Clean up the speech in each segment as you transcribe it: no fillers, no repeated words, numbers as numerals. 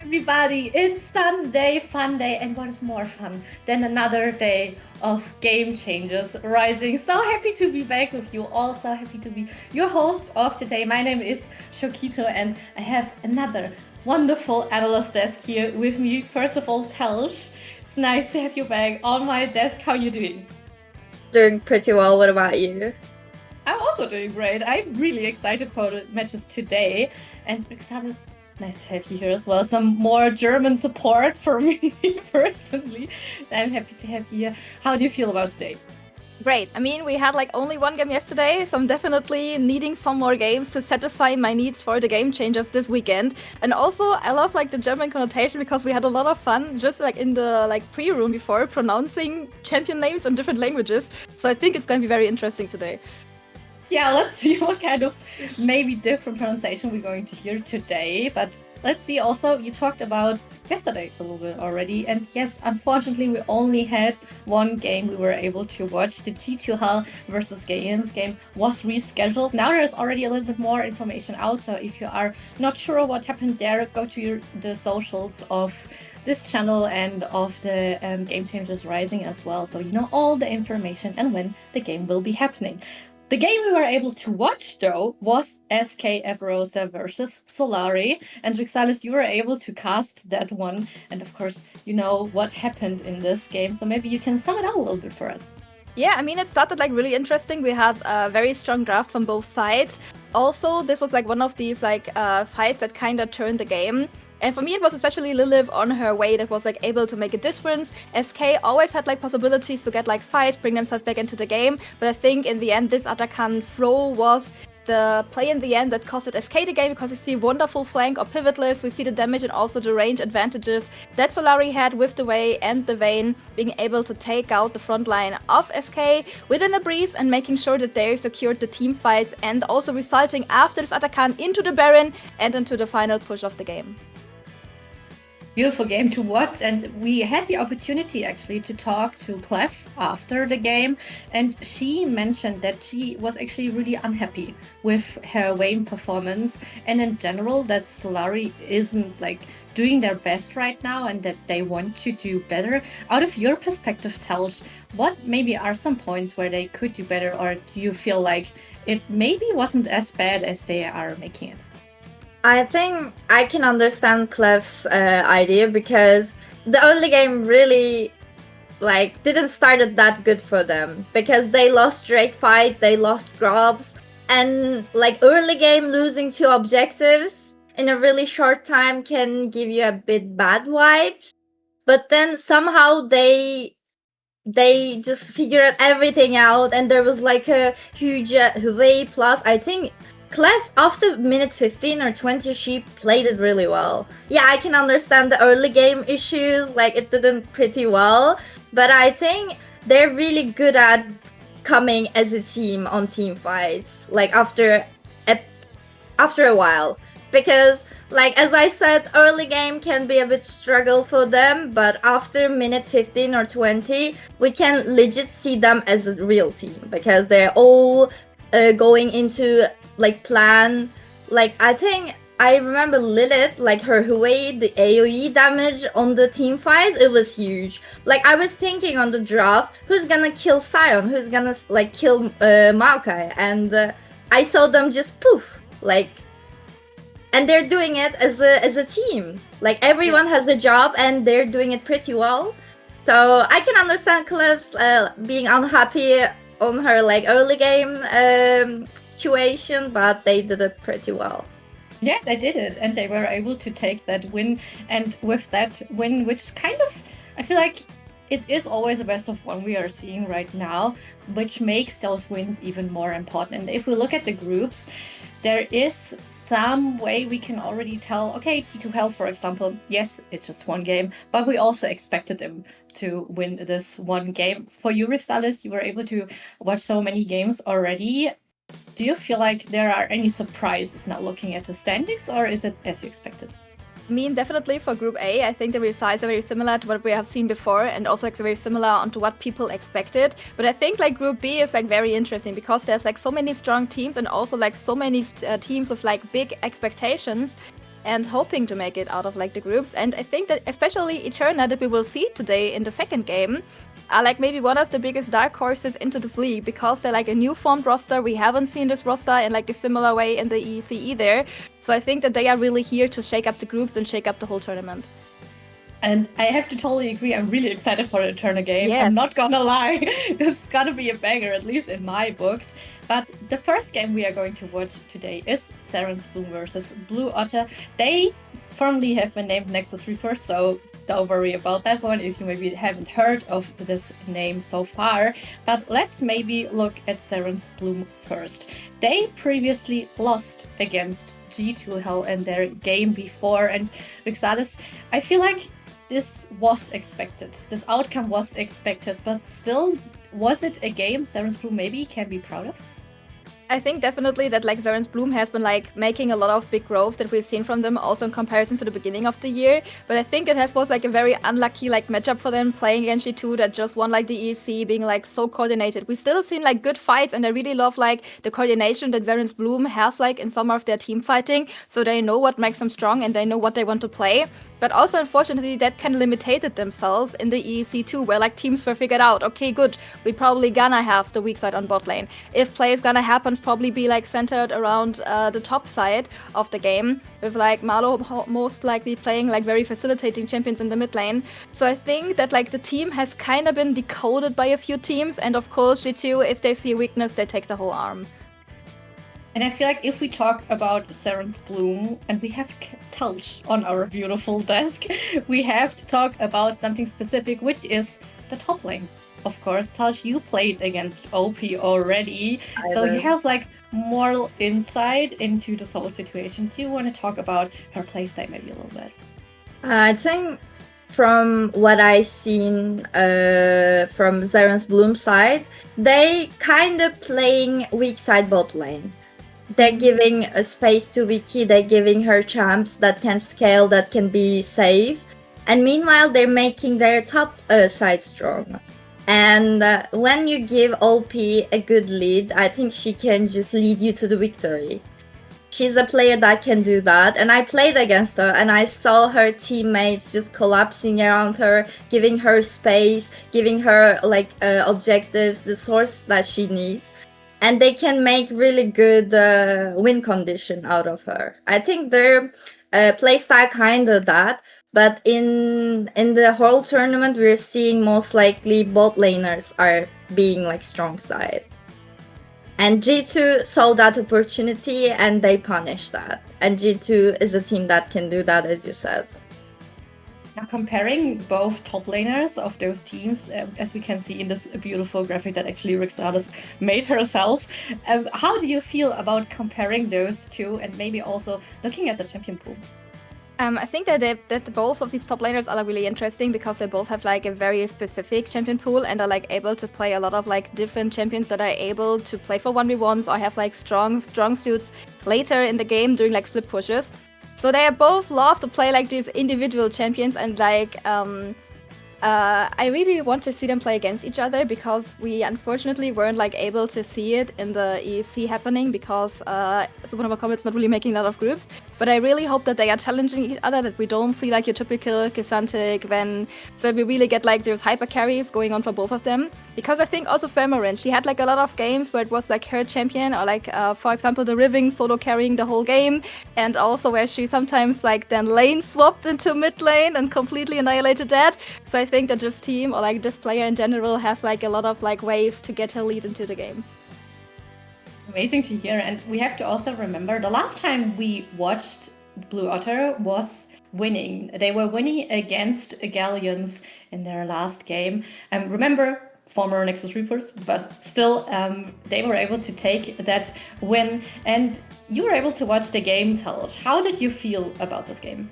Everybody, it's Sunday, fun day, and what is more fun than another day of Game Changers Rising? So happy to be back with you all, so happy to be your host of today. My name is Shokito, and I have another wonderful analyst desk here with me. First of all, Telsh, it's nice to have you back on my desk. How are you doing? Doing pretty well. What about you? I'm also doing great. I'm really excited for the matches today. And Rixalis, nice to have you here as well. Some more German support for me personally. I'm happy to have you here. How do you feel about today? Great. I mean, we had like only one game yesterday, so I'm definitely needing some more games to satisfy my needs for the game changers this weekend. And also, I love like the German connotation because we had a lot of fun just like in the like pre-room before pronouncing champion names in different languages. So I think it's going to be very interesting today. Yeah, let's see what kind of maybe different pronunciation we're going to hear today. But let's see also, you talked about yesterday a little bit already. And yes, unfortunately, we only had one game we were able to watch. The G2 Hell versus Gaians game was rescheduled. Now there's already a little bit more information out. So if you are not sure what happened there, go to the socials of this channel and of the Game Changers Rising as well. So you know all the information and when the game will be happening. The game we were able to watch, though, was SK Everosa versus Solari. And Rixalis, you were able to cast that one. And of course, you know what happened in this game. So maybe you can sum it up a little bit for us. Yeah, I mean, it started like really interesting. We had very strong drafts on both sides. Also, this was like one of these like fights that kind of turned the game. And for me, it was especially Lilith on her way that was like able to make a difference. SK always had like possibilities to get like fights, bring themselves back into the game. But I think in the end, this Atakan throw was the play in the end that costed SK the game because we see wonderful flank or pivotless, we see the damage and also the range advantages that Solari had with the Way and the Vayne being able to take out the front line of SK within a breeze and making sure that they secured the team fights and also resulting after this Atakan into the Baron and into the final push of the game. Beautiful game to watch, and we had the opportunity actually to talk to Clef after the game, and she mentioned that she was actually really unhappy with her Vayne performance and in general that Solari isn't like doing their best right now and that they want to do better. Out of your perspective, Telsh, what maybe are some points where they could do better, or do you feel like it maybe wasn't as bad as they are making it? I think I can understand Clef's idea because the early game really didn't started that good for them because they lost Drake fight, they lost Grobs, and like early game losing 2 objectives in a really short time can give you a bit bad vibes. But then somehow they just figured everything out, and there was like a huge Huawei plus. I think Clef, after minute 15 or 20, she played it really well. Yeah, I can understand the early game issues, like it didn't pretty well, but I think they're really good at coming as a team on team fights, like after a while. Because, like, as I said, early game can be a bit struggle for them, but after minute 15 or 20, we can legit see them as a real team, because they're all going into like plan. Like I think I remember Lilith, like her Huawei, the AoE damage on the team fights, it was huge. Like I was thinking on the draft, who's gonna kill Sion, who's gonna like kill Maokai, and I saw them just poof, like, and they're doing it as a team. Like everyone has a job and they're doing it pretty well. So I can understand Clef's being unhappy on her like early game situation, but they did it pretty well. Yeah, they did it, and they were able to take that win. And with that win, which kind of, I feel like it is always the best of one we are seeing right now, which makes those wins even more important. And if we look at the groups, there is some way we can already tell, okay, G2 Hell, for example, yes, it's just one game, but we also expected them to win this one game. For you, Rixalis, you were able to watch so many games already. Do you feel like there are any surprises now looking at the standings, or is it as you expected? I mean, definitely for Group A, I think the results are very similar to what we have seen before, and also like very similar onto what people expected. But I think like Group B is like very interesting because there's like so many strong teams and also like so many teams with like big expectations. and hoping to make it out of like the groups. And I think that especially Eterna that we will see today in the second game are like maybe one of the biggest dark horses into this league, because they're like a new formed roster. We haven't seen this roster in like a similar way in the EEC either. So I think that they are really here to shake up the groups and shake up the whole tournament. And I have to totally agree. I'm really excited for the Eterna game. Yes. I'm not gonna lie. This is gonna be a banger, at least in my books. But the first game we are going to watch today is Zerance Bloom versus Blue Otter. They firmly have been named Nexus Reapers, so don't worry about that one if you maybe haven't heard of this name so far. But let's maybe look at Zerance Bloom first. They previously lost against G2 Hell in their game before, and Vixalis, I feel like this was expected. This outcome was expected, but still, was it a game Zerance Bloom maybe can be proud of? I think definitely that like Zerance Bloom has been like making a lot of big growth that we've seen from them also in comparison to the beginning of the year. But I think it was like a very unlucky like matchup for them playing against G2 that just won like the EEC, being like so coordinated. We still seen like good fights, and I really love like the coordination that Zerance Bloom has like in some of their team fighting. So they know what makes them strong and they know what they want to play. But also, unfortunately, that kind of limited themselves in the EEC too, where like teams were figured out, okay, good, we probably gonna have the weak side on bot lane. If play is gonna happen, it's probably be like centered around the top side of the game, with like Marlo most likely playing like very facilitating champions in the mid lane. So I think that like the team has kind of been decoded by a few teams, and of course G2, if they see a weakness, they take the whole arm. And I feel like if we talk about Zerance Bloom, and we have Touch on our beautiful desk, we have to talk about something specific, which is the top lane. Of course, Touch, you played against OP already, so you have like more insight into this whole situation. Do you want to talk about her playstyle maybe a little bit? I think from what I've seen from Zerance Bloom's side, they kind of playing weak side bot lane. They're giving a space to Vicky, they're giving her champs that can scale, that can be safe. And meanwhile, they're making their top side strong. And when you give OP a good lead, I think she can just lead you to the victory. She's a player that can do that. And I played against her and I saw her teammates just collapsing around her, giving her space, giving her like objectives, the source that she needs. And they can make really good win condition out of her. I think their playstyle kind of that, but in the whole tournament, we're seeing most likely bot laners are being like strong side. And G2 saw that opportunity and they punished that. And G2 is a team that can do that, as you said. Now, comparing both top laners of those teams, as we can see in this beautiful graphic that actually Rixalis made herself, how do you feel about comparing those two and maybe also looking at the champion pool? I think that both of these top laners are really interesting because they both have like a very specific champion pool and are like able to play a lot of like different champions that are able to play for 1v1s or have like strong suits later in the game during like split pushes. So they both love to play like these individual champions, and like I really want to see them play against each other because we unfortunately weren't like able to see it in the EEC happening because Supernova Comet's not really making a lot of groups. But I really hope that they are challenging each other, that we don't see like your typical Casantic, Ven, so that we really get like those hyper carries going on for both of them. Because I think also Femorin, she had like a lot of games where it was like her champion, or like for example the Riving solo carrying the whole game, and also where she sometimes like then lane swapped into mid lane and completely annihilated that. So I think that this team, or like this player in general, has like a lot of like ways to get her lead into the game. Amazing to hear. And we have to also remember the last time we watched Blue Otter was winning. They were winning against Galleons in their last game. Remember, former Nexus Reapers, but still they were able to take that win. And you were able to watch the game, Talj. How did you feel about this game?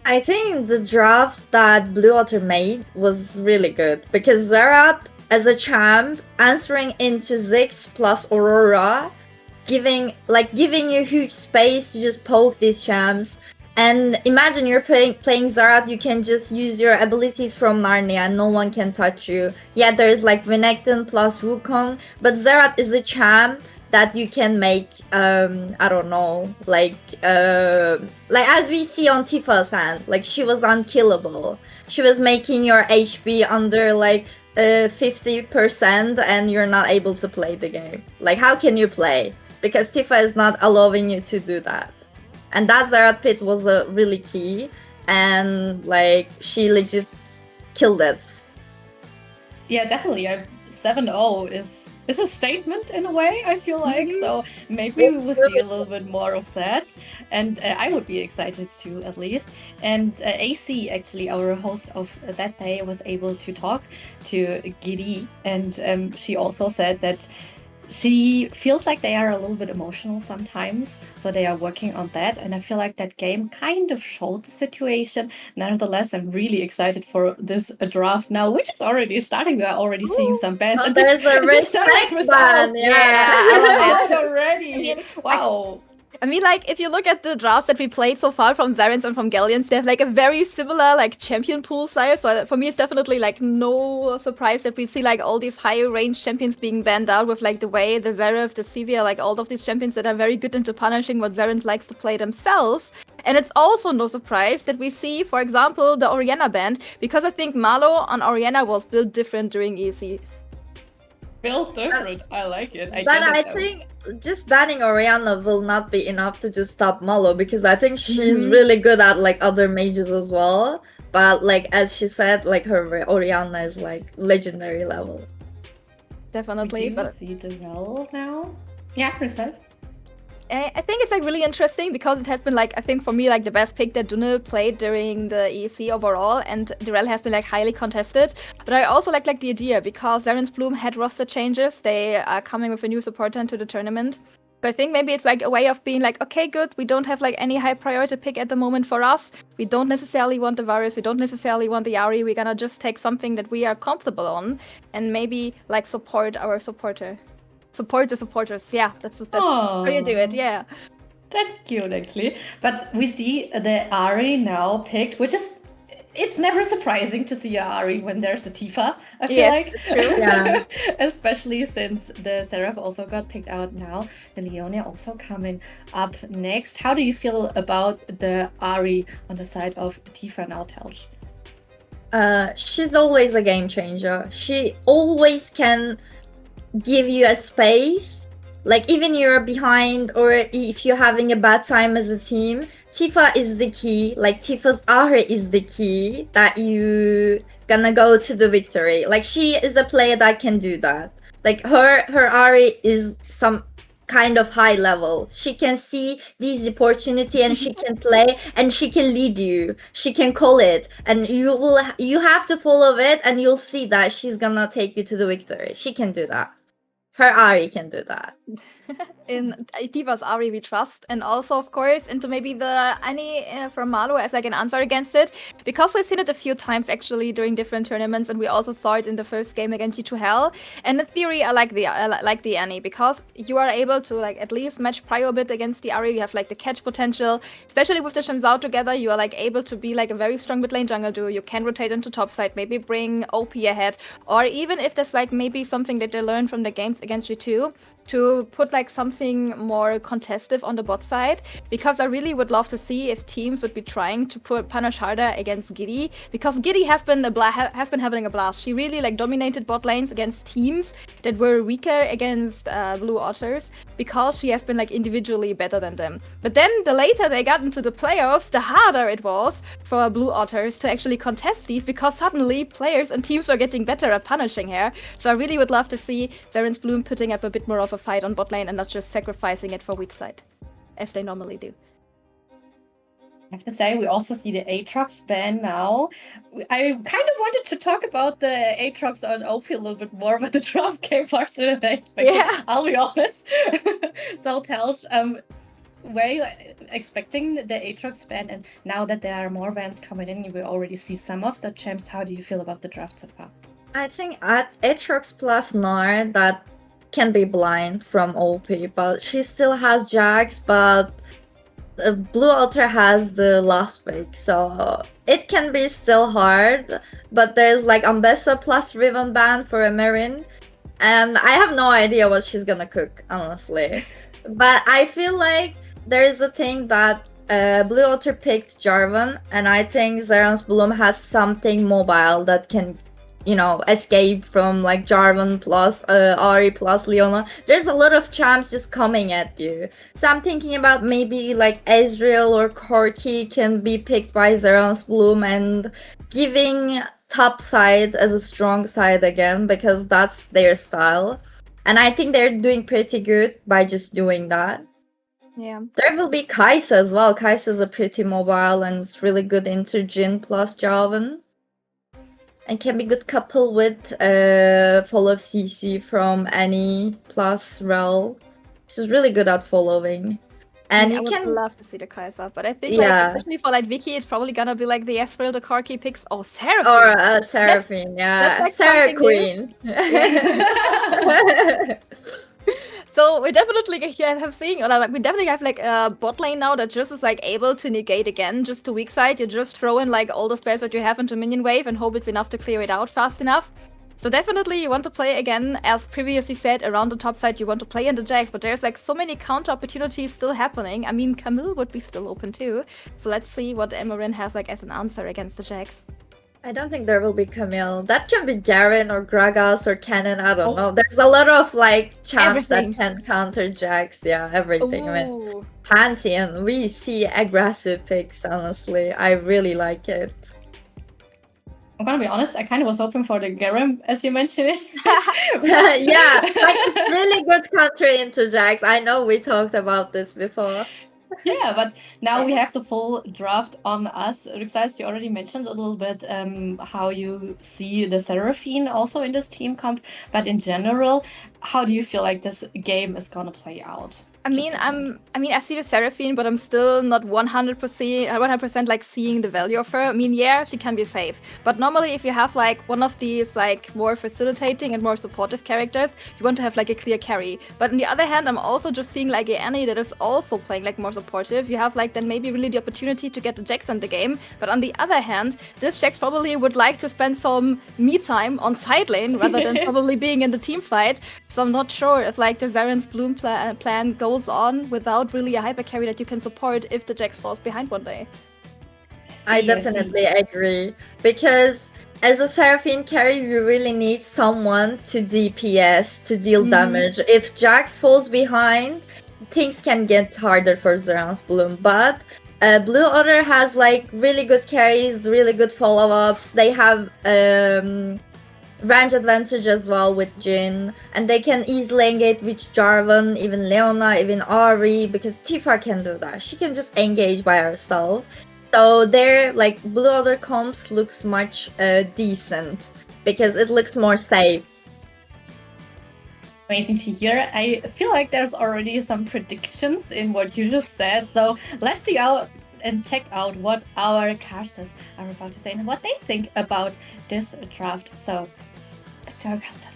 I think the draft that Blue Otter made was really good because Zerance as a champ answering into Ziggs plus Aurora, giving you huge space to just poke these champs. And imagine you're playing Zerance, you can just use your abilities from Narnia and no one can touch you. Yeah, there is like Renekton plus Wukong, but Zerance is a champ that you can make I don't know, like as we see on Tifa's hand, like she was unkillable. She was making your HP under like 50% and you're not able to play the game. Like how can you play? Because Tifa is not allowing you to do that. And that Zerate pit was a really key, and like she legit killed it. Yeah, definitely. 7-0 is a statement in a way, I feel like. So maybe we will see a little bit more of that. And I would be excited too, at least. And AC, actually, our host of that day, was able to talk to Giri. And she also said that she feels like they are a little bit emotional sometimes, so they are working on that, and I feel like that game kind of showed the situation. Nevertheless, I'm really excited for this draft now, which is already starting. We are already seeing some bans. Oh, there's a respect ban. Yeah, I love it. Already. I mean, wow. I mean, like, if you look at the drafts that we played so far from Zerance and from Galleons, they have, like, a very similar, like, champion pool style. So for me, it's definitely, like, no surprise that we see, like, all these higher range champions being banned out with, like, the Wei, the Zeref, the Sivir, like, all of these champions that are very good into punishing what Zerance likes to play themselves. And it's also no surprise that we see, for example, the Orianna ban, because I think Malo on Orianna was built different during EC. Built different. I like it. I think just banning Orianna will not be enough to just stop Malo, because I think she's really good at like other mages as well. But like as she said, like her Orianna is like legendary level. Definitely. But see the rel now. Yeah, Princess. I think it's like really interesting because it has been like, I think for me, like the best pick that Dune played during the EC overall, and Durell has been like highly contested. But I also like the idea because Zerance Bloom had roster changes. They are coming with a new supporter into the tournament. So I think maybe it's like a way of being like, okay, good, we don't have like any high priority pick at the moment for us. We don't necessarily want the Varus, we don't necessarily want the Ahri. We're gonna just take something that we are comfortable on and maybe like support our supporter. Support the supporters, yeah, that's how you do it, yeah. That's cute, actually. But we see the Ahri now picked, which is, it's never surprising to see a Ahri when there's a Tifa, I feel like. True. Yeah. Especially since the Seraph also got picked out now, the Leonia also coming up next. How do you feel about the Ahri on the side of Tifa now, Telch? She's always a game changer. She always can give you a space, like even you're behind or if you're having a bad time as a team, Tifa is the key. Like Tifa's Ahri is the key that you gonna go to the victory. Like she is a player that can do that. Like her Ahri is some kind of high level. She can see these opportunity and she can play and she can lead you. She can call it and you have to follow it and you'll see that she's gonna take you to the victory. She can do that. Her Ahri can do that. In Tifa's Ahri we trust, and also of course into maybe the Annie from Malo as like an answer against it, because we've seen it a few times actually during different tournaments, and we also saw it in the first game against G2 Hell. And in theory, I like the Annie because you are able to like at least match prio a bit against the Ahri. You have like the catch potential, especially with the Shenzao together. You are like able to be like a very strong mid lane jungle duo. You can rotate into top side, maybe bring OP ahead, or even if there's like maybe something that they learned from the games against G2, to put like something more contestive on the bot side, because I really would love to see if teams would be trying to punish harder against Giddy, because Giddy has been having a blast. She really like dominated bot lanes against teams that were weaker against Blue Otters, because she has been like individually better than them. But then the later they got into the playoffs, the harder it was for Blue Otters to actually contest these, because suddenly players and teams were getting better at punishing her. So I really would love to see Zerance Bloom putting up a bit more of a fight on bot lane and not just sacrificing it for weak side, as they normally do. I have to say, we also see the Aatrox ban now. I kind of wanted to talk about the Aatrox on OP a little bit more, but the drop came faster than I expected. Yeah. I'll be honest. So, Telch, were you expecting the Aatrox ban? And now that there are more bans coming in, you will already see some of the champs. How do you feel about the draft so far? I think at Aatrox plus Gnar, that can be blind from OP, but she still has Jax, but Blue Otter has the last pick, so it can be still hard. But there's like Ambessa plus Riven ban for a Marin, and I have no idea what she's gonna cook, honestly. But I feel like there is a thing that Blue Otter picked Jarvan, and I think Zerance Bloom has something mobile that can, escape from like Jarvan plus Ari plus Leona. There's a lot of champs just coming at you. So I'm thinking about maybe like Ezreal or Corki can be picked by Zerance Bloom and giving top side as a strong side again, because that's their style. And I think they're doing pretty good by just doing that. Yeah. There will be Kai'Sa as well. Kai'Sa's a pretty mobile and it's really good into Jhin plus Jarvan. And can be good couple with follow CC from Annie plus Rel. She's really good at following. And I you would can love to see the Kai'Sa, but I think like especially for like Vicky, it's probably gonna be like the Ezreal, the Corki picks. Oh, Seraphine. Or Seraphine, that's like Sarah something new. Queen. So we definitely have seen, or like we definitely have like a bot lane now that just is like able to negate again just to weak side. You just throw in like all the spells that you have into minion wave and hope it's enough to clear it out fast enough. So definitely you want to play again, as previously said, around the top side you want to play in the Jax, but there's like so many counter opportunities still happening. I mean, Camille would be still open too. So let's see what Emerin has like as an answer against the Jax. I don't think there will be Camille. That can be Garen or Gragas or Cannon. I don't know. There's a lot of like champs that can counter Jax. Yeah, everything. I mean, Pantheon, we see aggressive picks, honestly. I really like it. I'm gonna be honest, I kind of was hoping for the Garen, as you mentioned it. Yeah, like really good counter into Jax. I know we talked about this before. Yeah, but now we have the full draft on us. Rixais, you already mentioned a little bit how you see the Seraphine also in this team comp, but in general, how do you feel like this game is gonna play out? I mean, I see the Seraphine, but I'm still not 100% like seeing the value of her. I mean, yeah, she can be safe, but normally if you have like one of these like more facilitating and more supportive characters, you want to have like a clear carry. But on the other hand, I'm also just seeing like Annie that is also playing like more supportive. You have like then maybe really the opportunity to get the Jax in the game. But on the other hand, this Jax probably would like to spend some me time on side lane rather than probably being in the team fight. So I'm not sure if like the Zerance Bloom plan goes on without really a hyper carry that you can support if the Jax falls behind one day. I definitely agree, because as a Seraphine carry, you really need someone to DPS, to deal damage. If Jax falls behind, things can get harder for Zerance Bloom, but Blue Otter has like really good carries, really good follow-ups. They have range advantage as well with Jhin, and they can easily engage with Jarvan, even Leona, even Ari, because Tifa can do that. She can just engage by herself. So their like Blue Otter comps looks much decent, because it looks more safe. Waiting to hear. I feel like there's already some predictions in what you just said, so let's see out and check out what our casters are about to say and what they think about this draft. So back to our casters.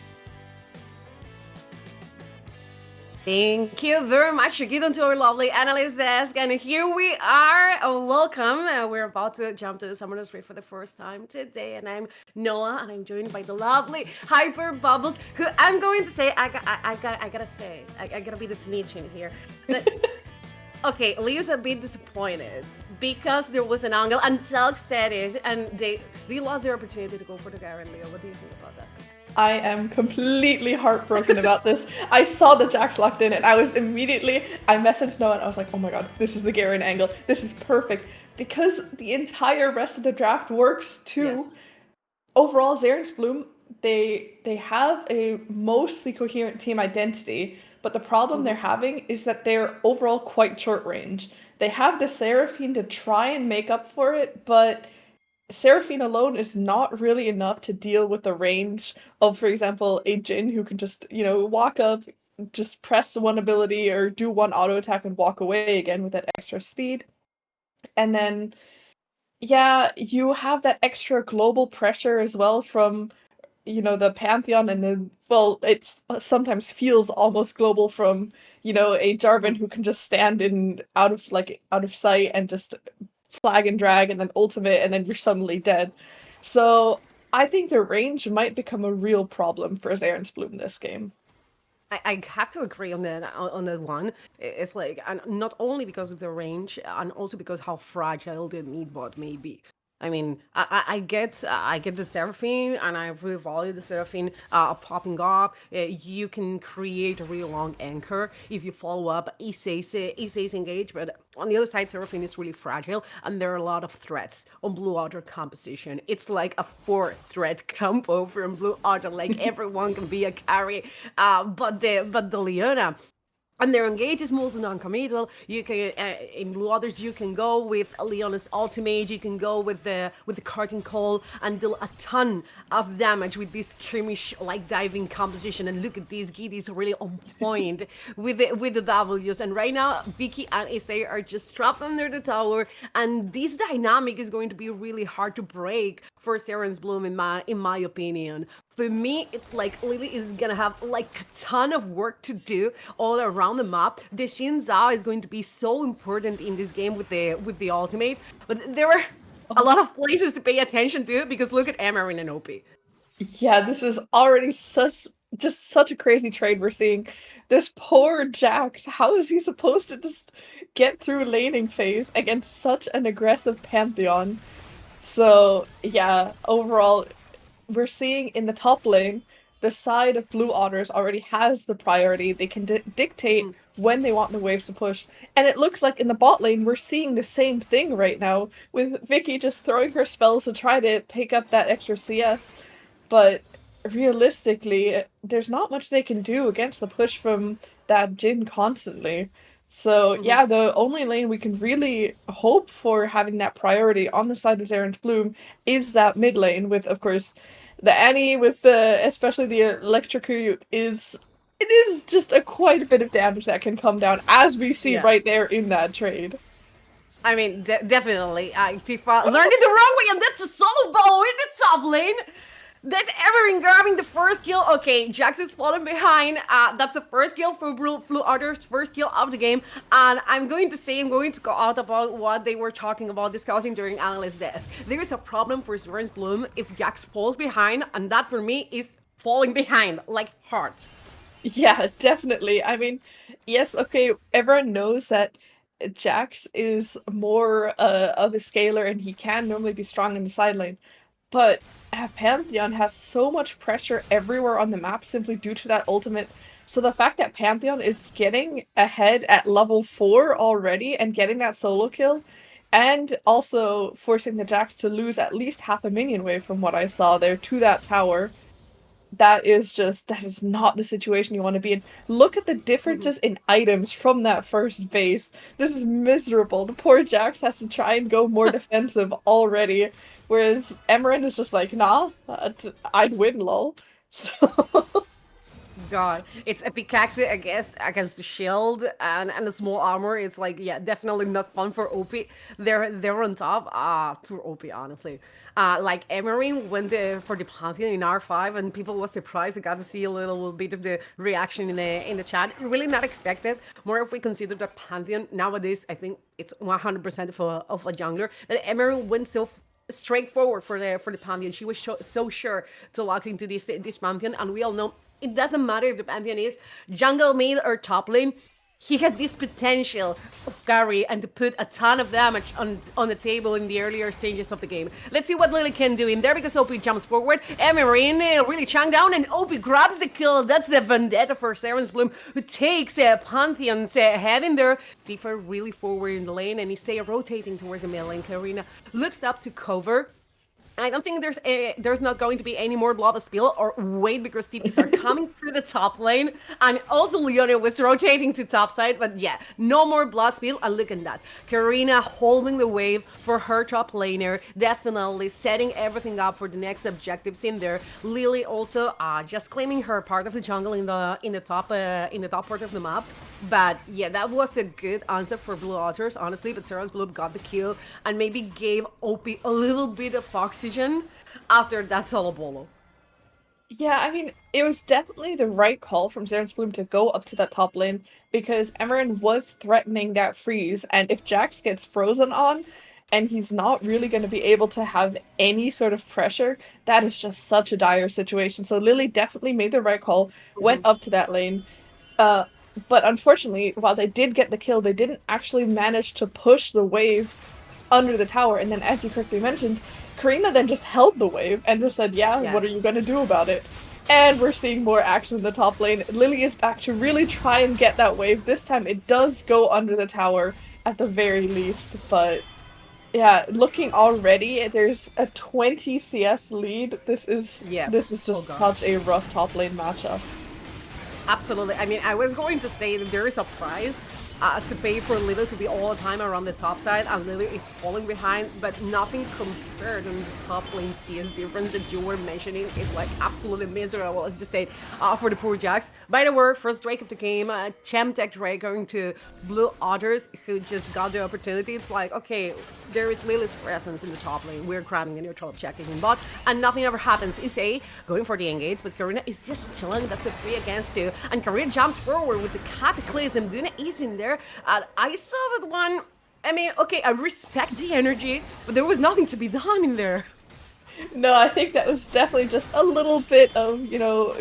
Thank you very much. Get onto our lovely analyst desk, and here we are. Welcome. We're about to jump to the Summoners Raid for the first time today, and I'm Noah, and I'm joined by the lovely Hyper Bubbles, who I'm going to say, I gotta be the snitch in here. Okay, Leo's a bit disappointed because there was an angle, and Zelk said it, and they lost their opportunity to go for the Garen. Leo, what do you think about that? I am completely heartbroken about this. I saw the Jax locked in, and I messaged Noah, and I was like, oh my god, this is the Garen angle. This is perfect, because the entire rest of the draft works too. Yes. Overall, Zerance Bloom, they have a mostly coherent team identity, but the problem they're having is that they're overall quite short range. They have the Seraphine to try and make up for it, but Seraphine alone is not really enough to deal with the range of, for example, a Jhin who can just, walk up, just press one ability or do one auto attack and walk away again with that extra speed. And then, yeah, you have that extra global pressure as well from, the Pantheon, and then, well, it sometimes feels almost global from, a Jarvan who can just stand out of sight and just flag and drag and then ultimate, and then you're suddenly dead. So I think the range might become a real problem for Zerance Bloom this game. I have to agree on that one. It's like, and not only because of the range, and also because how fragile the mid bot may be. I mean, I get the Seraphine, and I really value the Seraphine popping up. You can create a really long anchor if you follow up Isa's engage, but on the other side, Seraphine is really fragile, and there are a lot of threats on Blue Otter composition. It's like a 4-threat combo from Blue Otter, like everyone can be a carry, but the Leona. And their engage is mostly non-committal. You can in Blue Others you can go with Leona's ultimate. You can go with the curtain call and deal a ton of damage with this skirmish like diving composition. And look at this, Giddy is really on point with the W's. And right now Vicky and Issei are just trapped under the tower, and this dynamic is going to be really hard to break for Zerance Bloom in my opinion. For me, it's like Lily is gonna have like a ton of work to do all around the map. The Xin Zhao is going to be so important in this game with the ultimate, but there are a lot of places to pay attention to because look at Amarin and OP. Yeah, this is already such a crazy trade we're seeing. This poor Jax, how is he supposed to just get through laning phase against such an aggressive Pantheon? So yeah, overall, we're seeing in the top lane, the side of Blue Otters already has the priority. They can dictate when they want the waves to push. And it looks like in the bot lane, we're seeing the same thing right now, with Vicky just throwing her spells to try to pick up that extra CS. But realistically, there's not much they can do against the push from that Jhin constantly. So yeah, the only lane we can really hope for having that priority on the side of Zerance Bloom is that mid lane with, of course, the Annie with especially the Electrocute is just quite a bit of damage that can come down, as we see right there in that trade. I mean, definitely. Tifa learned it the wrong way, and that's a solo bow in the top lane. That's Everin grabbing the first kill. Okay, Jax is falling behind. That's the first kill for Blue Otter's first kill of the game. And I'm going to go out about what they were talking about, discussing during Analyst Desk. There is a problem for Zerance Bloom if Jax falls behind, and that for me is falling behind, like hard. Yeah, definitely. I mean, yes, okay, everyone knows that Jax is more of a scaler and he can normally be strong in the side lane. But Pantheon has so much pressure everywhere on the map simply due to that ultimate. So the fact that Pantheon is getting ahead at level 4 already and getting that solo kill, and also forcing the Jax to lose at least half a minion wave from what I saw there to that tower, that is not the situation you want to be in. Look at the differences in items from that first base. This is miserable. The poor Jax has to try and go more defensive already. Whereas Amarin is just like, nah, I'd win, lol. So God, it's a pickaxe against the shield and the small armor. It's like, yeah, definitely not fun for OP. They're on top. Poor OP, honestly. Like Amarin went for the Pantheon in R5, and people were surprised. I got to see a little bit of the reaction in the chat. Really not expected. More if we consider that Pantheon nowadays, I think it's 100% of a jungler. That Amarin went so straightforward for the Pantheon. She was so sure to lock into this Pantheon, and we all know it doesn't matter if the Pantheon is jungle, mid, or top lane. He has this potential of carry and to put a ton of damage on the table in the earlier stages of the game. Let's see what Lily can do in there, because OP jumps forward. Emerin really chunk down, and OP grabs the kill. That's the vendetta for Zerance Bloom, who takes Pantheon's head in there. Tifa really forward in the lane, and Isaiah rotating towards the mid lane. Karina looks up to cover. I don't think there's not going to be any more blood spill or wait, because TPs are coming through the top lane, and also Leona was rotating to top side, but yeah, no more blood spill. And look at that, Karina holding the wave for her top laner, definitely setting everything up for the next objectives in there. Lily also just claiming her part of the jungle in the top part of the map. But yeah, that was a good answer for Blue Otters, honestly. But Zerance Bloom got the kill and maybe gave OP a little bit of oxygen after that solo bolo. Yeah, I mean, it was definitely the right call from Zerance Bloom to go up to that top lane, because Amarin was threatening that freeze, and if Jax gets frozen on, and he's not really going to be able to have any sort of pressure, that is just such a dire situation. So Lily definitely made the right call, went up to that lane. But unfortunately, while they did get the kill, they didn't actually manage to push the wave under the tower. And then, as you correctly mentioned, Karina then just held the wave and just said, yeah, what are you going to do about it? And we're seeing more action in the top lane. Lily is back to really try and get that wave. This time it does go under the tower at the very least, but yeah, looking already, there's a 20 CS lead. This is just such a rough top lane matchup. Absolutely. I mean, I was going to say that there is a prize to pay for Lily to be all the time around the top side, and Lily is falling behind, but nothing compared to the top lane CS difference that you were mentioning is like absolutely miserable, let's just say, for the poor Jax. By the way, first Drake of the game, Champ Tech Drake going to Blue Otters, who just got the opportunity. It's like, okay, there is Lily's presence in the top lane, we're grabbing a neutral objective in bot, and nothing ever happens. Issei going for the engage, but Karina is just chilling. That's a 3 against 2, and Karina jumps forward with the Cataclysm. Duna is in there. I saw that one. I mean, okay, I respect the energy, but there was nothing to be done in there. No, I think that was definitely just a little bit of,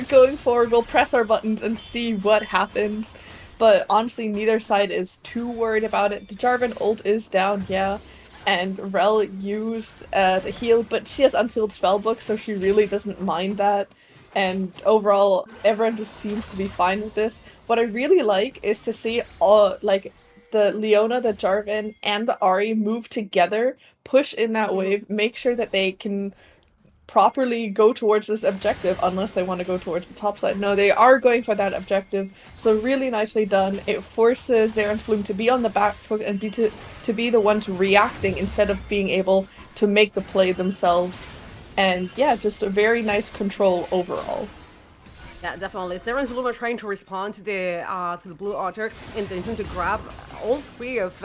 going forward, we'll press our buttons and see what happens. But honestly, neither side is too worried about it. The Jarvan ult is down, yeah, and Rel used the heal, but she has unsealed spellbook, so she really doesn't mind that. And overall, everyone just seems to be fine with this. What I really like is to see the Leona, the Jarvan, and the Ahri move together, push in that wave, make sure that they can properly go towards this objective, unless they want to go towards the top side. No, they are going for that objective, so really nicely done. It forces Zerance Bloom to be on the back foot and to be the ones reacting instead of being able to make the play themselves. And yeah, just a very nice control overall. Yeah, definitely. Zerance Bloom are trying to respond to the Blue Otter intention to grab all 3 of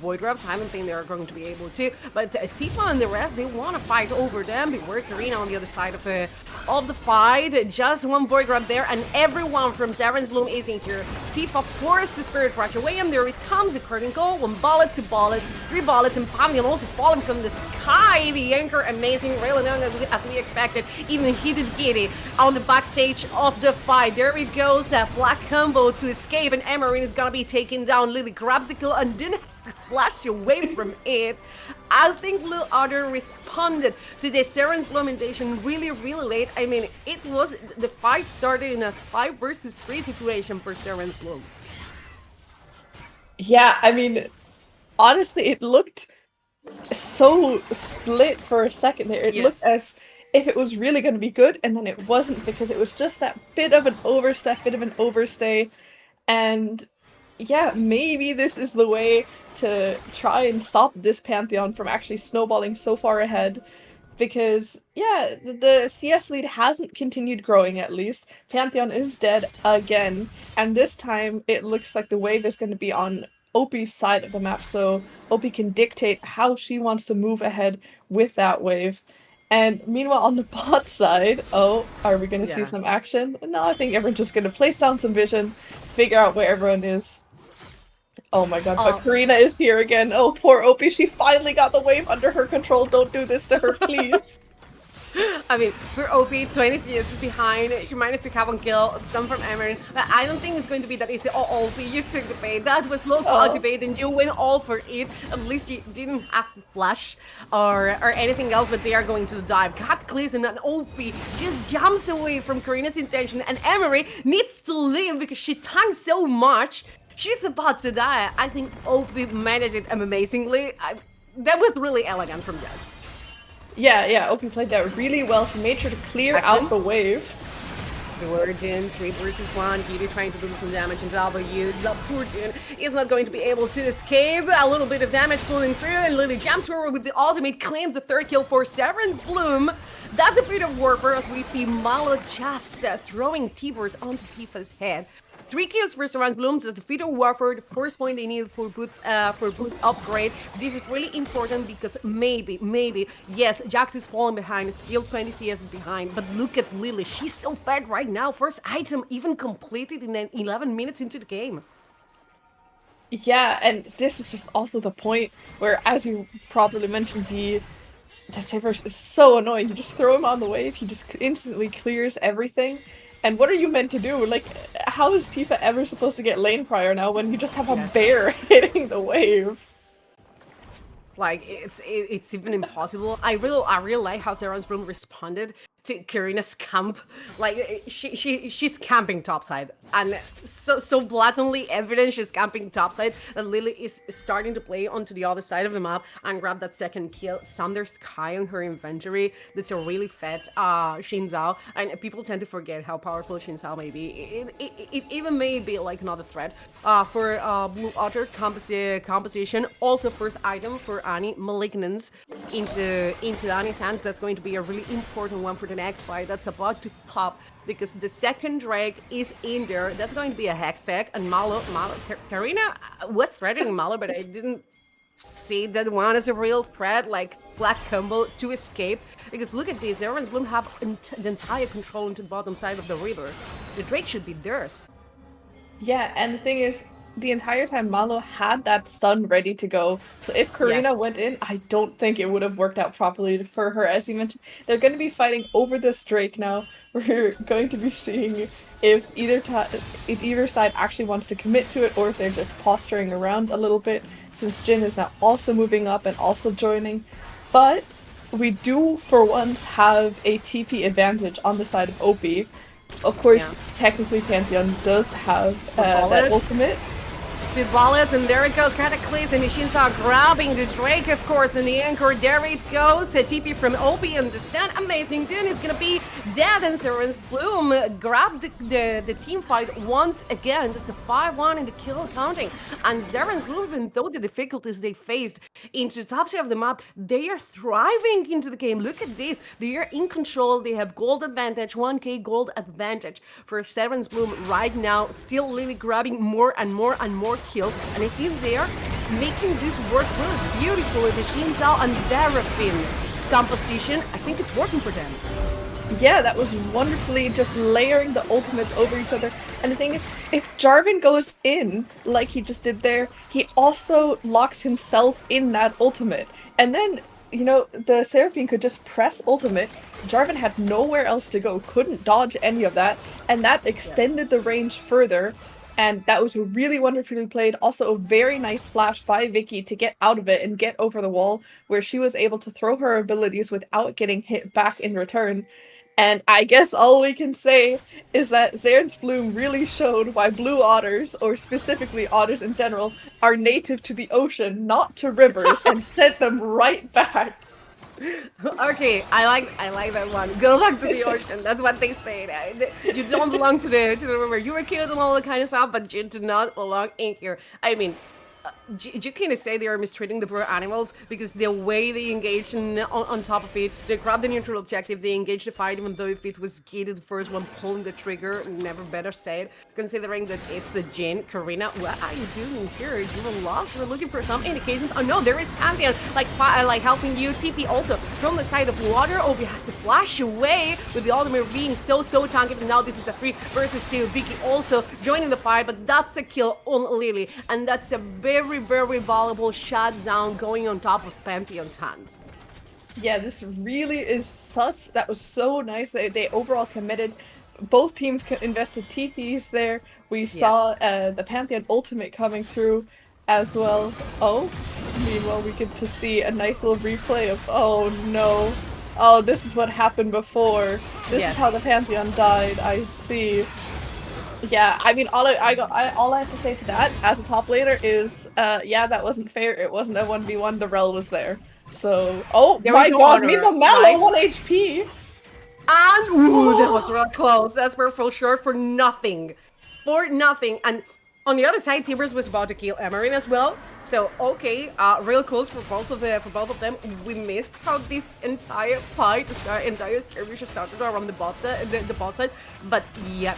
Void Grabs. I don't think they're going to be able to. But Tifa and the rest, they want to fight over them. Beware Karina on the other side of the fight. Just one Void Grab there, and everyone from Zerance Bloom is in here. Tifa forced the Spirit Rush away, and there it comes. The curtain goal. 1 bullet, 2 bullets, 3 bullets, and Pavilion also falling from the sky. The anchor, amazing. Raylan as we expected, even hit Giddy on the backstage of the fight. There it goes, a flag combo to escape, and Emerin is gonna be taken down. Lily grabs the kill and then has to flash away from it. I think Blue Otter responded to the Zerance implementation really late. I mean, the fight started in a 5 versus 3 situation for Zerance Bloom. Yeah, I mean, honestly, it looked so split for a second there. It looked as if it was really going to be good, and then it wasn't, because it was just that bit of an overstep, bit of an overstay. And yeah, maybe this is the way to try and stop this Pantheon from actually snowballing so far ahead. Because, yeah, the CS lead hasn't continued growing, at least. Pantheon is dead again. And this time, it looks like the wave is going to be on Opie's side of the map, so Opie can dictate how she wants to move ahead with that wave. And meanwhile, on the bot side, are we going to see some action? No, I think everyone's just going to place down some vision, figure out where everyone is. Oh my god, but Karina is here again. Oh, poor Opie, she finally got the wave under her control. Don't do this to her, please. I mean, for OP, 20 CS is behind. She managed to have one kill, stun from Emerin. But I don't think it's going to be that easy. Oh, OP, you took the bait. That was low quality bait, and you went all for it. At least you didn't have to flash or anything else, but they are going to the dive. Cataclysm and OP just jumps away from Karina's intention, and Emery needs to leave because she tanked so much. She's about to die. I think OP managed it amazingly. That was really elegant from Jax. Yeah, OP played that really well. She made sure to clear out the wave. The word in 3 versus 1. Giddy trying to do some damage in W. The poor Jin is not going to be able to escape. A little bit of damage pulling through, and Lily jumps forward with the ultimate, claims the 3rd kill for Zerance Bloom. That's a bit of warfare as we see Malo just throwing T-Bursts onto Tifa's head. 3 kills for Zerance Bloom as the Feeder Warfare, the first point they needed for Boots upgrade. This is really important because maybe, yes, Jax is falling behind, still 20 CS is behind, but look at Lily, she's so fed right now. First item even completed in 11 minutes into the game. Yeah, and this is just also the point where, as you properly mentioned, the Zerance is so annoying. You just throw him on the wave, he just instantly clears everything. And what are you meant to do? Like, how is Tifa ever supposed to get lane prior now when you just have a bear hitting the wave? Like it's even impossible. I really like how Zerance Bloom responded to Karina's camp. Like she's camping topside, and so blatantly evident she's camping topside that Lily is starting to play onto the other side of the map and grab that second kill. Thunder Sky on her inventory. That's a really fat Xin Zhao, and people tend to forget how powerful Xin Zhao may be. It even may be like another threat for Blue Otter composition. Also, first item for Annie, Malignance into Annie's hands. That's going to be a really important one for the next fight that's about to pop, because the second Drake is in there. That's going to be a hex tag, and Karina was threatening Malo, but I didn't see that one as a real threat, like black combo to escape. Because look at this, Zerance Bloom have the entire control into the bottom side of the river. The Drake should be theirs. Yeah, and the thing is, the entire time Malo had that stun ready to go. So if Karina went in, I don't think it would have worked out properly for her. As you mentioned, they're going to be fighting over this Drake now. We're going to be seeing if either side actually wants to commit to it, or if they're just posturing around a little bit, since Jin is now also moving up and also joining. But we do, for once, have a TP advantage on the side of OP. Of course, technically Pantheon does have that ultimate. Two bullets, and there it goes, Cataclysm, and Shinsa grabbing the Drake, of course, and the anchor, there it goes, a TP from OP, and the stun, amazing, Dune is gonna be dead, and Zerance Bloom grabbed the team fight once again. That's a 5-1 in the kill counting, and Zerance Bloom, even though the difficulties they faced into the top side of the map, they are thriving into the game. Look at this, they are in control, they have gold advantage, 1k gold advantage for Zerance Bloom right now, still really grabbing more and more and more kills, and I think they are making this work really beautifully. The Xin Zhao and Seraphine composition, I think it's working for them. Yeah, that was wonderfully just layering the ultimates over each other. And the thing is, if Jarvan goes in, like he just did there, he also locks himself in that ultimate. And then, you know, the Seraphine could just press ultimate. Jarvan had nowhere else to go, couldn't dodge any of that, and that extended the range further. And that was really wonderfully played. Also, a very nice flash by Vicky to get out of it and get over the wall, where she was able to throw her abilities without getting hit back in return. And I guess all we can say is that Zerance Bloom really showed why blue otters, or specifically otters in general, are native to the ocean, not to rivers, and sent them right back. Okay, I like that one. Go back to the ocean. That's what they say. You don't belong to the river. You were killed and all that kind of stuff, but you do not belong in here. I mean, you can't say they are mistreating the poor animals, because the way they engaged on top of it, they grabbed the neutral objective, they engaged the fight, even though if it was gated, the first one pulling the trigger, never better said, considering that it's the Jin. Karina, what are you doing here? You were lost? We're looking for some indications. Oh no, there is Pantheon, like helping you. TP also from the side of water. Obi has to flash away with the ultimate being so tanky. Now this is a 3 versus 2. Vicky also joining the fight, but that's a kill on Lily, and that's a very valuable shutdown going on top of Pantheon's hands. Yeah, this really is that was so nice. They overall committed. Both teams invested TPs there. We saw the Pantheon ultimate coming through as well. Oh, meanwhile we get to see a nice little replay of, oh no. Oh, this is what happened before. This is how the Pantheon died, I see. Yeah, I mean, all I have to say to that, as a top laner, is, yeah, that wasn't fair. It wasn't a 1v1, the Rel was there. So, oh my god, meanwhile Mallow 1 HP! And, ooh, that was real close. That's for sure, for nothing. For nothing. And on the other side, Tibbers was about to kill Emerin as well. So, okay, real close for both of them. We missed how this entire fight, this entire skirmish started around the bot side. But, yeah.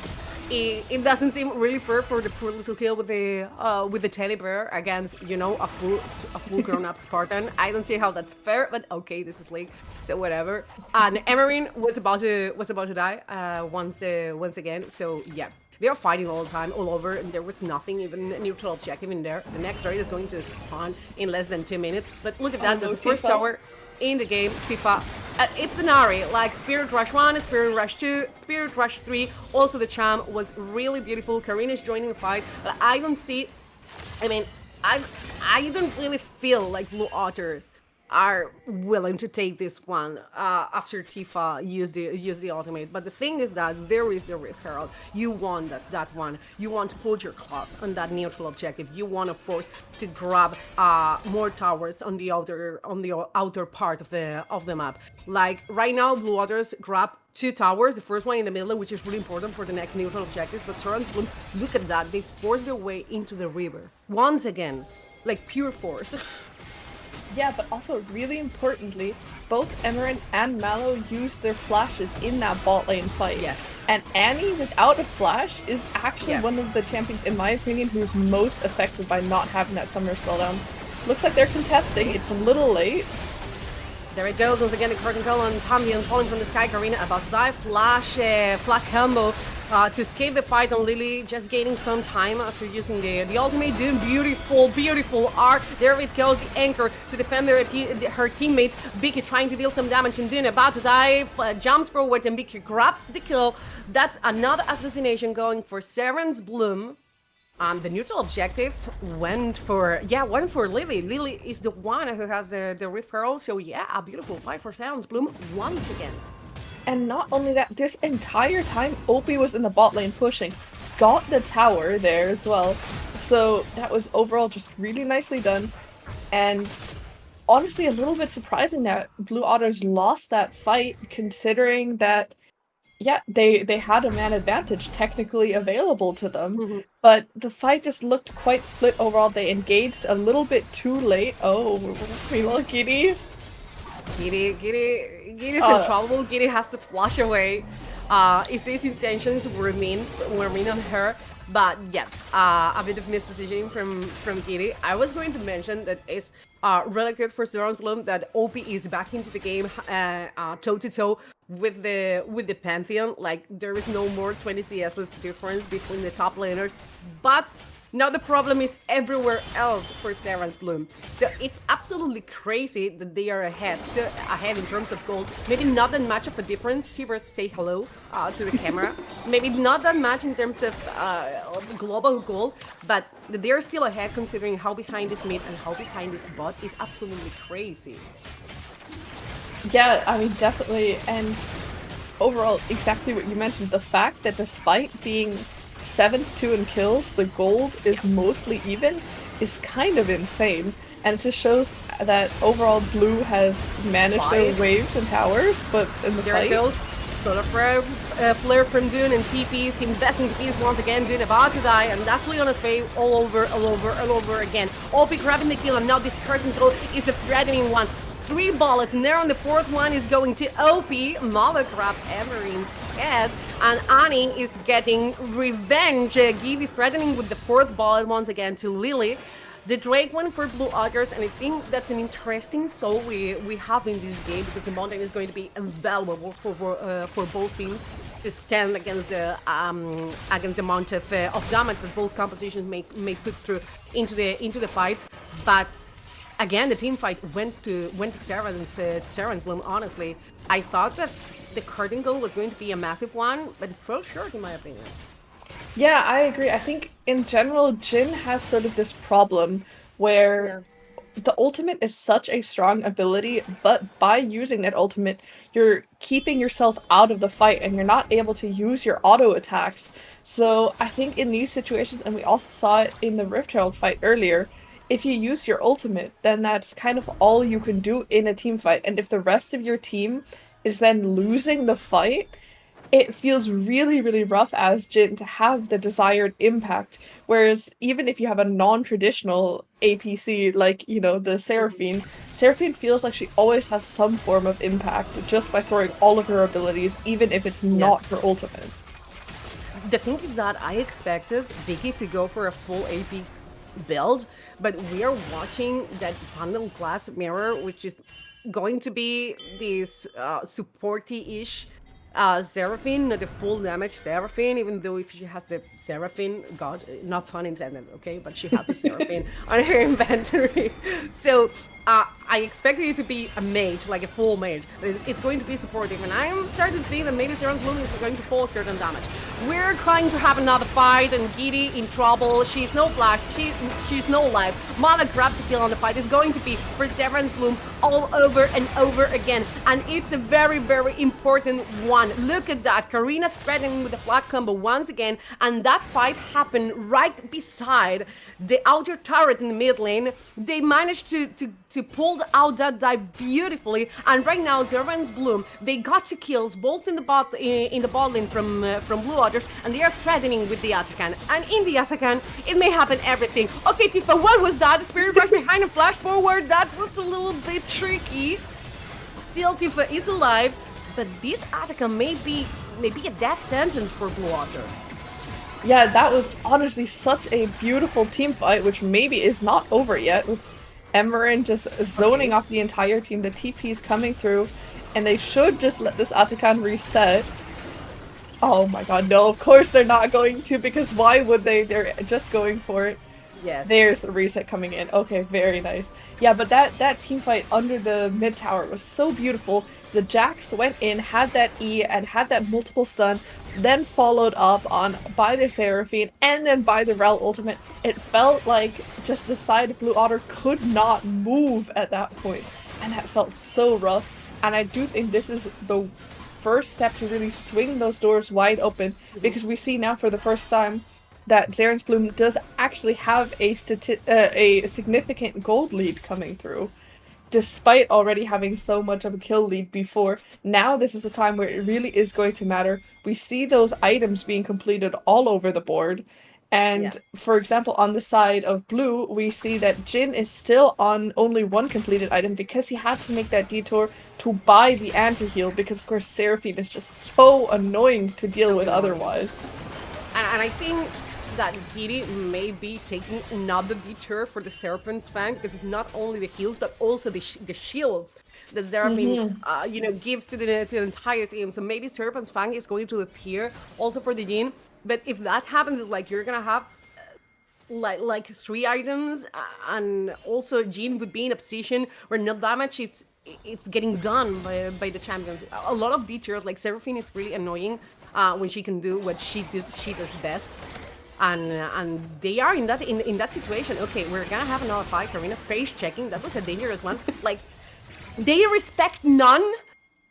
It doesn't seem really fair for the poor little kill with the teddy bear against, you know, a full grown-up Spartan. I don't see how that's fair, but okay, this is League, so whatever. And Emerin was about to die once again. So yeah, They are fighting all the time, all over, and there was nothing, even a neutral objective in there. The next raid is going to spawn in less than 2 minutes. But look at that, no, the first Tifa. tower in the game, Tifa. It's an Ari, like Spirit Rush 1, Spirit Rush 2, Spirit Rush 3. Also the Cham was really beautiful. Karina's joining the fight, but I don't see... I mean, I don't really feel like Blue Otters are willing to take this one after Tifa used the ultimate. But the thing is that there is the Rift Herald. You want that one. You want to put your claws on that neutral objective. You want to force to grab more towers on the outer part of the map. Like right now, Blue Otters grab 2 towers. The first one in the middle, which is really important for the next neutral objectives. But Zerance, look at that. They force their way into the river once again, like pure force. Yeah, but also really importantly, both Emerald and Mallow used their flashes in that bot lane fight. Yes. And Annie, without a flash, is actually one of the champions, in my opinion, who's most affected by not having that summoner spelldown. Looks like they're contesting. It's a little late. There it goes, once again the curtain call on Pantheon falling from the sky. Karina about to die. Flash combo to escape the fight on Lily, just gaining some time after using the ultimate. Doing beautiful art. There it goes, the anchor to defend her teammates. Vicky trying to deal some damage and Dune about to die. Jumps forward and Vicky grabs the kill. That's another assassination going for Zerance Bloom. The neutral objective went for Lily. Lily is the one who has the Rift Pearl, so yeah, a beautiful fight for Zerance Bloom once again. And not only that, this entire time, Opie was in the bot lane pushing. Got the tower there as well. So that was overall just really nicely done. And honestly, a little bit surprising that Blue Otters lost that fight, considering that yeah, they had a man advantage technically available to them, but the fight just looked quite split overall. They engaged a little bit too late. Oh, meanwhile, Giddy. Giddy's in trouble. Giddy has to flush away. His intentions were mean on her, but yeah, a bit of mispositioning from Giddy. I was going to mention that it's really good for Zerance Bloom that OP is back into the game toe to toe with the Pantheon. Like there is no more 20 CS's difference between the top laners, but now the problem is everywhere else for Zerance Bloom. So it's absolutely crazy that they are ahead in terms of gold. Maybe not that much of a difference. Tivers, say hello to the camera. Maybe not that much in terms of global gold, but they're still ahead considering how behind is mid and how behind is bot is absolutely crazy. Yeah, I mean, definitely. And overall, exactly what you mentioned. The fact that despite being 7-2 in kills, the gold is mostly even, is kind of insane. And it just shows that overall Blue has managed their waves and towers, but in the fight... There it goes. Solar Flare from Dune and TPs, investing TPs once again. Dune about to die, and that's Leona's fate all over again. OP grabbing the kill, and now this curtain call is the threatening one. 3 bullets, and there on the 4th one is going to OP. Mother grabbed Evereen's head, and Annie is getting revenge. Giddy threatening with the 4th bullet once again to Lily. The Drake one for Blue Otters, and I think that's an interesting soul we have in this game because the mountain is going to be invaluable for both teams to stand against the amount of damage that both compositions may put through into the fights, but. Again, the team fight went to Zerance Bloom. Honestly, I thought that the curtain goal was going to be a massive one, but it fell short in my opinion. Yeah, I agree. I think in general, Jhin has sort of this problem where the ultimate is such a strong ability, but by using that ultimate, you're keeping yourself out of the fight and you're not able to use your auto attacks. So I think in these situations, and we also saw it in the Rift Herald fight earlier, if you use your ultimate, then that's kind of all you can do in a team fight. And if the rest of your team is then losing the fight, it feels really, really rough as Jhin to have the desired impact. Whereas even if you have a non-traditional APC like, you know, the Seraphine feels like she always has some form of impact just by throwing all of her abilities, even if it's not her ultimate. The thing is that I expected Vicky to go for a full AP build, but we are watching that bundle glass mirror, which is going to be this supporty-ish Seraphine, not the full damage Seraphine, even though if she has the Seraphine, God, not pun intended, okay, but she has the Seraphine on her inventory. So I expected it to be a mage, like a full mage. It's going to be supportive, and I'm starting to think that maybe Zerance Bloom is going to fall certain damage. We're going to have another fight, and Giddy in trouble. She's no flash, she's no life. Mana grabs the kill on the fight. It's going to be for Zerance Bloom all over and over again, and it's a very, very important one. Look at that, Karina threatening with the flag combo once again, and that fight happened right beside the outer turret in the mid lane. They managed to pull out that dive beautifully, and right now Zerance Bloom, they got 2 kills both in the bot lane from Blue Otters, and they are threatening with the Atakan. And in the Atakan, it may happen everything. Okay, Tifa, what was that? The Spirit Rush behind a flash forward. That was a little bit tricky. Still, Tifa is alive, but this Atakan may be a death sentence for Blue Otter. Yeah, that was honestly such a beautiful team fight, which maybe is not over yet, with Emerin just zoning off the entire team. The TP's coming through, and they should just let this Atakan reset. Oh my god, no, of course they're not going to, because why would they? They're just going for it. Yes. There's the reset coming in. Okay, very nice. Yeah, but that team fight under the mid tower was so beautiful. The Jax went in, had that E, and had that multiple stun, then followed up on by the Seraphine, and then by the Rel ultimate. It felt like just the side of Blue Otter could not move at that point, and that felt so rough. And I do think this is the first step to really swing those doors wide open, because we see now for the first time that Zerance Bloom does actually have a significant gold lead coming through, despite already having so much of a kill lead before. Now this is the time where it really is going to matter. We see those items being completed all over the board, and for example, on the side of Blue, we see that Jin is still on only 1 completed item because he had to make that detour to buy the anti-heal, because of course Seraphine is just so annoying to deal with otherwise. And I think that Giddy may be taking another detour for the Seraphine's Fang, because it's not only the heals but also the shields that Seraphine gives to the entire team. So maybe Seraphine's Fang is going to appear also for the Jin. But if that happens, it's like you're gonna have like 3 items, and also Jin would be in a position where no damage it's getting done by the champions. A lot of detours, like Seraphine is really annoying when she can do what she does best. And they are in that situation. Okay, we're gonna have another fight. Karina face checking. That was a dangerous one. Like, they respect none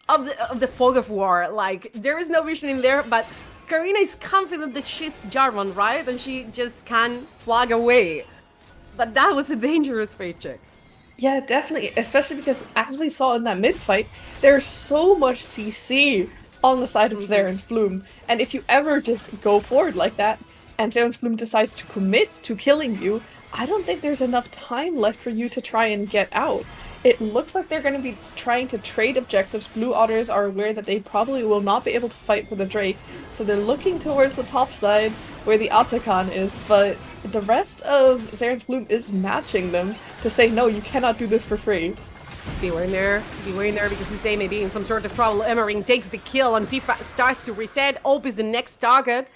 of the fog of war. Like, there is no vision in there, but Karina is confident that she's Jarvan, right? And she just can flag away. But that was a dangerous face check. Yeah, definitely, especially because as we saw in that mid fight, there's so much CC on the side of Zerance Bloom, and if you ever just go forward like that, and Zerance Bloom decides to commit to killing you, I don't think there's enough time left for you to try and get out. It looks like they're going to be trying to trade objectives. Blue Otters are aware that they probably will not be able to fight for the Drake, so they're looking towards the top side where the Atakan is, but the rest of Zerance Bloom is matching them to say, no, you cannot do this for free. Beware in there, because you say maybe in some sort of trouble. Emmering takes the kill, and Tifa starts to reset. Op is the next target.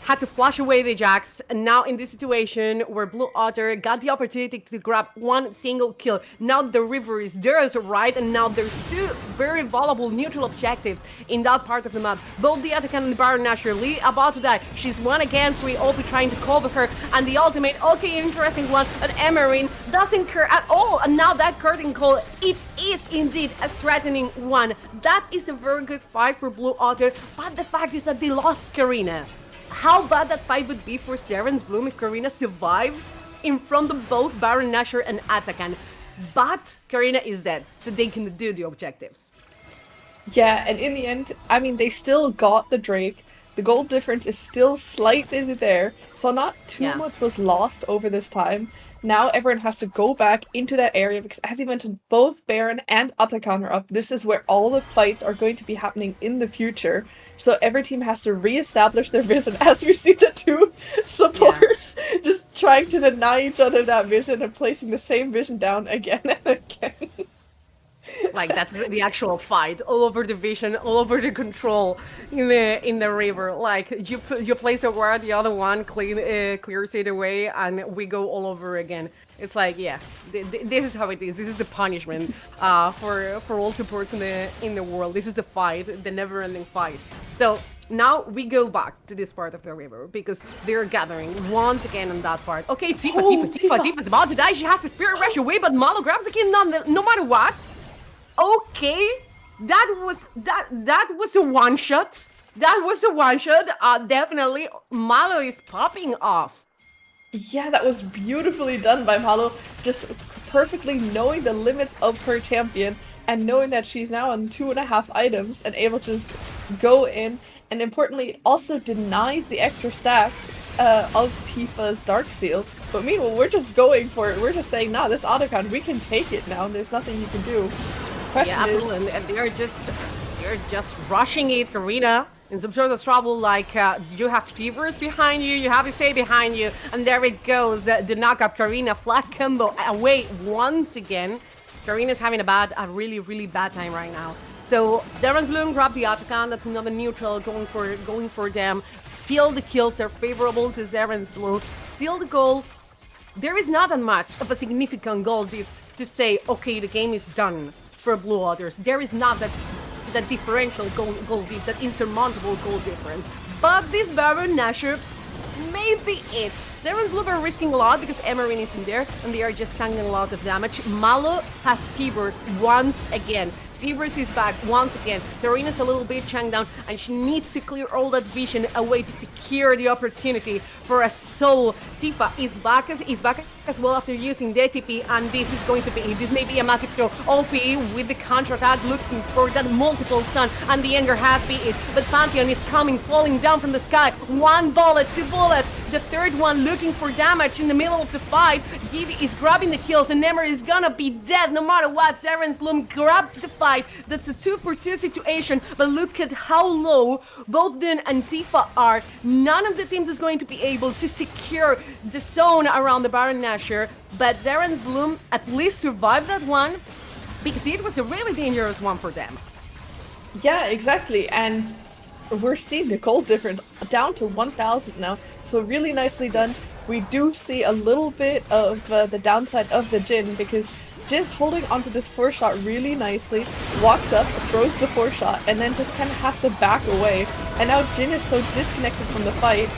Had to flash away the Jax, and now in this situation where Blue Otter got the opportunity to grab 1 single kill. Now the river is theirs, right? And now there's 2 very valuable neutral objectives in that part of the map. Both the Atakan and the Baron naturally about to die. She's 1 against 3, Opie trying to cover her, and the ultimate, okay, interesting one, and Emerin doesn't care at all. And now that curtain call, it is indeed a threatening one. That is a very good fight for Blue Otter, but the fact is that they lost Karina. How bad that fight would be for Zerance Bloom if Karina survived in front of both Baron Nashor and Atakan. But Karina is dead, so they can do the objectives. Yeah, and in the end, I mean, they still got the Drake. The gold difference is still slightly there, so not too much was lost over this time. Now everyone has to go back into that area because, as you mentioned, both Baron and Atakan are up. This is where all the fights are going to be happening in the future. So every team has to re-establish their vision, as we see the 2 supports just trying to deny each other that vision and placing the same vision down again and again. Like that's the actual fight, all over the vision, all over the control in the river. Like you place a ward, the other one clears it away, and we go all over again. It's like, yeah, this is how it is. This is the punishment for all supports in the world. This is the fight, the never-ending fight. So now we go back to this part of the river because they're gathering once again on that part. Okay, Tifa's about to die. She has to spirit rush away, but Malo grabs the kill no matter what. Okay, that was a one shot. That was a one shot. Definitely, Malo is popping off. Yeah, that was beautifully done by Malo, just perfectly knowing the limits of her champion and knowing that she's now on 2.5 items and able to just go in, and importantly also denies the extra stacks of Tifa's Dark Seal. But meanwhile, we're just going for it. We're just saying, nah, this auto count, we can take it now, and there's nothing you can do. Yeah, absolutely, and they're just rushing it, Karina. In some sort of trouble, like you have Fevers behind you, you have Issei behind you, and there it goes. The knockup, Karina, flat combo away once again. Karina's having a really, really bad time right now. So Zerance Bloom grabbed the Atakan, that's another neutral going for them. Still the kills are favorable to Zerance Bloom. Still the goal. There is not that much of a significant goal to say, okay, the game is done for Blue Otters. There is not that differential goal diff, that insurmountable goal difference. But this Baron Nashor may be it. Zerance Bloom are risking a lot because Emerin is in there and they are just tanking a lot of damage. Malo has T-Burst once again. T-Burst is back once again. Karina's a little bit chanked down and she needs to clear all that vision away to secure the opportunity for a stall. Tifa is back as well after using the ATP, and this may be a massive throw. OP with the counter-attack looking for that multiple stun, and the anger has been it. But Pantheon is coming, falling down from the sky. 1 bullet, 2 bullets. The third one looking for damage in the middle of the fight. Giddy is grabbing the kills, and Nemer is gonna be dead no matter what. Zerance Bloom grabs the fight. That's a 2-for-2 situation, but look at how low both Dun and Tifa are. None of the teams is going to be able to secure the zone around the Baron Nashor, but Zerance Bloom at least survived that one because it was a really dangerous one for them. Yeah, exactly, and we're seeing the goal difference down to 1,000 now, so really nicely done. We do see a little bit of the downside of the Jhin because Jin's holding onto this 4-shot really nicely, walks up, throws the 4-shot, and then just kind of has to back away. And now Jhin is so disconnected from the fight,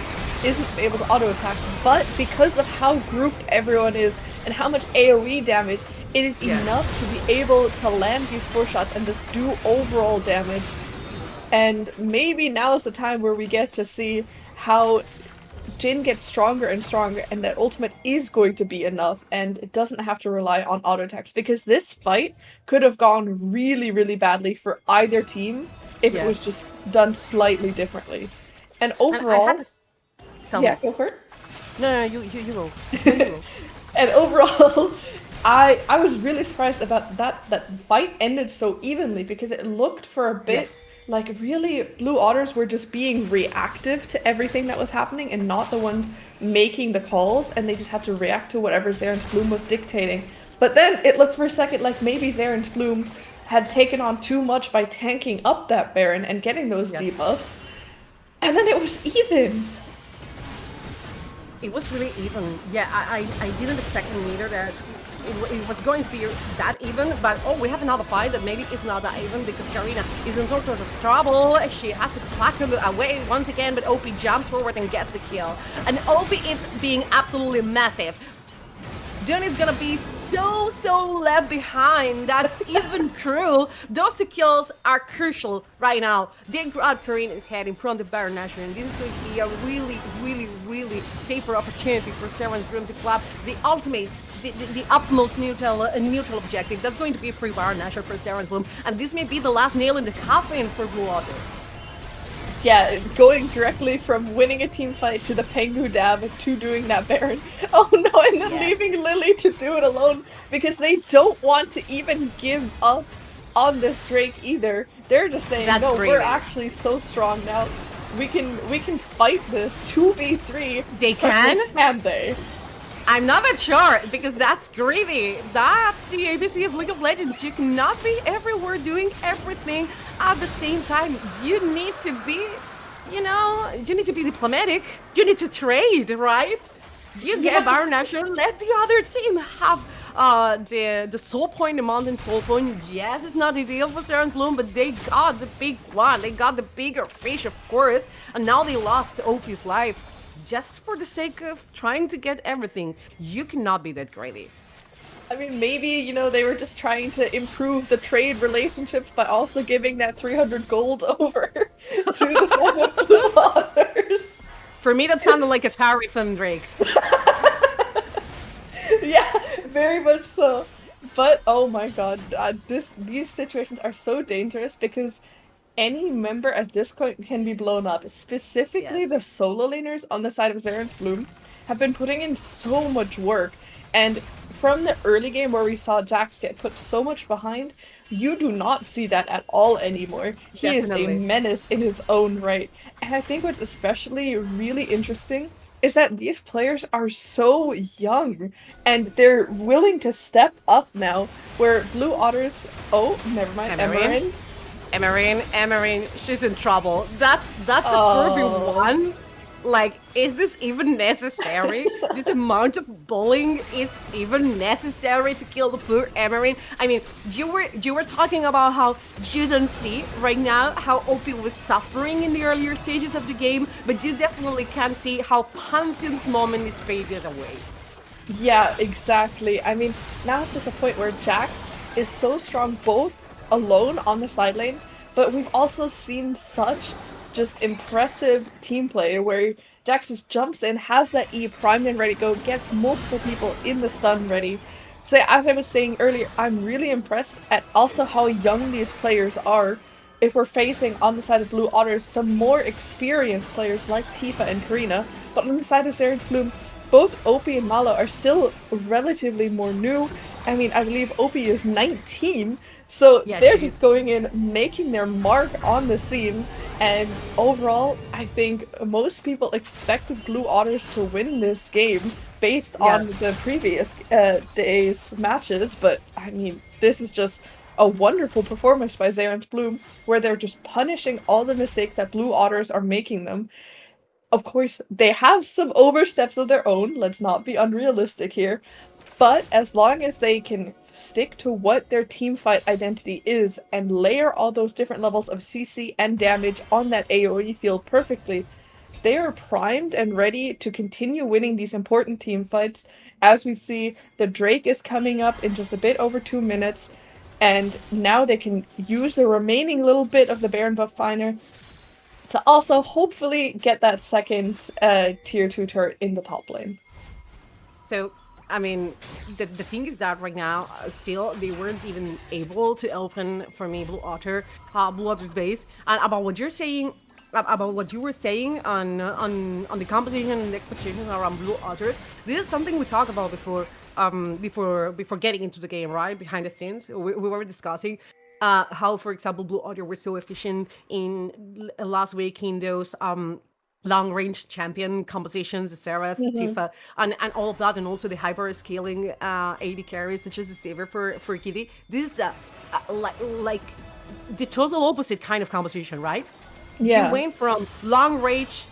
isn't able to auto-attack, but because of how grouped everyone is and how much AoE damage, it is enough to be able to land these 4-shots and just do overall damage. And maybe now is the time where we get to see how Jhin gets stronger and stronger, and that ultimate is going to be enough, and it doesn't have to rely on auto attacks, because this fight could have gone really, really badly for either team if it was just done slightly differently. And overall, go for it. No, you go. You go. And overall, I was really surprised about that fight ended so evenly, because it looked for a bit like really Blue Otters were just being reactive to everything that was happening and not the ones making the calls, and they just had to react to whatever Zerance Bloom was dictating. But then it looked for a second like maybe Zerance Bloom had taken on too much by tanking up that Baron and getting those debuffs. And then it was even. It was really even. Yeah, I didn't expect either that it was going to be that even, but we have another fight that maybe is not that even because Karina is in sort of trouble. She has to clack away once again, but OP jumps forward and gets the kill. And OP is being absolutely massive. Dun is gonna be so left behind. That's even cruel. Those 2 kills are crucial right now. They grab Karina's head in front of Baron Nashor, and this is going to be a really safer opportunity for Zerance Bloom to grab the ultimate, the utmost neutral objective. That's going to be a free Baron Nashor for Zerance Bloom, and this may be the last nail in the coffin for Blue Otter. Yeah, going directly from winning a team fight to the Pengu dab to doing that Baron. Oh no, and then leaving Lily to do it alone because they don't want to even give up on this Drake either. They're just saying, no, we're actually so strong now. We can fight this 2v3. They can? Can they? I'm not that sure, because that's greedy. That's the ABC of League of Legends. You cannot be everywhere doing everything at the same time. You need to be, you need to be diplomatic. You need to trade, right? You get Baron Nashor, let the other team have the soul point, the mountain soul point. Yes, it's not ideal for Zerance Bloom, but they got the big one. They got the bigger fish, of course, and now they lost OP's life just for the sake of trying to get everything. You cannot be that greedy. I mean, maybe, they were just trying to improve the trade relationships by also giving that 300 gold over to the side of Blue Otters. For me, that sounded like a tariff from Drake. Yeah, very much so. But oh my god, these situations are so dangerous because any member at this point can be blown up. Specifically, the solo laners on the side of Zerance Bloom have been putting in so much work. And from the early game where we saw Jax get put so much behind, you do not see that at all anymore. He is a menace in his own right. And I think what's especially really interesting is that these players are so young and they're willing to step up now, where Blue Otters... Oh, never mind. Emerine, she's in trouble. That's a Furby one. Like, is this even necessary? This amount of bullying is even necessary to kill the poor Emerine? I mean, you were talking about how you don't see right now how OP was suffering in the earlier stages of the game, but you definitely can see how Pantheon's moment is faded away. Yeah, exactly. I mean, now it's just a point where Jax is so strong both alone on the side lane, but we've also seen such just impressive team play where Jax just jumps in, has that E primed and ready to go, gets multiple people in the stun ready. So as I was saying earlier, I'm really impressed at also how young these players are. If we're facing on the side of Blue Otters some more experienced players like Tifa and Karina, but on the side of Zerance Bloom, both OP and Malo are still relatively more new. I mean, I believe OP is 19, so they're just going in, making their mark on the scene, and overall, I think most people expected Blue Otters to win this game based on the previous day's matches, but I mean, this is just a wonderful performance by Zerance Bloom, where they're just punishing all the mistakes that Blue Otters are making them. Of course, they have some oversteps of their own, let's not be unrealistic here, but as long as they can stick to what their teamfight identity is and layer all those different levels of CC and damage on that AoE field perfectly, they are primed and ready to continue winning these important team fights. As we see, the Drake is coming up in just a bit over 2 minutes, and now they can use the remaining little bit of the Baron buff finder to also hopefully get that second tier 2 turret in the top lane. So, I mean, the thing is that right now, still, they weren't even able to open, for me, Blue Otter's base. And about what you're saying, about what you were saying on the composition and the expectations around Blue Otters, this is something we talked about before getting into the game, right? Behind the scenes, we were discussing how, for example, Blue Otter were so efficient in last week in those long-range champion compositions, Sarah, Tifa, and all of that, and also the hyper-scaling AD carries, such as the Saver for Kitty. This is like the total opposite kind of composition, right? Yeah. You went from long-range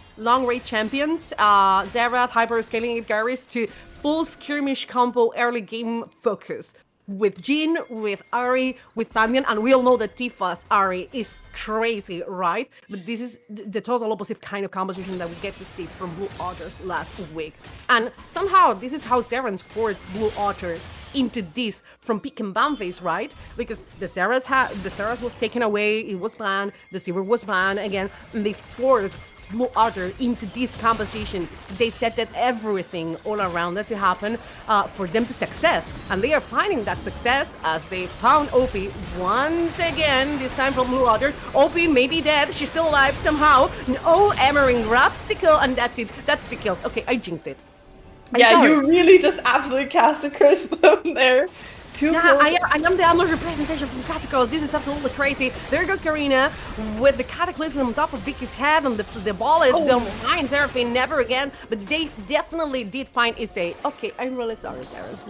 champions, Zerath, hyper-scaling AD carries, to full skirmish combo early game focus. With Jhin, with Ahri, with Pantheon, and we all know that Tifa's Ahri is crazy, right? But this is the total opposite kind of composition that we get to see from Blue Otters last week. And somehow, this is how Zerance forced Blue Otters into this from pick and ban phase, right? Because the Zerance was taken away, it was banned, the Silver was banned again, and they forced Blue Otter into this composition. They set that everything all around it to happen for them to success, and they are finding that success as they found OP once again, this time from Blue Otter. OP may be dead, she's still alive somehow. No, Emerine grabs the kill, and that's it. That's the kills. Okay, I jinxed it. You really just absolutely cast a curse them there. Too Yeah, close. I am the Amler representation from Casicos. This is absolutely crazy. There goes Karina with the Cataclysm on top of Vicky's head, and the ball is don't find Seraphine never again. But they definitely did find Issei. Okay, I'm really sorry, Zerance.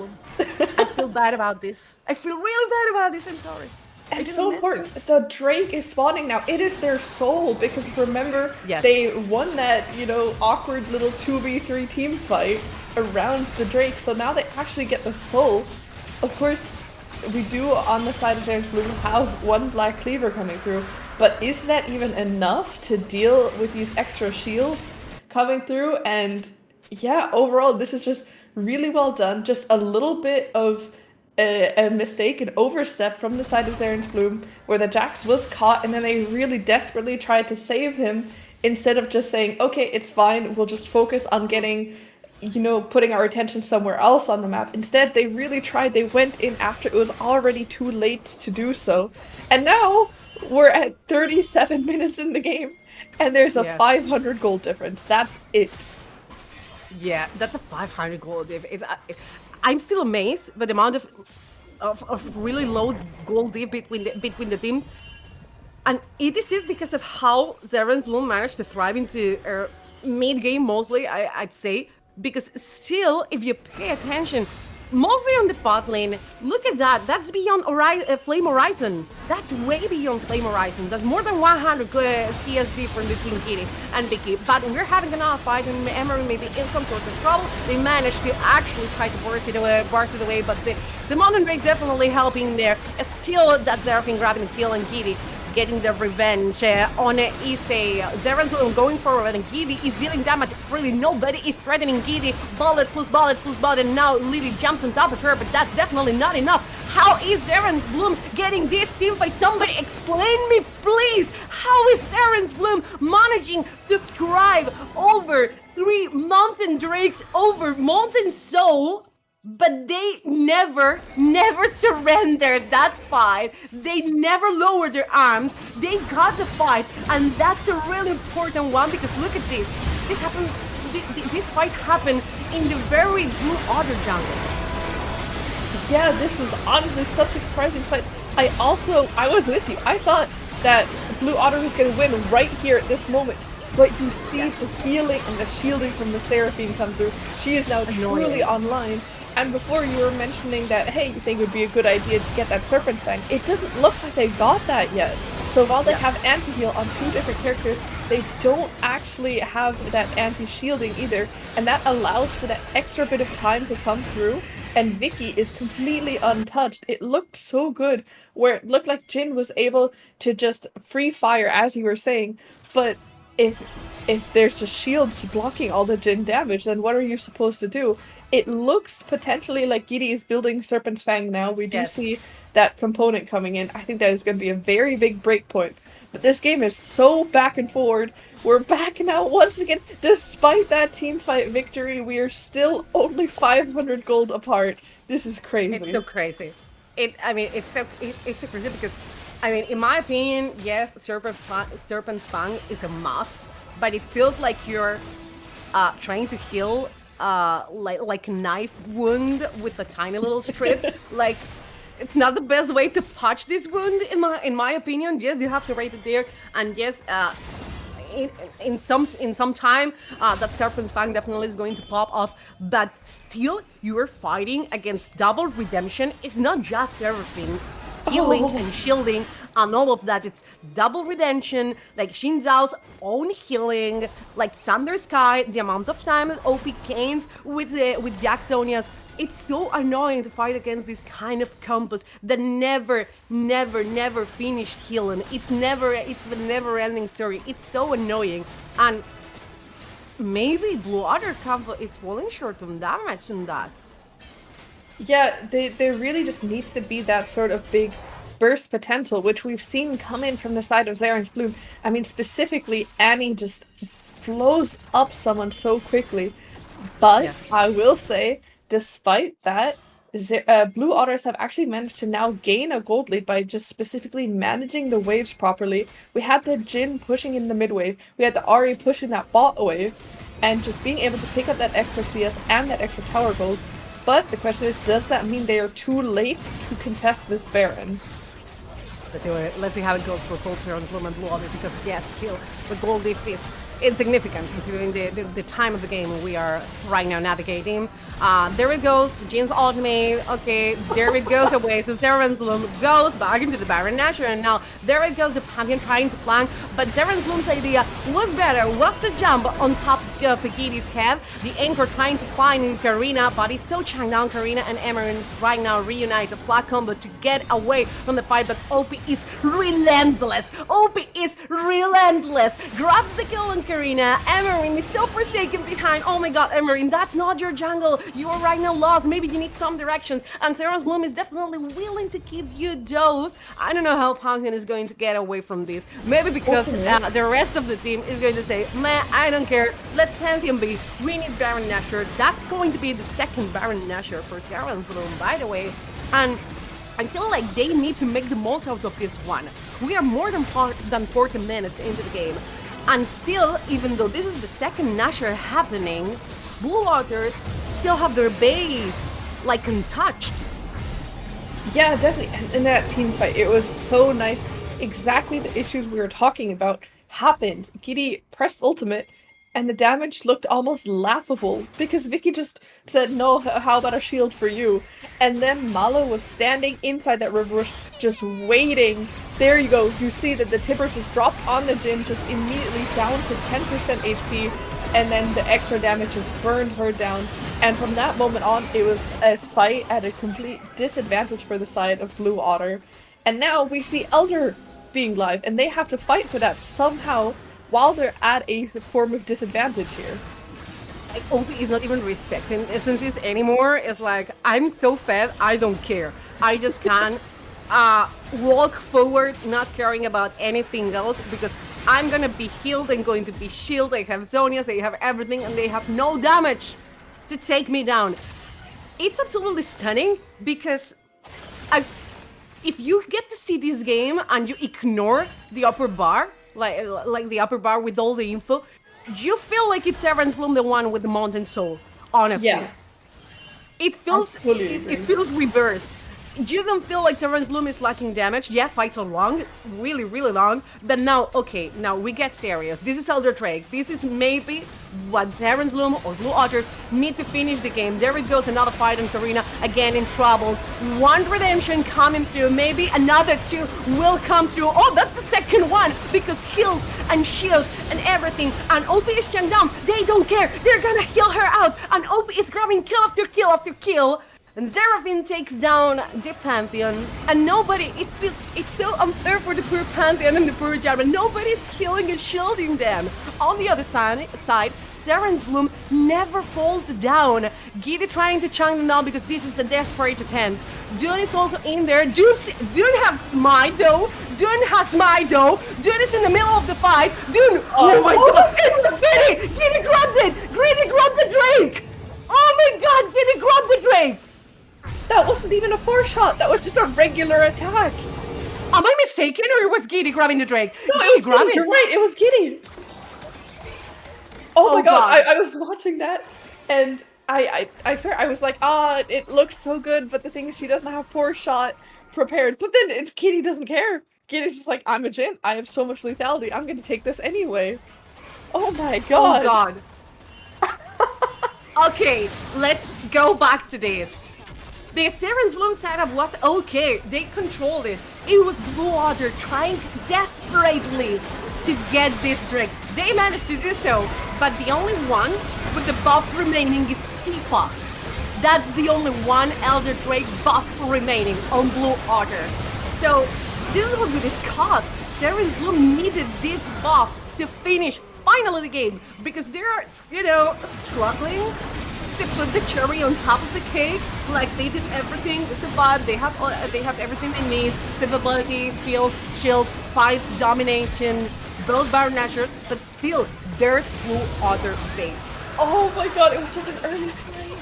I feel bad about this. I feel really bad about this. I'm sorry. And it's so important. The Drake is spawning now. It is their soul because remember, Yes. they won that, awkward little 2v3 team fight around the Drake. So now they actually get the soul. Of course, we do on the side of Zerance Bloom have one Black Cleaver coming through, but is that even enough to deal with these extra shields coming through? And yeah, overall, this is just really well done. Just a little bit of a mistake, an overstep from the side of Zerance Bloom, where the Jax was caught, and then they really desperately tried to save him instead of just saying, okay, it's fine, we'll just focus on getting, putting our attention somewhere else on the map. Instead, they really tried. They went in after it was already too late to do so. And now we're at 37 minutes in the game, and there's a 500 gold difference. That's it. Yeah, that's a 500 gold diff. I'm still amazed by the amount of really low gold diff between the teams, and it is because of how Zerance Bloom managed to thrive into mid game mostly. I'd say, because still, if you pay attention, mostly on the bot lane, look at that. That's beyond Flame Horizon. That's way beyond Flame Horizon. That's more than 100 CSD from between Kitty and Vicky. But we're having another fight, and Emery may be in some sort of trouble. They managed to actually try to burst it away, but the Mountain Drake's definitely helping there. Still, that Seraphine grabbing the kill, and Kitty getting the revenge on Issei. Zerance Bloom going forward, and Giddy is dealing damage. Really, nobody is threatening Giddy. Bullet plus bullet plus bullet, and now Lily jumps on top of her, but that's definitely not enough. How is Zerance Bloom getting this teamfight? Somebody explain me, please! How is Zerance Bloom managing to thrive over 3 Mountain Drakes, over Molten Soul? But they never surrendered that fight. They never lowered their arms. They got the fight, and that's a really important one, because look at this. This happened. This fight happened in the very Blue Otter jungle. Yeah, this was honestly such a surprising fight. I was with you. I thought that Blue Otter was going to win right here at this moment. But you see the healing and the shielding from the Seraphine come through. She is now truly online. And before you were mentioning that, hey, you think it would be a good idea to get that Serpent's Fang, it doesn't look like they got that yet. So while they have anti-heal on 2 different characters, they don't actually have that anti-shielding either, and that allows for that extra bit of time to come through, and Vicky is completely untouched. It looked so good, where it looked like Jin was able to just free fire, as you were saying, but if there's just shields blocking all the Jin damage, then what are you supposed to do? It looks potentially like Giddy is building Serpent's Fang now. We do see that component coming in. I think that is going to be a very big break point. But this game is so back and forward. We're back now once again. Despite that team fight victory, we are still only 500 gold apart. This is crazy. It's so crazy. It's so crazy because, in my opinion, yes, Serpent's Fang is a must, but it feels like you're trying to heal like a knife wound with a tiny little strip. Like, it's not the best way to patch this wound, in my opinion. Yes, you have to rate it there, and yes, in some time, that Serpent's Fang definitely is going to pop off. But still, you are fighting against double redemption. It's not just Seraphine healing and shielding and all of that. It's double redemption, like Xin Zhao's own healing, like Thunder Sky, the amount of time that OP gains with Jacksonia's. It's so annoying to fight against this kind of combos that never finish healing. It's the never-ending story. It's so annoying, and maybe Blue Otter combo is falling short on damage in that. Yeah, there really just needs to be that sort of big burst potential, which we've seen come in from the side of Zerance Bloom. Specifically, Annie just blows up someone so quickly. But I will say, despite that, Blue Otters have actually managed to now gain a gold lead by just specifically managing the waves properly. We had the Jin pushing in the mid wave, we had the Ahri pushing that bot wave, and just being able to pick up that extra CS and that extra tower gold. But the question is, does that mean they are too late to contest this Baron? Let's see how it goes for both Zerance Bloom and Blue Otter, because yes, still the gold diff is insignificant considering the time of the game we are right now navigating. There it goes, Jin's ultimate. Okay, there it goes away. So Zerance Bloom goes back into the Baron Nashor, and now there it goes, the Pantheon trying to flank. But Zerance Bloom's idea was better, was to jump on top of Gidi's head. The anchor trying to find Karina, but he's so changed down. Karina and Emerin right now reunite the flat combo to get away from the fight, but OP is relentless. OP is relentless. Grabs the kill on Karina. Emerin is so forsaken behind. Oh my god, Emerin, that's not your jungle. You are right now lost. Maybe you need some directions. And Zerance Bloom is definitely willing to give you those. I don't know how Pantheon is going to get away from this. Maybe because the rest of the team is going to say, man, I don't care. Let Pantheon be. We need Baron Nashor. That's going to be the second Baron Nashor for Zerance Bloom, by the way. And I feel like they need to make the most out of this one. We are more than 40 minutes into the game. And still, even though this is the second Nashor happening, Blue Otters still have their base, like, untouched. Yeah, definitely. And in that team fight, it was so nice. Exactly the issues we were talking about happened. Gidi pressed ultimate, and the damage looked almost laughable because Vicky just said, no, how about a shield for you? And then Malo was standing inside that river bush, just waiting. There you go. You see that the Tibbers was dropped on the Jin, just immediately down to 10% HP, and then the extra damage just burned her down. And from that moment on, it was a fight at a complete disadvantage for the side of Blue Otter. And now we see Elder being live, and they have to fight for that somehow while they're at a form of disadvantage here. Like, OP is not even respecting essences anymore. It's like, I'm so fed, I don't care. I just can walk forward, not caring about anything else, because I'm gonna be healed and going to be shielded. They have Zonias, they have everything, and they have no damage to take me down. It's absolutely stunning, because if you get to see this game and you ignore the upper bar, like the upper bar with all the info, you feel like it's Zerance Bloom, the one with the Mountain Soul, honestly. Yeah. It feels it feels reversed. You don't feel like Zerance Bloom is lacking damage. Yeah, fights are long, really, really long. But now, okay, now we get serious. This is Elder Drake. This is maybe what Zerance Bloom or Blue Otters need to finish the game. There it goes, another fight on Karina, again in troubles. One redemption coming through, maybe another two will come through. Oh, that's the second one, because heals and shields and everything. And OP is chunked down. They don't care. They're gonna heal her out. And OP is grabbing kill after kill after kill. And Zerafin takes down the Pantheon, and nobody, it's so unfair for the poor Pantheon and the poor Jarvan. Nobody's healing and shielding them. On the other side, Zerance Bloom never falls down. Gidi trying to chunk them down because this is a desperate attempt. Dune is also in there. Dune has Smite though. Dune has Smite though. Dune is in the middle of the fight. Dune, oh my god, Gidi grabbed it. Gidi grabbed the Drake. Oh my god, Gidi grabbed the Drake. That wasn't even a 4-shot, that was just a regular attack. Am I mistaken, or was Gidi grabbing the Drake? No, it was Gidi, you're right, it was Gidi. Oh my god, I was watching that, and I swear, I was like, it looks so good, but the thing is she doesn't have 4-shot prepared. But then Gidi doesn't care. Gidi's just like, I'm a Jin, I have so much lethality, I'm gonna take this anyway. Oh my god. Oh god. Okay, let's go back to this. The Zerance Bloom setup was okay, they controlled it. It was Blue Otter trying desperately to get this trick. They managed to do so, but the only one with the buff remaining is Tifa. That's the only one Elder Drake buff remaining on Blue Otter. So, this is what we discussed. Zerance Bloom needed this buff to finish finally the game, because they're, struggling to put the cherry on top of the cake. Like, they did everything to survive. They have everything they need: survivability, heals, shields, fights, domination, both Baron Nashors, but still, there's Blue Otter base. Oh my god, it was just an early smite.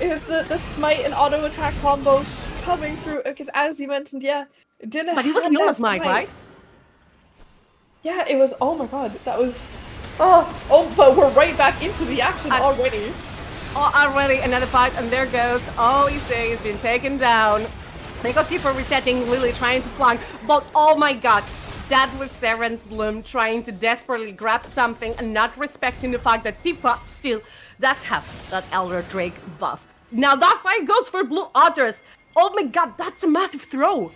It was the smite and auto attack combo coming through, because as you mentioned, yeah, it didn't. But it was Yona's smite, right? Yeah, it was. Oh my god, that was. But we're right back into the action already. already another fight, and there goes OEC. He's been taken down. They got Tifa resetting, Lily trying to flank, but oh my god, that was Zerance Bloom trying to desperately grab something and not respecting the fact that Tifa still does have that Elder Drake buff. Now that fight goes for Blue Otters. Oh my god, that's a massive throw.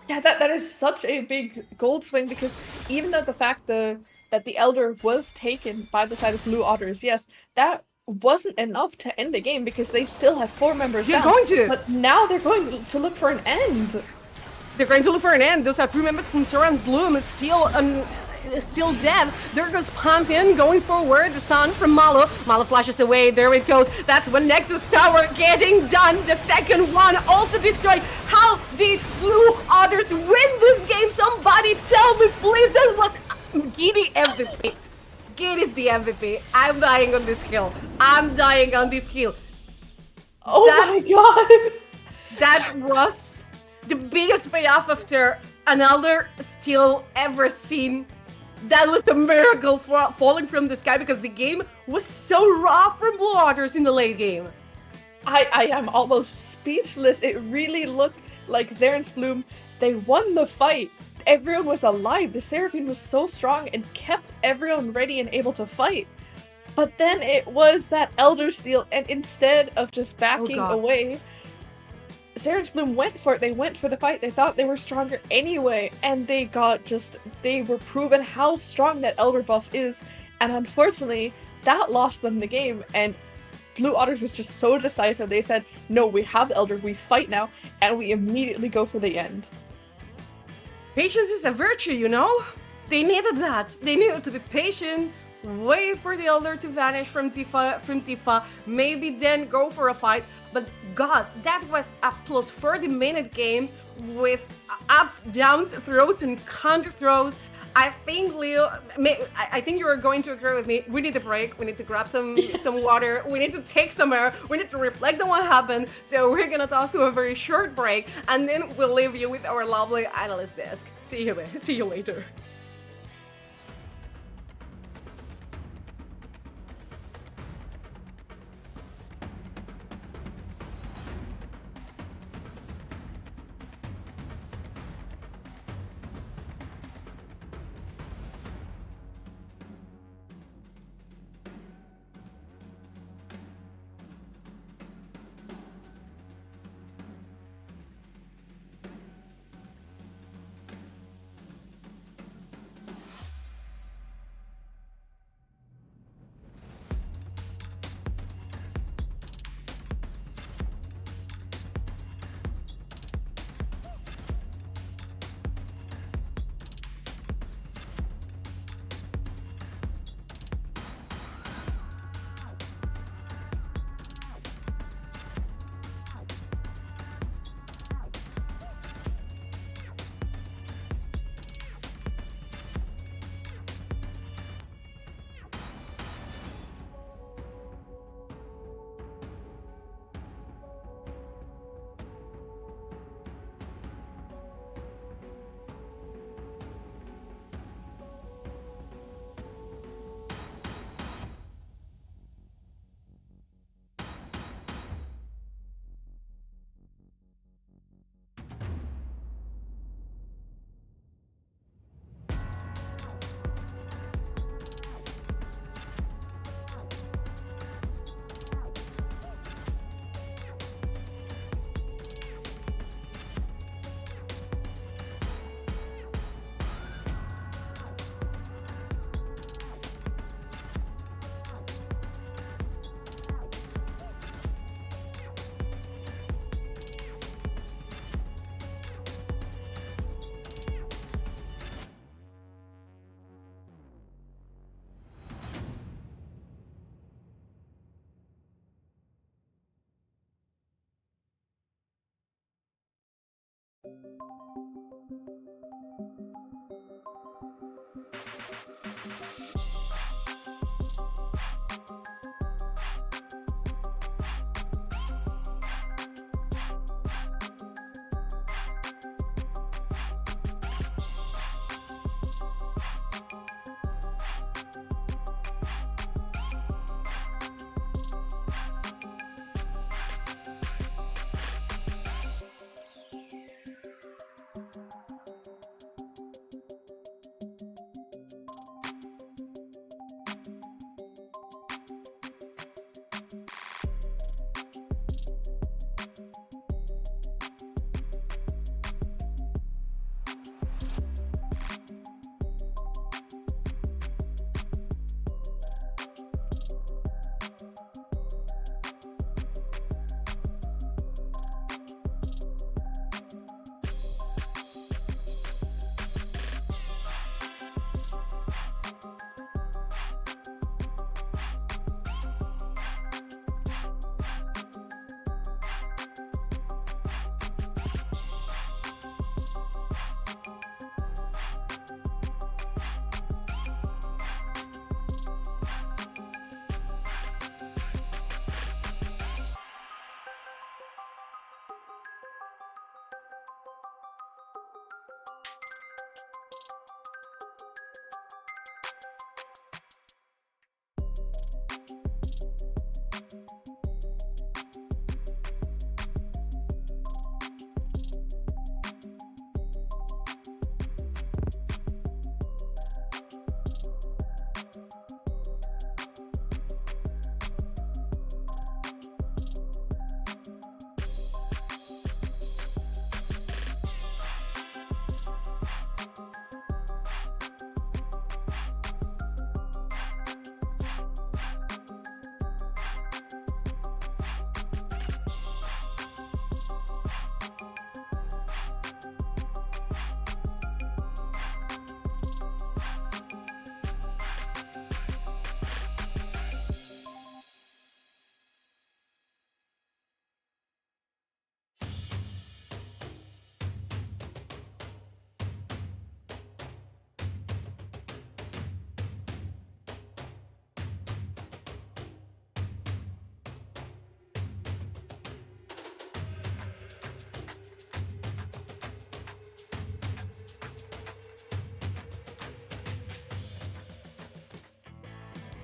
Yeah, that is such a big gold swing, because even though the fact that the Elder was taken by the side of Blue Otters, yes, that wasn't enough to end the game, because they still have 4 members They're down. going to. But now they're going to look for an end. They're going to look for an end. Those are 3 members from Zerance Bloom is still dead. There goes Pantheon going forward. The sun from Malo. Malo flashes away. There it goes. That's when Nexus Tower getting done. The second one also destroyed. How did Blue Otters win this game? Somebody tell me, please. That was Giddy MVP. Giddy's the MVP. I'm dying on this hill. I'm dying on this hill. Oh my god! That was the biggest payoff after an Elder Steel ever seen. That was a miracle for falling from the sky, because the game was so raw from Blue Otters in the late game. I am almost speechless. It really looked like Zerance Bloom, they won the fight. Everyone was alive. The Seraphine was so strong and kept everyone ready and able to fight. But then it was that Elder Steel, and instead of just backing away, Zerance Bloom went for it. They went for the fight. They thought they were stronger anyway, and they were proven how strong that Elder buff is, and unfortunately, that lost them the game, and Blue Otters was just so decisive. They said, no, we have the Elder, we fight now, and we immediately go for the end. Patience is a virtue, you know? They needed that. They needed to be patient, wait for the Elder to vanish from Tifa, maybe then go for a fight. But god, that was a plus 40-minute game with ups, downs, throws, and counter throws. I think, Leo, I think you are going to agree with me. We need a break. We need to grab some water. We need to take some air. We need to reflect on what happened. So we're gonna toss to a very short break, and then we'll leave you with our lovely analyst desk. See you later.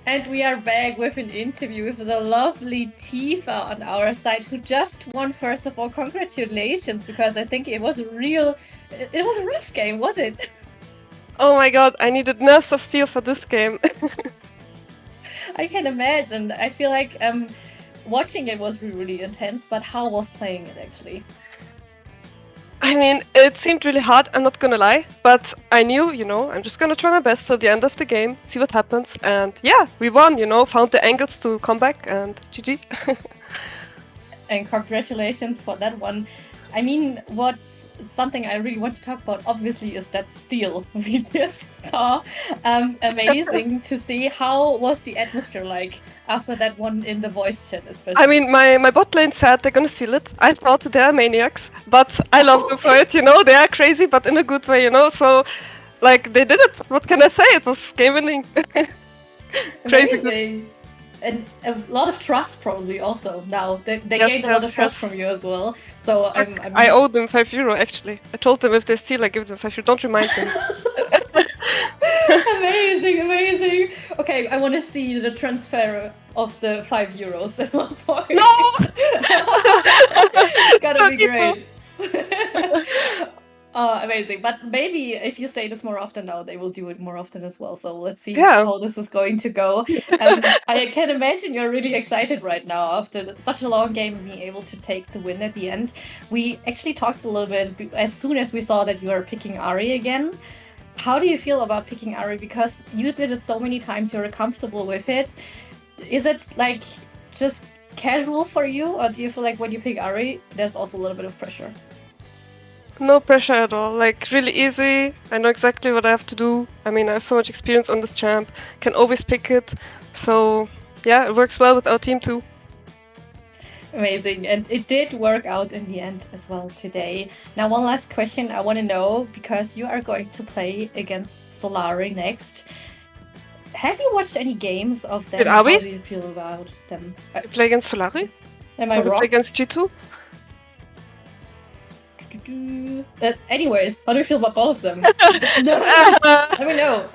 And we are back with an interview with the lovely Tifa on our side, who just won. First of all, congratulations, because I think it was a rough game, was it? Oh my god, I needed nerves of steel for this game. I can imagine. I feel like watching it was really intense, but how was playing it actually? I mean, it seemed really hard, I'm not gonna lie, but I knew, I'm just gonna try my best till the end of the game, see what happens, and yeah, we won, found the angles to come back, and GG. And congratulations for that one. I mean, what's something I really want to talk about, obviously, is that steal we just saw. Amazing to see. How was the atmosphere like after that one in the voice chat, especially? I mean, my bot lane said they're gonna steal it. I thought they're maniacs, but I love them for it, they are crazy, but in a good way, so, like, they did it. What can I say? It was game winning. Crazy good. Amazing. And a lot of trust probably also now. They Yes, gained a lot of yes, trust yes. from you as well. So I owe them €5 actually. I told them if they steal, I give them €5. Don't remind them. Amazing. Okay, I want to see the transfer of the €5 at one point. No! It's gotta be Not great. Amazing. But maybe if you say this more often now, they will do it more often as well. So let's see Yeah. how this is going to go. I can imagine you're really excited right now after such a long game and being able to take the win at the end. We actually talked a little bit as soon as we saw that you are picking Ari again. How do you feel about picking Ari? Because you did it so many times, you're comfortable with it. Is it like just casual for you, or do you feel like when you pick Ari, there's also a little bit of pressure? No pressure at all. Like, really easy. I know exactly what I have to do. I mean, I have so much experience on this champ. Can always pick it. So, yeah, it works well with our team too. Amazing. And it did work out in the end as well today. Now, one last question I want to know, because you are going to play against Solari next. Have you watched any games of them? Are we? How do you feel about them? We play against Solari? Am I Or we wrong? play against G2? Anyways, how do you feel about both of them? No. Let me know.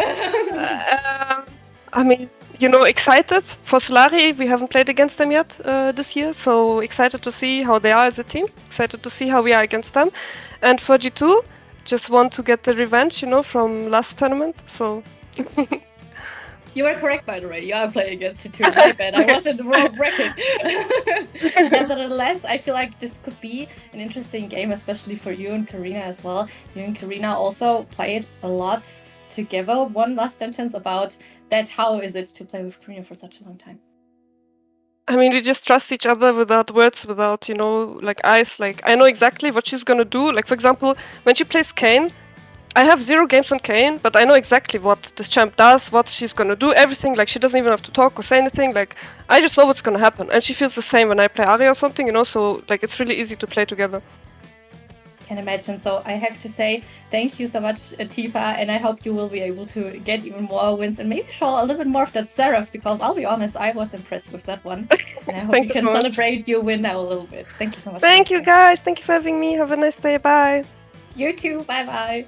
I mean, excited for Solari. We haven't played against them yet this year, so excited to see how they are as a team. Excited to see how we are against them. And for G2, just want to get the revenge, from last tournament. So. You are correct, by the way. You are playing against G2. My bad. I was in the wrong bracket. Nevertheless, I feel like this could be an interesting game, especially for you and Karina as well. You and Karina also played a lot together. One last sentence about that. How is it to play with Karina for such a long time? I mean, we just trust each other without words, without, like eyes. Like, I know exactly what she's gonna do. Like, for example, when she plays Kayn, I have 0 games on Kayn, but I know exactly what this champ does, what she's gonna do, everything. Like, she doesn't even have to talk or say anything. Like, I just know what's gonna happen. And she feels the same when I play Ari or something, so, like, it's really easy to play together. Can imagine. So I have to say thank you so much, Tifa, and I hope you will be able to get even more wins and maybe show a little bit more of that Seraph, because I'll be honest, I was impressed with that one. And I hope you can celebrate your win now a little bit. Thank you so much. Thank you, guys. Thank you for having me. Have a nice day. Bye. You too. Bye-bye.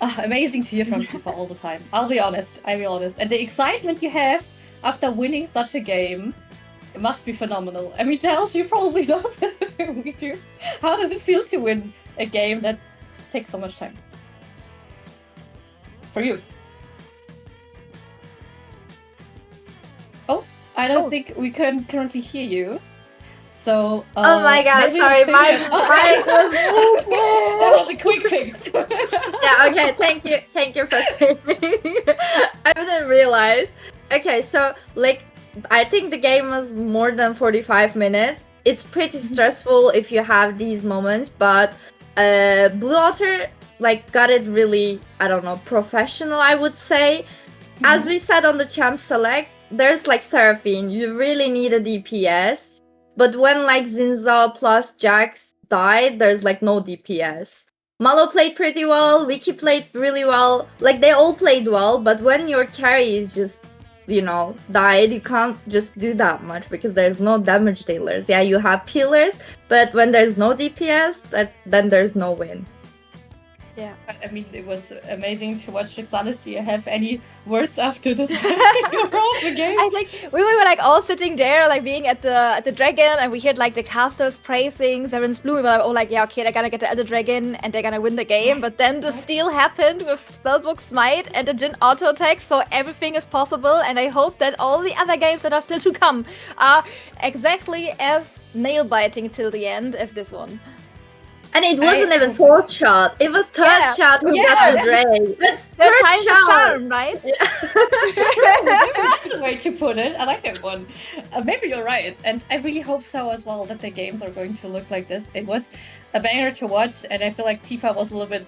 Amazing to hear from Tifa all the time. I'll be honest. And the excitement you have after winning such a game, it must be phenomenal. I mean, Dels, you probably know better than we do. How does it feel to win a game that takes so much time? For you. Oh, I don't think we can currently hear you. So, oh my god, sorry, my was that was a quick fix. Yeah, okay, thank you for saying. I didn't realize. Okay, so like I think the game was more than 45 minutes. It's pretty stressful if you have these moments, but Blue Otter like got it really, I don't know, professional, I would say. As we said on the champ select, there's like Seraphine, you really need a DPS. But when like Zinza plus Jax died, there's like no DPS. Malo played pretty well, Vicky played really well, like they all played well, but when your carry is just, died, you can't just do that much because there's no damage dealers. Yeah, you have pillars, but when there's no DPS, then there's no win. Yeah. But I mean, it was amazing to watch Rexalis. Do you have any words after this of the game? I think we were like all sitting there, like being at the dragon, and we heard like the casters praising Zerance Blue. We were like, oh, like yeah, okay, they're gonna get the Elder Dragon and they're gonna win the game. But then the steal happened with Spellbook Smite and the Jhin auto attack, so everything is possible. And I hope that all the other games that are still to come are exactly as nail biting till the end as this one. And it wasn't even fourth shot. It was third shot who got the Drake. That's Third third time's a shot. charm, right? That's the way to put it. I like that one. Maybe you're right. And I really hope so as well that the games are going to look like this. It was a banger to watch, and I feel like Tifa was a little bit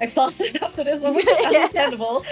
exhausted after this one, which is understandable.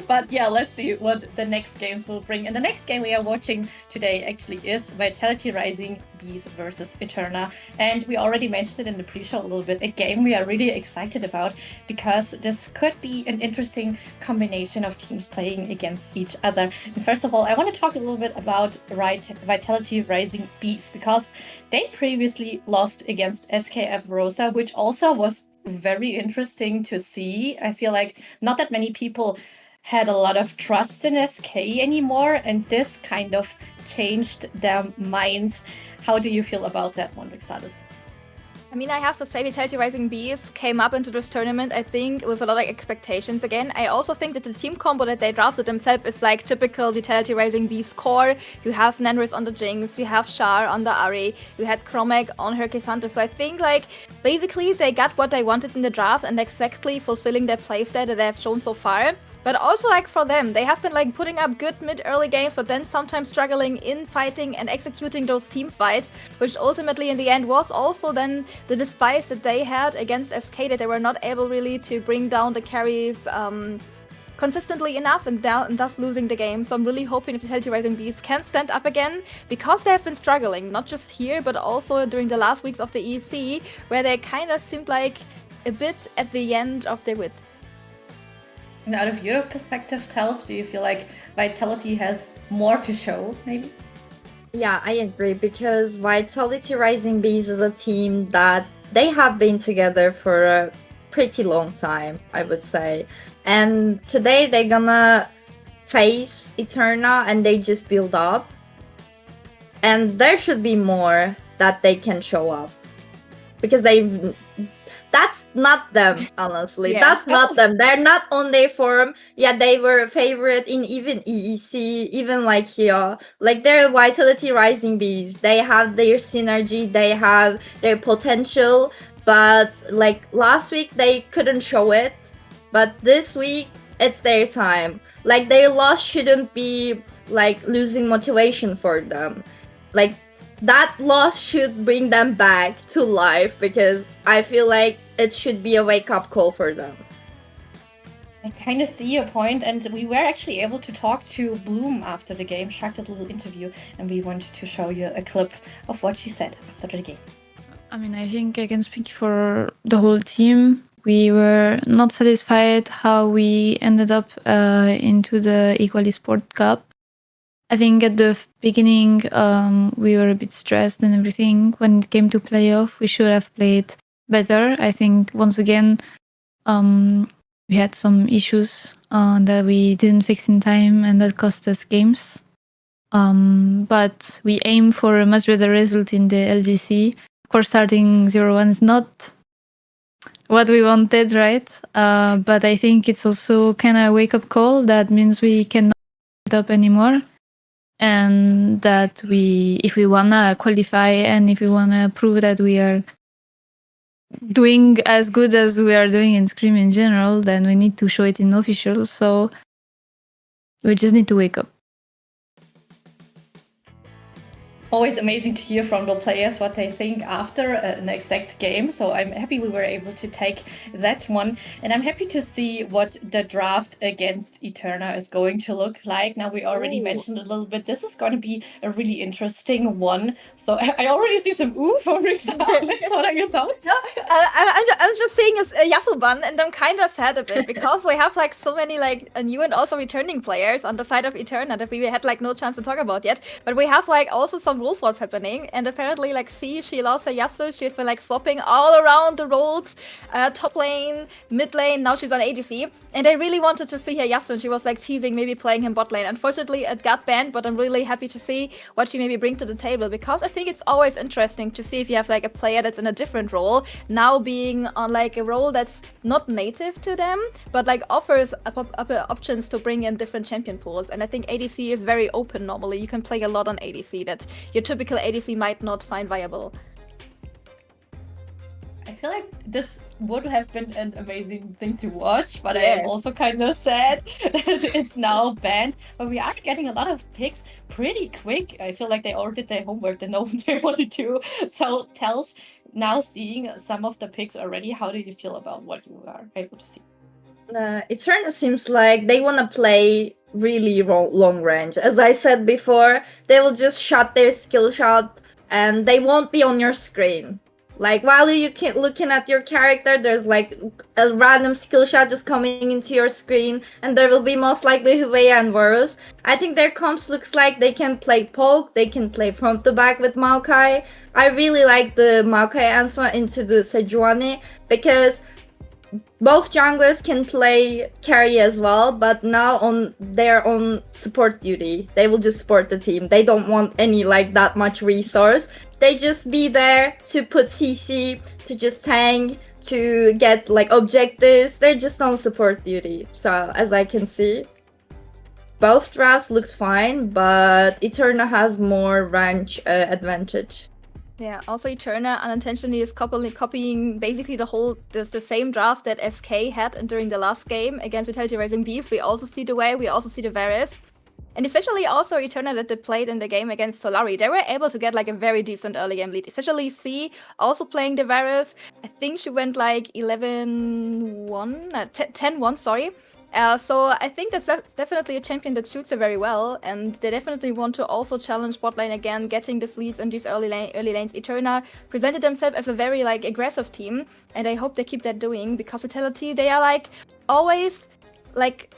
But yeah, let's see what the next games will bring. And the next game we are watching today actually is Vitality Rising Bees versus Eterna. And we already mentioned it in the pre-show a little bit, a game we are really excited about because this could be an interesting combination of teams playing against each other. And first of all, I want to talk a little bit about Vitality Rising Bees because they previously lost against SKF Rosa, which also was very interesting to see. I feel like not that many people had a lot of trust in SK anymore, and this kind of changed their minds. How do you feel about that one, Rexalis? I mean, I have to say Vitality Rising Bees came up into this tournament, I think, with a lot of expectations again. I also think that the team combo that they drafted themselves is like typical Vitality Rising Bees core. You have Nanris on the Jinx, you have Char on the Ahri, you had Chromac on her Cassandra. So I think like basically they got what they wanted in the draft and exactly fulfilling their playstyle that they have shown so far. But also like for them, they have been like putting up good mid-early games, but then sometimes struggling in fighting and executing those team fights, which ultimately in the end was also then the despise that they had against SK, that they were not able really to bring down the carries consistently enough and thus losing the game. So I'm really hoping Vitality Rising Bees can stand up again because they have been struggling, not just here, but also during the last weeks of the EC, where they kind of seemed like a bit at the end of their wit. And out of your perspective, Tels, do you feel like Vitality has more to show, maybe? Yeah, I agree, because Vitality Rising Bees is a team that they have been together for a pretty long time, I would say. And today they're gonna face Eterna and they just build up. And there should be more that they can show up. Because that's not them, honestly. Yeah. That's not them. They're not on their form. Yeah, they were a favorite in even EEC, even like here. Like, they're Vitality Rising Bees. They have their synergy, they have their potential. But like last week, they couldn't show it. But this week, it's their time. Like, their loss shouldn't be like losing motivation for them. Like, that loss should bring them back to life, because I feel like it should be a wake-up call for them. I kind of see your point, and we were actually able to talk to Bloom after the game. Shark did a little interview, and we wanted to show you a clip of what she said after the game. I mean, I think I can speak for the whole team. We were not satisfied how we ended up into the Equally Sport Cup. I think at the beginning we were a bit stressed and everything. When it came to playoff, we should have played better. I think once again we had some issues that we didn't fix in time, and that cost us games. But we aim for a much better result in the LGC. Of course, starting 0-1 is not what we wanted, right? But I think it's also kind of a wake-up call. That means we cannot put up anymore. And that if we wanna qualify and if we wanna prove that we are doing as good as we are doing in Scream in general, then we need to show it in official. So we just need to wake up. Always amazing to hear from the players what they think after an exact game. So I'm happy we were able to take that one. And I'm happy to see what the draft against Eterna is going to look like. Now, we already mentioned a little bit. This is going to be a really interesting one. So I already see some ooh from Rexalis. What are your thoughts? No, I'm just seeing a Yasuban, and I'm kind of sad a bit because we have like so many like new and also returning players on the side of Eterna that we had like no chance to talk about yet. But we have like also some roles was happening. And apparently, like, she lost her Yasuo. She's been like swapping all around the roles, top lane, mid lane. Now she's on ADC. And I really wanted to see her Yasuo. And she was like teasing maybe playing him bot lane. Unfortunately, it got banned, but I'm really happy to see what she maybe bring to the table, because I think it's always interesting to see if you have like a player that's in a different role, now being on like a role that's not native to them, but like offers options to bring in different champion pools. And I think ADC is very open normally. You can play a lot on ADC that your typical ADC might not find viable. I feel like this would have been an amazing thing to watch, but I am also kind of sad that it's now banned. But we are getting a lot of picks pretty quick. I feel like they already did their homework. They know what they wanted to. So Telsh, now seeing some of the picks already, how do you feel about what you are able to see? Eterna seems like they want to play really long range. As I said before, they will just shot their skill shot and they won't be on your screen. Like, while you can looking at your character, there's like a random skill shot just coming into your screen, and there will be most likely EMEA and Varus. I think their comps looks like they can play poke, they can play front to back with Maokai. I really like the Maokai answer into the Sejuani, because both junglers can play carry as well, but now on their own support duty. They will just support the team. They don't want any like that much resource. They just be there to put CC, to just tank, to get like objectives. They're just on support duty. So as I can see, both drafts looks fine, but Eterna has more range advantage. Yeah, also Eterna unintentionally is copying basically the same draft that SK had during the last game against Vitality Rising Beast. We also see the way, we also see the Varus. And especially also Eterna that they played in the game against Solari. They were able to get like a very decent early game lead. Especially C also playing the Varus. I think she went like 11-1, 10-1, sorry. So I think that's definitely a champion that suits her very well, and they definitely want to also challenge bot lane again, getting these leads in these early lanes. Eterna presented themselves as a very like aggressive team, and I hope they keep that doing, because Vitality, they are like always like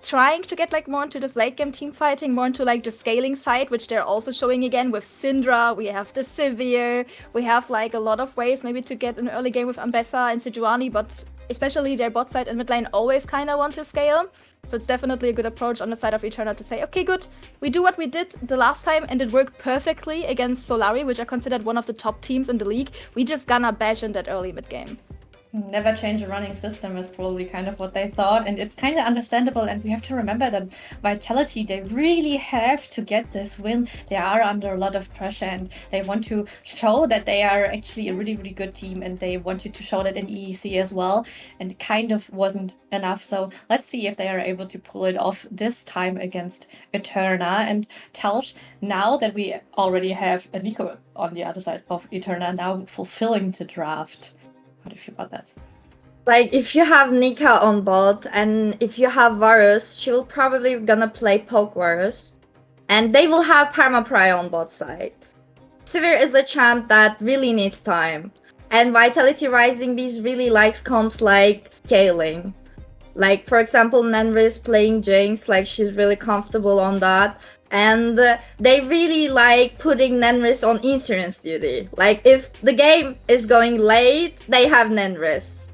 trying to get like more into this late game team fighting, more into like the scaling side, which they're also showing again with Syndra. We have the Sivir, we have like a lot of ways maybe to get an early game with Ambessa and Sejuani, but especially their bot side and mid lane always kind of want to scale. So it's definitely a good approach on the side of Eterna to say, okay, good, we do what we did the last time and it worked perfectly against Solari, which are considered one of the top teams in the league. We just gonna bash in that early mid game. Never change a running system is probably kind of what they thought, and it's kind of understandable. And we have to remember that Vitality, they really have to get this win. They are under a lot of pressure, and they want to show that they are actually a really, really good team, and they wanted to show that in EEC as well, and it kind of wasn't enough. So let's see if they are able to pull it off this time against Eterna. And Telsh, now that we already have a Nico on the other side of Eterna, now fulfilling the draft, how do you feel about that? Like, if you have Nika on bot and if you have Varus, she will probably gonna play poke Varus. And they will have Permapry on bot side. Sivir is a champ that really needs time. And Vitality Rising Beast really likes comps like scaling. Like, for example, Nenris playing Jinx, like she's really comfortable on that. And they really like putting Nenris on insurance duty. Like, if the game is going late, they have Nenris.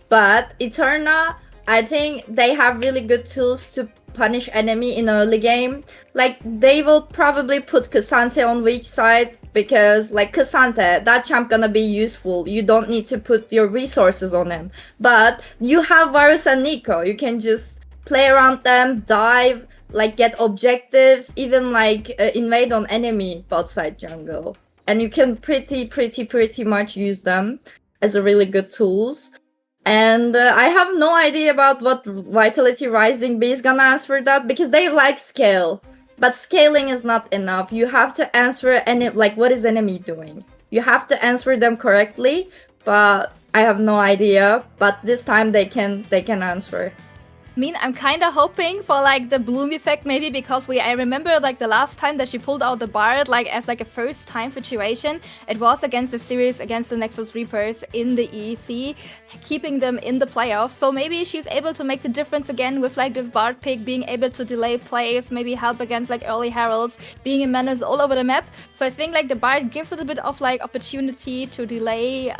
But Eterna, I think they have really good tools to punish enemy in early game. Like, they will probably put Cassante on weak side, because like Cassante, that champ gonna be useful. You don't need to put your resources on him. But you have Varus and Nico. You can just play around them, dive, like get objectives, even like invade on enemy bot side jungle, and you can pretty much use them as a really good tools. And I have no idea about what Vitality Rising B is gonna answer that, because they like scale, but scaling is not enough. You have to answer like what is enemy doing. You have to answer them correctly, but I have no idea. But this time they can answer. I mean, I'm kind of hoping for like the bloom effect, maybe because I remember like the last time that she pulled out the Bard like as like a first time situation, it was against the series against the Nexus Reapers in the EEC, keeping them in the playoffs. So maybe she's able to make the difference again with like this Bard pick, being able to delay plays, maybe help against like early heralds, being a menace all over the map. So I think like the Bard gives it a bit of like opportunity to delay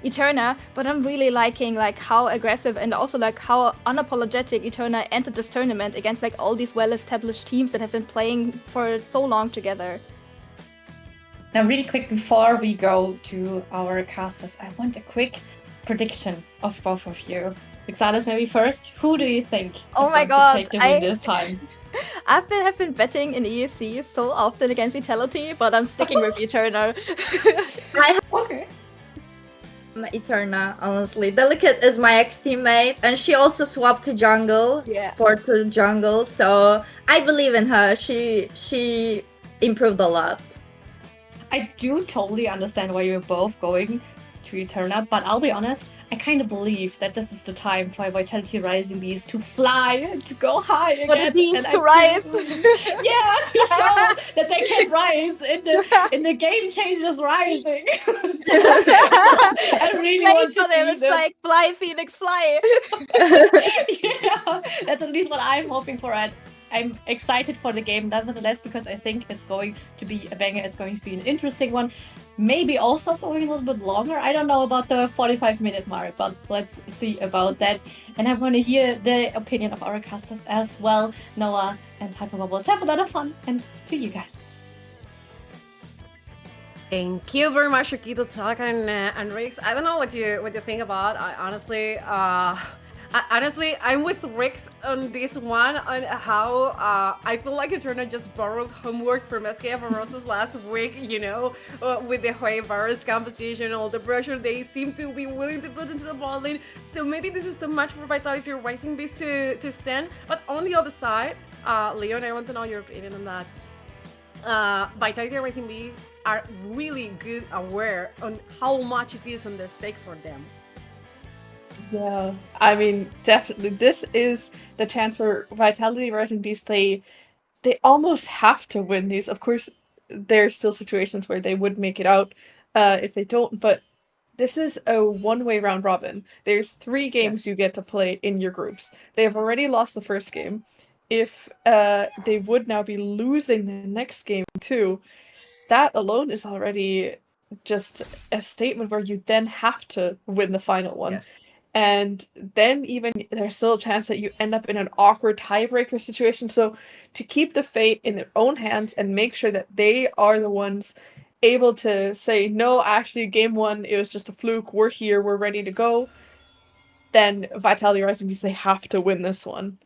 Eterna, but I'm really liking like how aggressive and also like how unapologetic Eterna entered this tournament against like all these well-established teams that have been playing for so long together. Now, really quick before we go to our casters, I want a quick prediction of both of you. Exalis, maybe first. Who do you think is going to take the win this time? Have been betting in ESC so often against Vitality, but I'm sticking with Eterna. Okay. Eterna, honestly. Delicate is my ex-teammate, and she also swapped to jungle, sport to jungle, so I believe in her. She improved a lot. I do totally understand why you're both going to Eterna, but I'll be honest, I kind of believe that this is the time for Vitality Rising Bees to fly, to go high again. For the bees to rise! Yeah, to show that they can rise in the Game Changers Rising. I really want to see it's this. like fly, Phoenix, fly! Yeah, that's at least what I'm hoping for. And I'm excited for the game nonetheless, because I think it's going to be a banger. It's going to be an interesting one. Maybe also going a little bit longer. I don't know about the 45-minute mark, but let's see about that. And I want to hear the opinion of our casters as well. Noah and Hyperbubbles. Have a lot of fun, and to you guys. Thank you very much, Akito, Talk, and Rix. I don't know what you think about. Honestly, I'm with Rix on this one, on how I feel like Eterna just borrowed homework from SKF Roses last week, you know, with the Hue virus composition, all the pressure they seem to be willing to put into the bot lane. So maybe this is too much for Vitality Rising Beast to stand. But on the other side, Leon, I want to know your opinion on that. Vitality Rising Beasts are really good aware on how much it is on their stake for them. Yeah, I mean, definitely. This is the chance for Vitality Rising Beast. They almost have to win these. Of course, there's still situations where they would make it out if they don't, but this is a one-way round robin. There's 3 games you get to play in your groups. They have already lost the first game. If they would now be losing the next game too, that alone is already just a statement where you then have to win the final one. Yes. And then even there's still a chance that you end up in an awkward tiebreaker situation. So to keep the fate in their own hands and make sure that they are the ones able to say, no, actually game 1, it was just a fluke, we're here, we're ready to go, then Vitality Rising Beast, they have to win this one.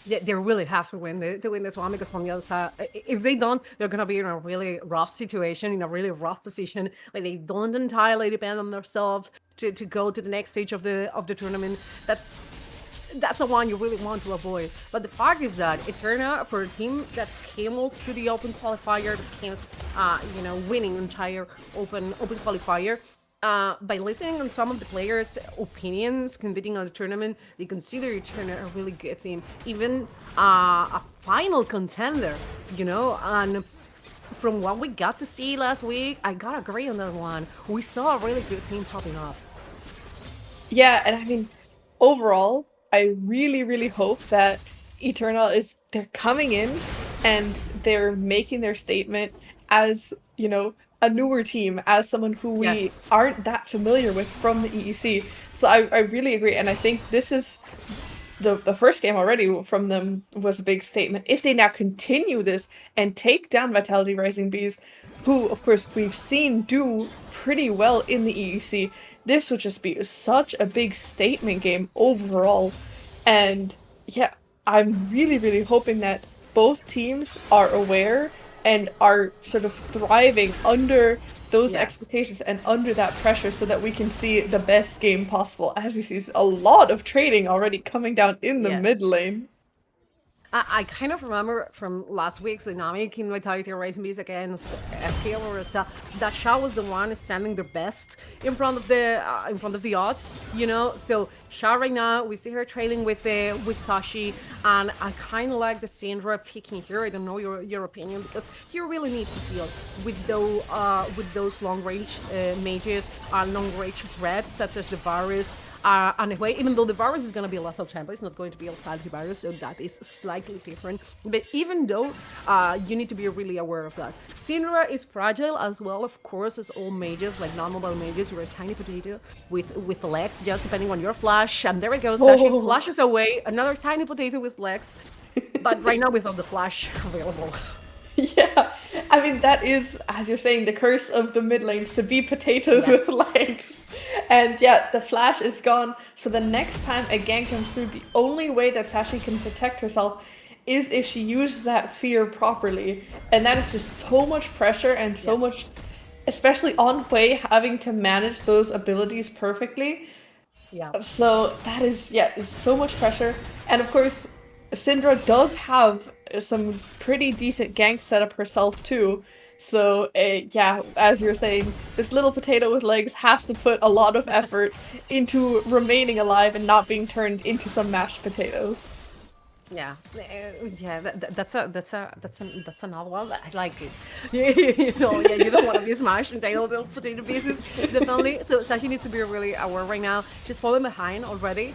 Yeah, they really have to win this one, because on the other side, if they don't, they're gonna be in a really rough situation, in a really rough position. Like, they don't entirely depend on themselves to go to the next stage of the tournament. That's the one you really want to avoid. But the fact is that Eterna, for a team that came out to the open qualifier, that came, winning entire open qualifier. By listening on some of the players' opinions competing on the tournament, they consider Eterna a really good team, even a final contender, and from what we got to see last week, I gotta agree on that one. We saw a really good team popping off. Yeah, and I mean, overall, I really, really hope that Eterna they're coming in and they're making their statement as, a newer team, as someone who we aren't that familiar with from the EEC. So I really agree, and I think this is the first game already from them was a big statement. If they now continue this and take down Vitality Rising Bees, who of course we've seen do pretty well in the EEC, this would just be such a big statement game overall. And yeah, I'm really, really hoping that both teams are aware and are sort of thriving under those expectations and under that pressure, so that we can see the best game possible, as we see a lot of trading already coming down in the mid lane. I kind of remember from last week's dynamic in Vitality Rising Beast against SK or that Sha was the one standing the best in front of the odds, you know. So Sha right now, we see her trailing with Sashi, and I kind of like the Syndra picking here. I don't know your opinion, because he really needs to deal with those long range mages and long range threats such as the virus. Anyway, even though the virus is going to be a lethal champion, it's not going to be a lethality virus, so that is slightly different. But even though, you need to be really aware of that. Syndra is fragile as well, of course, as all mages, like non-mobile mages. You're a tiny potato with legs, just depending on your flash. And there it goes, Sashi flashes away, another tiny potato with legs, but right now without the flash available. Yeah, I mean, that is, as you're saying, the curse of the mid lanes, to be potatoes with legs. And yeah, the flash is gone. So the next time a gank comes through, the only way that Sashi can protect herself is if she uses that fear properly. And that is just so much pressure and so much, especially on Hui, having to manage those abilities perfectly. Yeah. So that is, it's so much pressure. And of course, Syndra does have some pretty decent gank setup herself too. So yeah, as you're saying, this little potato with legs has to put a lot of effort into remaining alive and not being turned into some mashed potatoes. Yeah, that's another one. I like it. You know, you don't want to be smashed into little potato pieces, definitely. So Sashi needs to be really aware right now. She's falling behind already,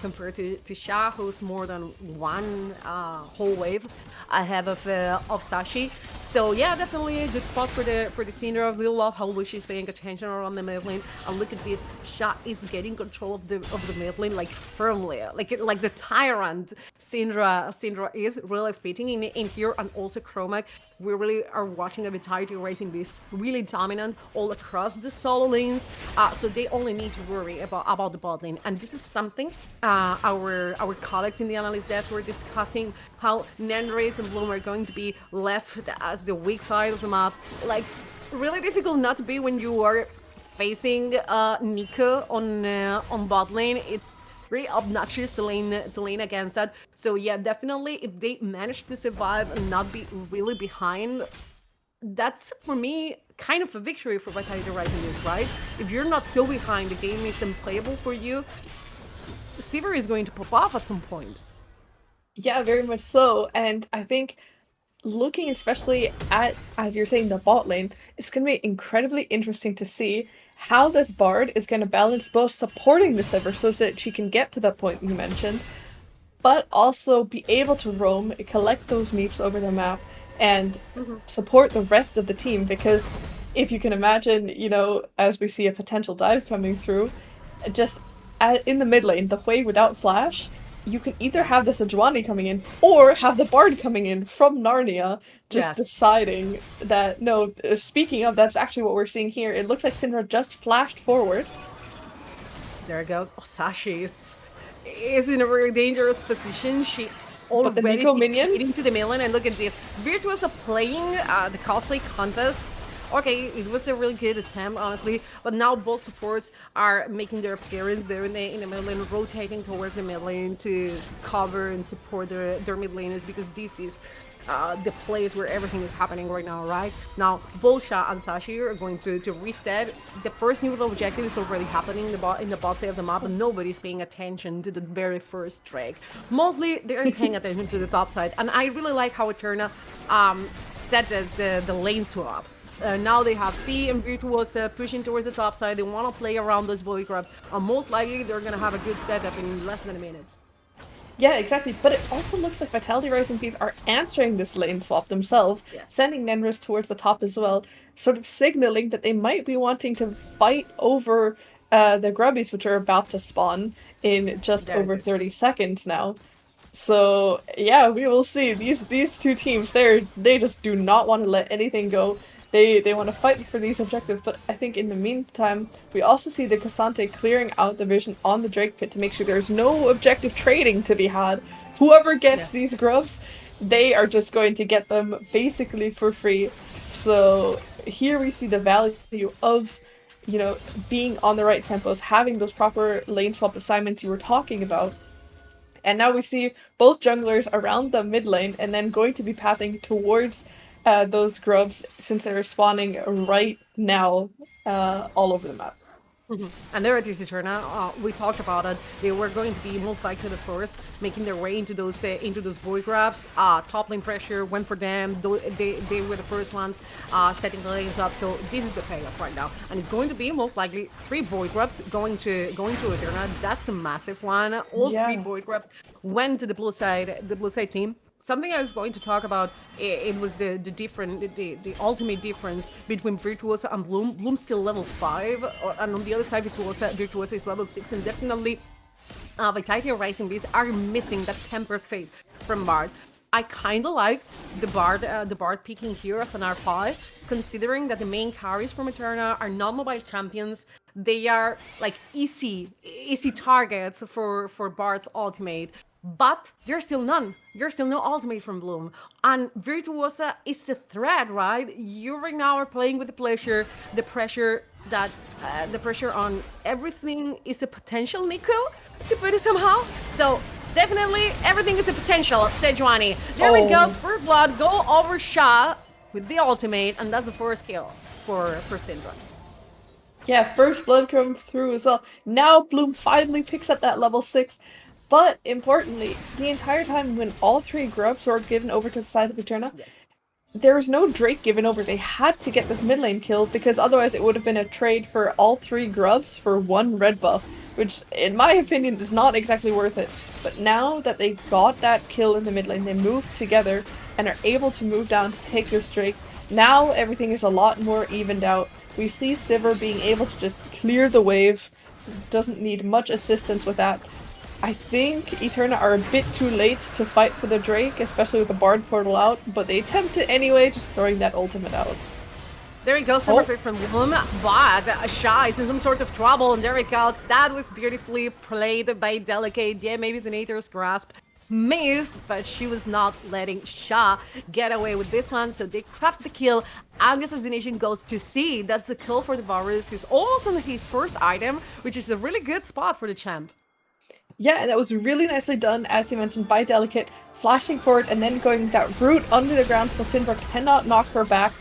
compared to Sha, who's more than one whole wave ahead of Sashi. So yeah, definitely a good spot for the Syndra. We love how Lucy's paying attention around the mid lane. And look at this, Sha is getting control of the mid lane, like firmly, like the tyrant. Syndra is really fitting in here, and also Chromac. We really are watching a Vitality Rising Beast really dominant all across the solo lanes. So they only need to worry about the bot lane, and this is something our colleagues in the analyst desk were discussing, how Nandres and Bloom are going to be left as the weak side of the map. Like, really difficult not to be when you are facing Nika on bot lane. It's really obnoxious to lane against that. So yeah, definitely if they manage to survive and not be really behind, that's for me kind of a victory for Vitality Rising Beast, right? If you're not so behind, the game is unplayable for you, Sivir is going to pop off at some point. Yeah, very much so. And I think looking especially at, as you're saying, the bot lane, it's going to be incredibly interesting to see how this Bard is going to balance both supporting the Sivir so that she can get to that point you mentioned, but also be able to roam, collect those meeps over the map, and support the rest of the team. Because if you can imagine, you know, as we see a potential dive coming through, just in the mid lane, the Hui without flash, you can either have the Sejuani coming in or have the Bard coming in from Narnia, just deciding that, no, speaking of, that's actually what we're seeing here. It looks like Syndra just flashed forward. There it goes. Oh, Sashi is in a really dangerous position. She already into the mid lane, and look at this. Virtuosa playing the cosplay contest. Okay, it was a really good attempt, honestly, but now both supports are making their appearance there in the mid lane, rotating towards the mid lane to cover and support their mid laners, because this is the place where everything is happening right now, right? Now, both Sha and Sashi are going to reset. The first new objective is already happening in the bot side of the map, and nobody's paying attention to the very first Drake. Mostly, they're paying attention to the top side, and I really like how Eterna set the lane swap. Now they have C and Virtuosa pushing towards the top side. They want to play around those volley grabs, and most likely they're going to have a good setup in less than a minute. Yeah, exactly. But it also looks like Vitality Rising Beast are answering this lane swap themselves, sending Nenris towards the top as well, sort of signaling that they might be wanting to fight over the grubbies, which are about to spawn in just over 30 seconds now. So yeah, we will see. These two teams, they just do not want to let anything go. They want to fight for these objectives, but I think in the meantime, we also see the Cassante clearing out the vision on the Drake pit to make sure there's no objective trading to be had. Whoever gets these grubs, they are just going to get them basically for free. So here we see the value of, you know, being on the right tempos, having those proper lane swap assignments you were talking about. And now we see both junglers around the mid lane and then going to be pathing towards those grubs since they're spawning right now all over the map. And there it is, Eterna. We talked about it. They were going to be most likely the first, making their way into those void grabs. Top lane pressure went for them. They were the first ones setting the lanes up. So this is the payoff right now, and it's going to be most likely 3 void grabs going to Eterna. That's a massive one. All 3 void grabs went to the blue side team. Something I was going to talk about, it was the ultimate difference between Virtuosa and Bloom. Bloom's still level 5, and on the other side, Virtuosa is level 6, and definitely Vitality and Rising Beast are missing that Tempered Fate from Bard. I kind of liked the Bard picking here as an R5, considering that the main carries from Eterna are non-mobile champions. They are like easy targets for Bard's ultimate. But there's still none. There's still no ultimate from Bloom. And Virtuosa is a threat, right? You right now are playing with the pressure on everything is a potential, Nico, to put it somehow. So definitely everything is a potential, Sejuani. There it goes, first blood, go over Sha with the ultimate, and that's the first kill for Syndra. Yeah, first blood come through as well. Now Bloom finally picks up that level 6. But importantly, the entire time when all 3 grubs were given over to the side of Eterna, there was no Drake given over. They had to get this mid lane kill because otherwise it would have been a trade for all 3 grubs for 1 red buff, which in my opinion is not exactly worth it. But now that they got that kill in the mid lane, they moved together and are able to move down to take this Drake. Now everything is a lot more evened out. We see Sivir being able to just clear the wave, doesn't need much assistance with that. I think Eterna are a bit too late to fight for the Drake, especially with the Bard portal out, but they attempt it anyway, just throwing that ultimate out. There he goes, perfect from Bloom, but Sha is in some sort of trouble, and there it goes. That was beautifully played by Delicate. Yeah, maybe the Nature's Grasp missed, but she was not letting Sha get away with this one, so they craft the kill, and the assassination goes to C. That's a kill for the Varus, who's also his first item, which is a really good spot for the champ. Yeah, and that was really nicely done, as you mentioned, by Delicate, flashing forward and then going that route under the ground so Syndra cannot knock her back.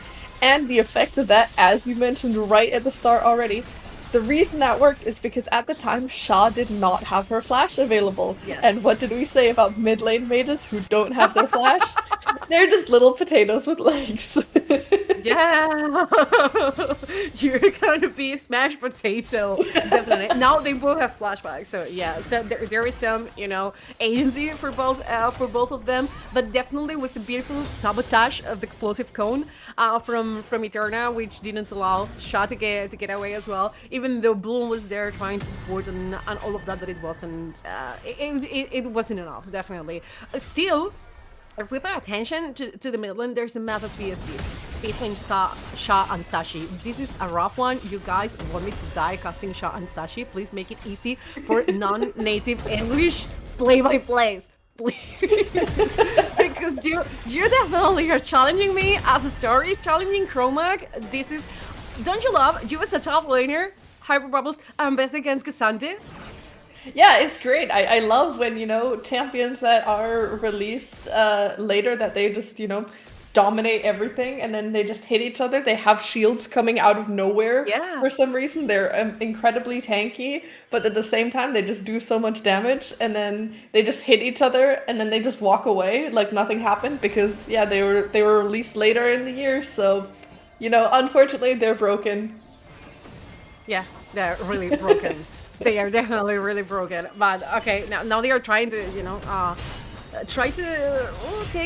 And the effect of that, as you mentioned right at the start already, the reason that worked is because at the time, Sha did not have her flash available. Yes. And what did we say about mid lane mages who don't have their flash? They're just little potatoes with legs. Yeah, you're going to be a smashed potato, definitely. Now they both have flashbacks, so yeah, so there is some, agency for both of them, but definitely was a beautiful sabotage of the explosive cone from Eterna, which didn't allow Sha to get away as well. Even though Bloom was there trying to support and all of that, but it wasn't enough, definitely. Still, if we pay attention to the mid lane, there's a massive CSD between Sha and Sashi. This is a rough one. You guys want me to die casting Sha and Sashi? Please make it easy for non-native English play-by-plays. Please. Because you definitely are challenging me as a story is challenging Chromac. This is... Don't you love you as a top laner, Hyper Bubbles, and best against Cassandra? Yeah, it's great. I love when, champions that are released later that they just, dominate everything and then they just hit each other. They have shields coming out of nowhere for some reason. They're incredibly tanky, but at the same time they just do so much damage and then they just hit each other and then they just walk away like nothing happened because, they were released later in the year. So, unfortunately they're broken. Yeah, they're really broken. They are definitely really broken. But okay, now they are trying to,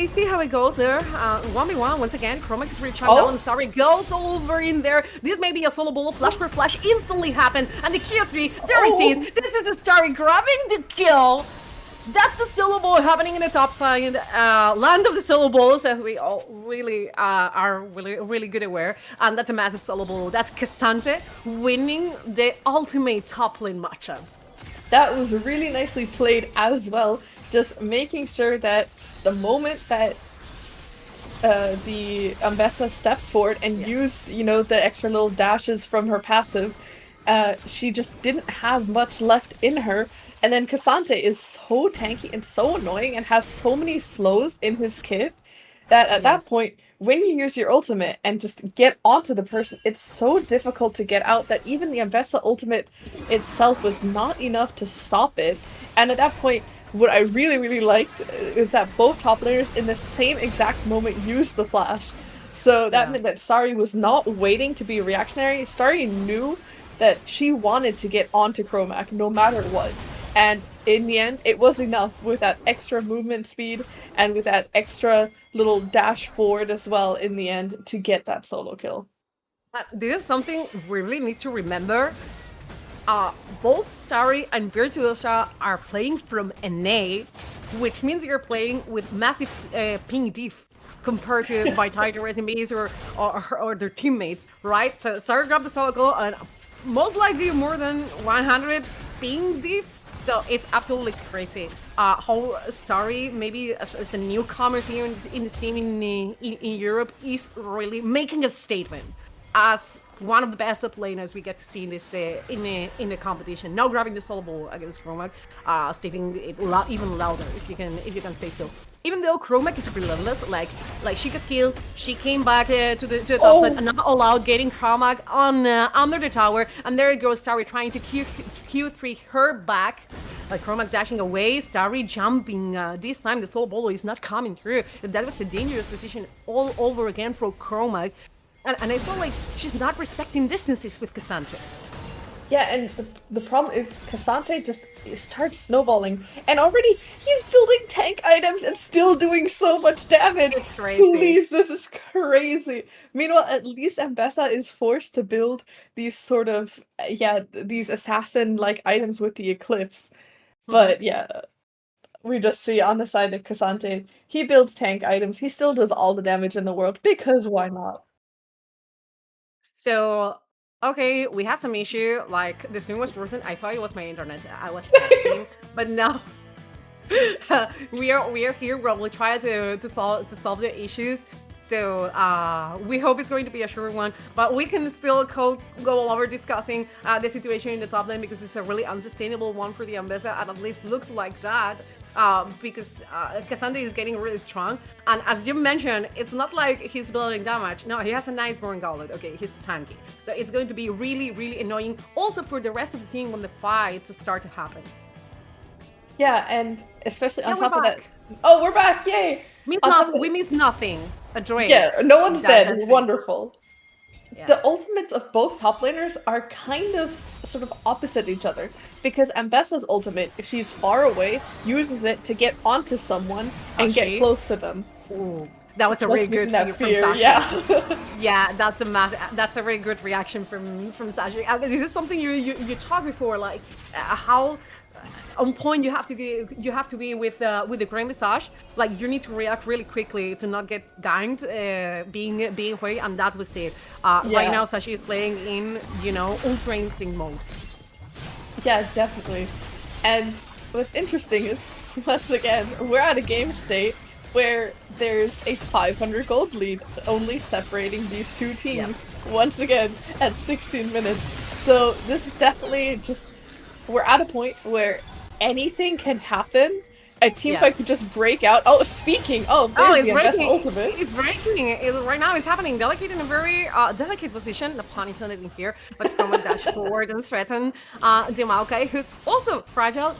see how it goes there. 1v1 once again. Chromac is really charmed down. Sorry, goes over in there. This may be a solo ball. Flash per flash instantly happened. And the Q3, there it is. This is a Starry grabbing the kill. That's the solo ball happening in the top side, land of the solo balls, as we all really are really good aware. And that's a massive solo ball. That's Cassandra winning the ultimate top lane matchup. That was really nicely played as well. Just making sure that the moment that the Ambessa stepped forward and used, the extra little dashes from her passive, she just didn't have much left in her. And then Cassante is so tanky and so annoying and has so many slows in his kit that at that point, when you use your ultimate and just get onto the person, it's so difficult to get out that even the Ambessa ultimate itself was not enough to stop it. And at that point, what I really, really liked is that both top laners in the same exact moment used the flash. So that meant that Starry was not waiting to be reactionary. Starry knew that she wanted to get onto Chromac no matter what. And in the end, it was enough with that extra movement speed and with that extra little dash forward as well in the end to get that solo kill. This is something we really need to remember. Both Starry and Virtuosa are playing from EMEA, which means you're playing with massive ping diff compared to Vitality Resumes or their teammates, right? So Starry grabbed the solo kill and most likely more than 100 ping diff. So it's absolutely crazy how Starry, maybe as a newcomer here in the scene in Europe, is really making a statement as one of the best laners we get to see in this in the competition. Now grabbing the solo ball against Chromac, stating it even louder if you can say so. Even though Chromac is relentless, like she got killed, she came back to the top side and not allowed getting Chromac on under the tower, and there it goes Starry trying to Q3 her back. Chromac dashing away, Starry jumping. This time the solo ball is not coming through. That was a dangerous position all over again for Chromac. And I feel like she's not respecting distances with Cassante. Yeah, and the problem is Cassante just starts snowballing, and already he's building tank items and still doing so much damage. It's crazy. Please, this is crazy. Meanwhile, at least Ambessa is forced to build these sort of, these assassin-like items with the Eclipse. But yeah, we just see on the side of Cassante, he builds tank items, he still does all the damage in the world, because why not? So, okay, we had some issue, like the screen was frozen. I thought it was my internet. I was panicking, but now we are here. We'll try to solve the issues. So we hope it's going to be a short one, but we can still go all over discussing the situation in the top lane because it's a really unsustainable one for the Ambessa, and at least looks like that. Because Cassante is getting really strong, and as you mentioned, it's not like he's building damage. No, he has a nice Born Gauntlet. Okay, he's tanky, so it's going to be really, really annoying also for the rest of the team when the fights start to happen. Yeah, and especially on top of back. that. Oh, we're back! Yay! We miss nothing. A Drake. Yeah, no one's dead. Wonderful. Yeah. The ultimates of both top laners are kind of sort of opposite each other, because Ambessa's ultimate, if she's far away, uses it to get onto someone and get close to them. Ooh, that was a really good thing from Sasha. Yeah. Yeah, that's a very good reaction from Sasha. This is something you talked before, like how on point you have to be with the Grand Visage. Like you need to react really quickly to not get ganked, being away, and that was it. Right now Sasha is playing in ultra instinct mode. Yeah, definitely. And what's interesting is once again we're at a game state where there's a 500 gold lead only separating these two teams once again at 16 minutes. So this is definitely just, we're at a point where anything can happen. A team fight could just break out. Oh, speaking. Oh, there's the Ambessa ultimate. It's breaking. Right now it's happening. Delicate in a very delicate position. The pun intended in here. But from a dash forward and threaten Maokai, who's also fragile.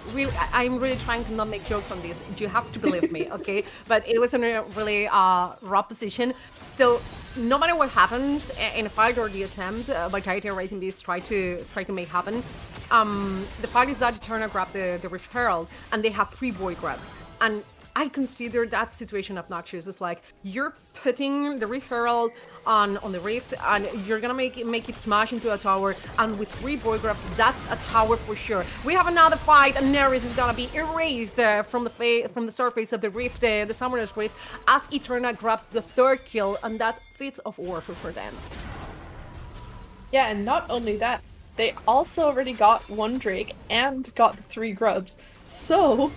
I'm really trying to not make jokes on this. You have to believe me, okay? But it was in a really raw position. So no matter what happens in a fight or the attempt by Titan Raising Beast try to make happen, the fact is that Eterna grabbed the Rift Herald and they have 3 void grabs, and I consider that situation obnoxious. It's like you're putting the Rift Herald on the Rift and you're gonna make it smash into a tower, and with 3 void grabs, that's a tower for sure. We have another fight and Neris is gonna be erased from the surface of the Rift, the Summoner's Rift, as Eterna grabs the 3rd kill, and that's Fits of Warfare for them. Yeah, and not only that, they also already got 1 Drake and got the 3 grubs. So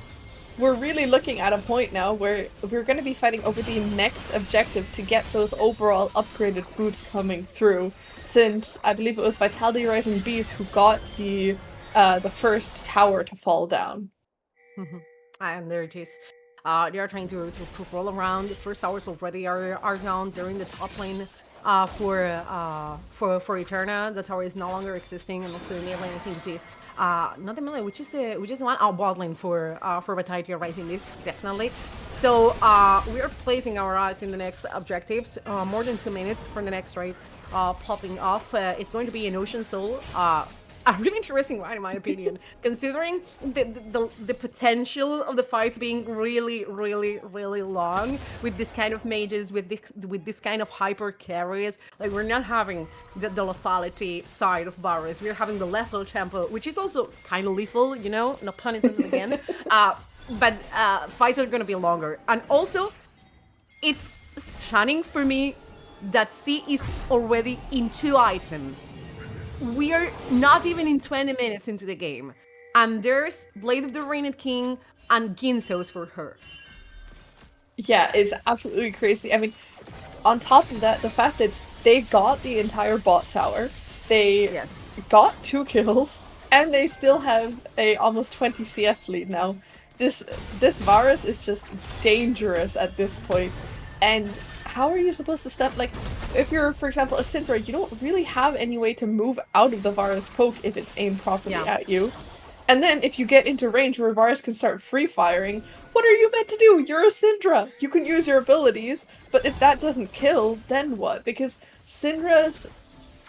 we're really looking at a point now where we're going to be fighting over the next objective to get those overall upgraded boots coming through, since I believe it was Vitality Rising Beast who got the the first tower to fall down. And there it is. They are trying to roll around. The first towers already are down. They're in the top lane for Eterna. The tower is no longer existing, and also the mid lane I think it is not the mid lane, which is the one bot lane for Vitality Rising this definitely. So we are placing our eyes in the next objectives. More than 2 minutes for the next raid popping off. It's going to be an Ocean Soul. A really interesting one in my opinion, considering the potential of the fights being really long with this kind of mages, with this kind of hyper carries. Like, we're not having the lethality side of Varus, we're having the lethal tempo, which is also kind of lethal, you know, no pun intended again. But fights are gonna be longer, and also it's stunning for me that C is already in 2 items. We are not even in 20 minutes into the game, and there's Blade of the Reigning King and Ginsos for her. Yeah, it's absolutely crazy. I mean, on top of that, the fact that they got the entire bot tower, they got 2 kills, and they still have a almost 20 CS lead now. This Varus is just dangerous at this point, and how are you supposed to step, like, if you're, for example, a Syndra, you don't really have any way to move out of the Varus poke if it's aimed properly at you. And then if you get into range where Varus can start free firing, what are you meant to do? You're a Syndra! You can use your abilities, but if that doesn't kill, then what? Because Syndra's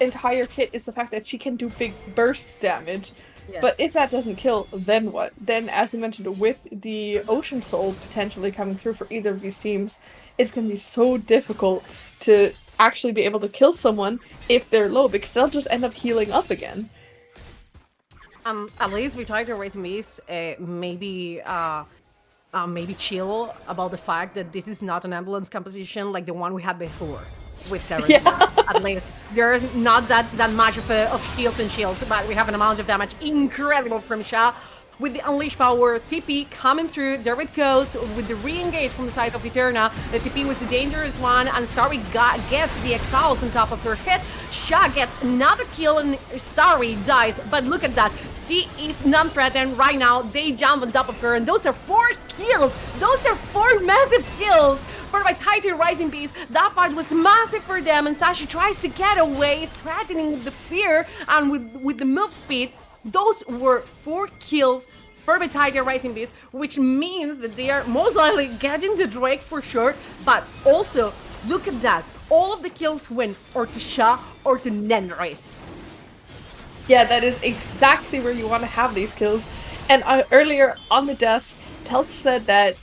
entire kit is the fact that she can do big burst damage. Yes. But if that doesn't kill, then what? Then, as you mentioned, with the Ocean Soul potentially coming through for either of these teams, it's going to be so difficult to actually be able to kill someone if they're low, because they'll just end up healing up again. At least we try to raise Miss, maybe chill about the fact that this is not an ambulance composition like the one we had before with Zerance. Yeah. At least there's not that much of heals and shields, but we have an amount of damage incredible from Sha. With the Unleash Power, TP coming through, there it goes, with the re-engage from the side of Eterna. The TP was the dangerous one, and Starry gets the Exiles on top of her head. Sha gets another kill, and Starry dies, but look at that. She is non-threatened right now. They jump on top of her, and those are 4 kills! Those are 4 massive kills! For Vitality Rising Beast, that fight was massive for them, and Sashi tries to get away, threatening with the fear and with the move speed. Those were 4 kills for Vitality Rising Beast, which means that they are most likely getting the Drake for sure, but also, look at that. All of the kills went or to Sha or to Nenrace. Yeah, that is exactly where you want to have these kills. And earlier on the desk, Telk said that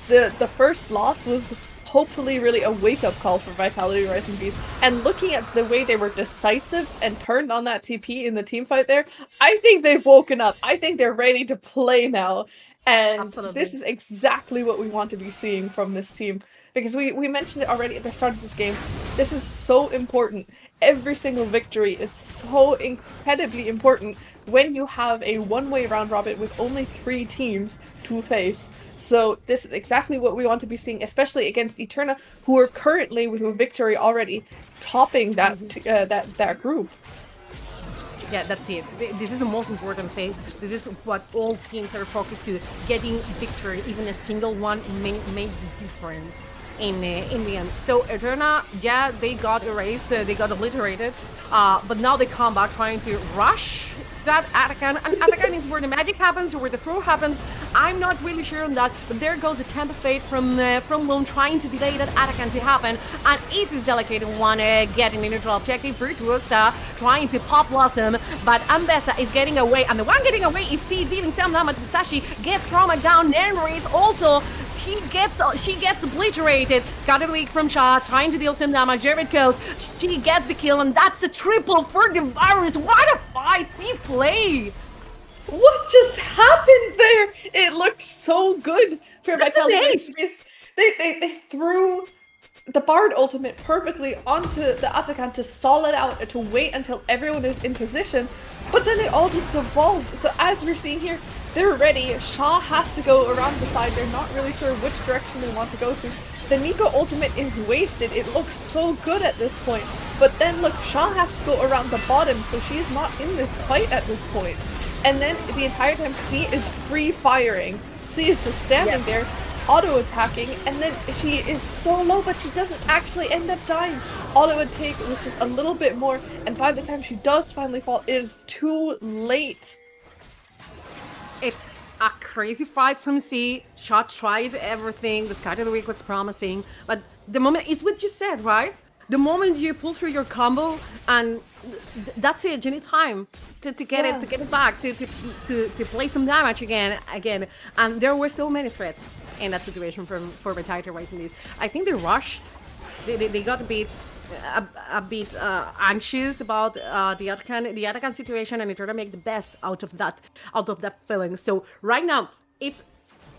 the first loss was hopefully really a wake-up call for Vitality Rising Beast. And looking at the way they were decisive and turned on that TP in the team fight there, I think they've woken up. I think they're ready to play now. And Absolutely. This is exactly what we want to be seeing from this team. Because we mentioned it already at the start of this game. This is so important. Every single victory is so incredibly important when you have a one-way round robin with only 3 teams to face. So this is exactly what we want to be seeing, especially against Eterna, who are currently with a victory already topping that that group. Yeah, that's it. This is the most important thing. This is what all teams are focused to. Getting victory, even a single one, made the difference in the end. So Eterna, yeah, they got erased, they got obliterated, but now they come back trying to rush that Atakan, and Atakan is where the magic happens, or where the throw happens. I'm not really sure on that, but there goes the Temp of Fate from Lone trying to delay that Atakan to happen, and it is Delicate one getting the neutral objective. Virtuous trying to pop Blossom, but Ambessa is getting away, and the one getting away is C, dealing some damage to Sashi, gets Chroma down, Nenrace also. She gets obliterated. Scattered Weak from Sha, trying to deal some damage. There it goes. She gets the kill, and that's a triple for the Virus. What a fight he played! What just happened there? It looked so good for Vitality. They threw the Bard ultimate perfectly onto the Atakan to stall it out and to wait until everyone is in position, but then it all just devolved. So as we're seeing here, they're ready. Sha has to go around the side. They're not really sure which direction they want to go to. The Nico ultimate is wasted. It looks so good at this point. But then look, Sha has to go around the bottom, so she's not in this fight at this point. And then the entire time C is free firing. C is just standing there, auto attacking, and then she is so low, but she doesn't actually end up dying. All it would take was just a little bit more, and by the time she does finally fall, it is too late. It's a crazy fight from C. Shot tried everything. The Sky of the Week was promising, but the moment, it's what you said, right? The moment you pull through your combo, and that's it. You need time to get it back, to play some damage again. And there were so many threats in that situation for Vitality Rising Beast. I think they rushed. They got a bit anxious about the Atakan situation, and they try to make the best out of that feeling. So right now it's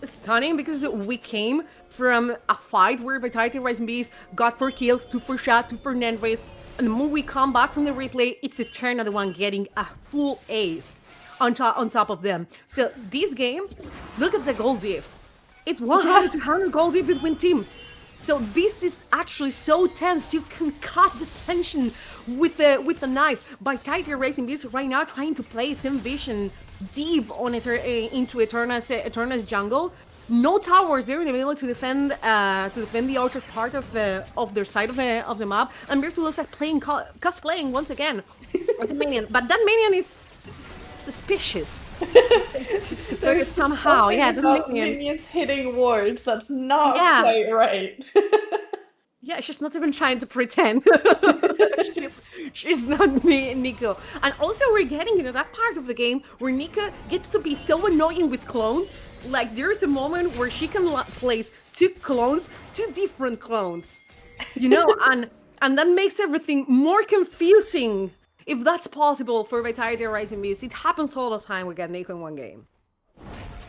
stunning because we came from a fight where Vitality Rising Beast got 4 kills, 2 for Shot, 2 for Nenrace, and the moment we come back from the replay, it's Eterna the one getting a full ace on top of them. So this game, look at the gold diff. It's 100 to 100 gold diff between teams. So this is actually so tense. You can cut the tension with a knife. Vitality Rising Beast right now trying to place Vision deep on into Eterna's jungle. No towers there in the middle to defend the outer part of their side of the map. And Virtuoso cosplaying once again as a minion, but that minion is suspicious. There's somehow, the minions hitting wards. That's not quite right. Yeah, she's not even trying to pretend. she's not Nico. And also we're getting into that part of the game where Nika gets to be so annoying with clones. Like there's a moment where she can place 2 different clones. You know, and that makes everything more confusing. If that's possible for Vitality Rising Beast, it happens all the time we get Nico in one game.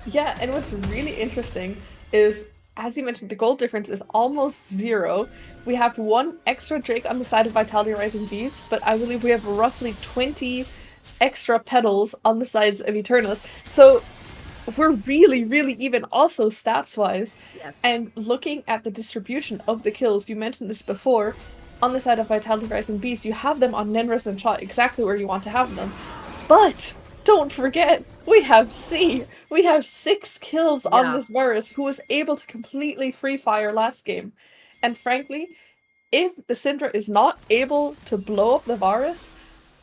Yeah, and what's really interesting is, as you mentioned, the gold difference is almost 0. We have 1 extra Drake on the side of Vitality Rising Beast, but I believe we have roughly 20 extra petals on the sides of Eternas. So we're really, really even also stats-wise. Yes. And looking at the distribution of the kills, you mentioned this before, on the side of Vitality Rising Beast, you have them on Nenrace and Shot exactly where you want to have them. But don't forget, we have C. We have 6 kills on this Varus, who was able to completely free fire last game. And frankly, if the Syndra is not able to blow up the Varus,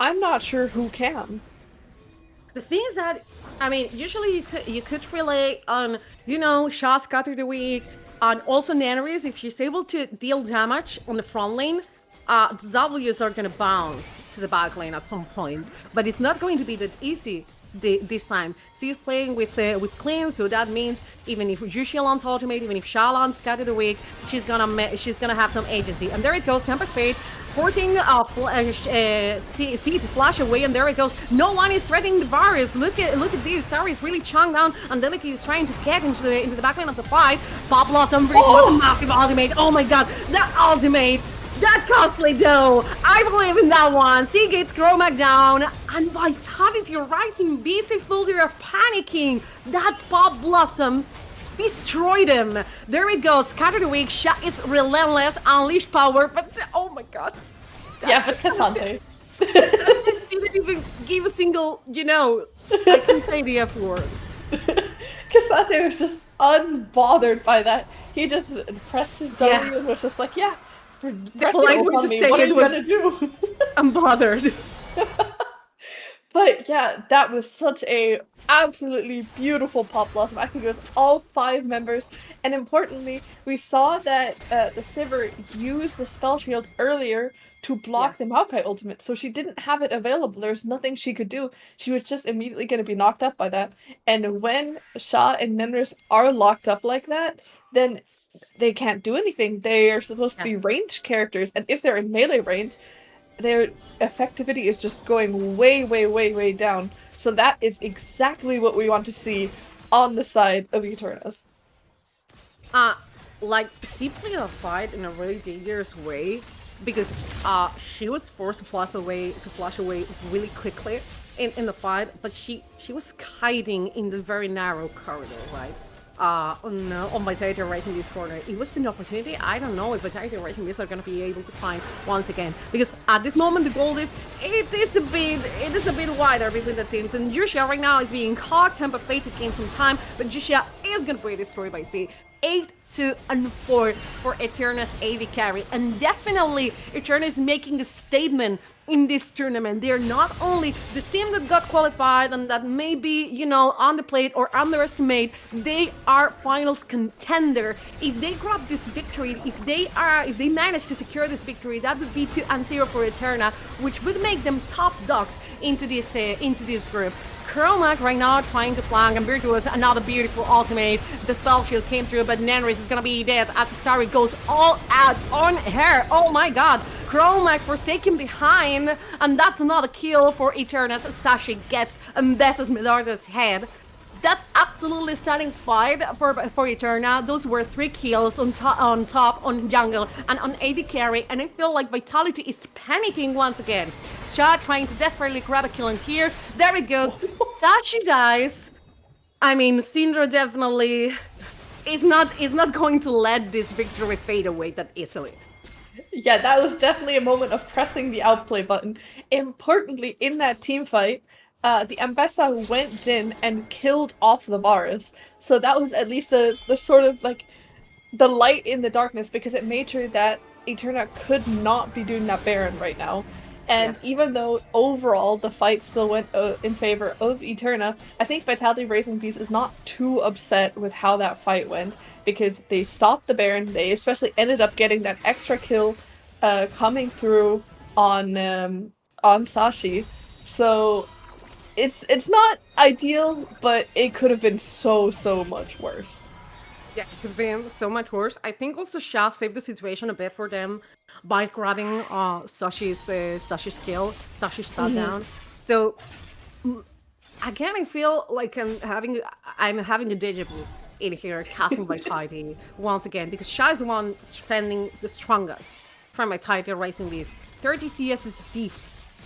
I'm not sure who can. The thing is that, I mean, usually you could rely on, you know, Shot's Cut of the Week, and also Nenrace, if she's able to deal damage on the front lane, the W's are going to bounce to the back lane at some point. But it's not going to be that easy this time. She's playing with clean, so that means even if Yushi lands ultimate, even if Sha lands Cut of the Week, she's gonna have some agency. And there it goes, Tempered Fate, forcing C to flash away, and there it goes. No one is threatening the Varus. Look at this. Tower is really chunked down, and Delicate is trying to get into the back lane of the fight. Pop lost some massive ultimate. Oh my god, that ultimate! That costly though! I believe in that one! C gets Chromac down, and Vitality Rising Beast and Filter are panicking! That Pop Blossom destroyed him! There it goes, Cut of the Week, Shot is relentless, unleashed power, but oh my god! Yeah, but Cassandra didn't even give a single, you know, I can say the F word. Cassandra was just unbothered by that. He just pressed his W and was just like, yeah. What are you gonna do? I'm bothered. But yeah, that was such a absolutely beautiful Pop Blossom. I think it was all 5 members, and importantly, we saw that the Sivir used the spell shield earlier to block the Maokai ultimate, so she didn't have it available. There's nothing she could do. She was just immediately going to be knocked up by that. And when Sha and Nenrace are locked up like that, then they can't do anything. They are supposed to be ranged characters, and if they're in melee range, their effectivity is just going way, way, way, way down. So that is exactly what we want to see on the side of Eternas. Like, she played a fight in a really dangerous way because she was forced to flash away really quickly in the fight, but she was hiding in the very narrow corridor, right? on Vitality Rising this corner. It was an opportunity. I don't know if Vitality Rising are going to be able to find once again, because at this moment the goal it is a bit wider between the teams, and Yushia right now is being caught. Temper Fate to gain some time, but Yushia is going to be destroyed by C. 8-2-4 for Eterna's AD carry, and definitely Eterna is making a statement in this tournament. They're not only the team that got qualified and that may be, you know, on the plate or underestimate, they are finals contender. If they grab this victory, if they manage to secure this victory, that would be 2-0 for Eterna, which would make them top dogs into this group. Chromac right now trying to flank, and Virtuous, another beautiful ultimate. The spell shield came through, but Nenris is gonna be dead as Starry goes all out on her. Oh my god. Chromac forsaken behind, and that's another kill for Eterna's. Sashi gets Ambassador Medardo's head. That's absolutely stunning fight for Eterna. Those were 3 kills on top, on jungle, and on AD carry, and I feel like Vitality is panicking once again. Sha trying to desperately grab a kill in here. There it goes. Sashi dies. I mean, Syndra definitely is not going to let this victory fade away that easily. Yeah, that was definitely a moment of pressing the outplay button. Importantly, in that team fight, the Ambessa went in and killed off the Varus. So that was at least the sort of like the light in the darkness, because it made sure that Eterna could not be doing that Baron right now. And Yes. even though overall the fight still went in favor of Eterna, I think Vitality Rising Beast is not too upset with how that fight went, because they stopped the Baron. They especially ended up getting that extra kill coming through on Sashi. So it's not ideal, but it could have been so much worse. Yeah, it could have been so much worse. I think also Sha saved the situation a bit for them by grabbing Sashi's kill, Sashi's shot down. So again, I feel like I'm having a deja vu in here, casting Vitality once again, because Sha is the one standing the strongest from Vitality Rising Beast. 30 CS is deep.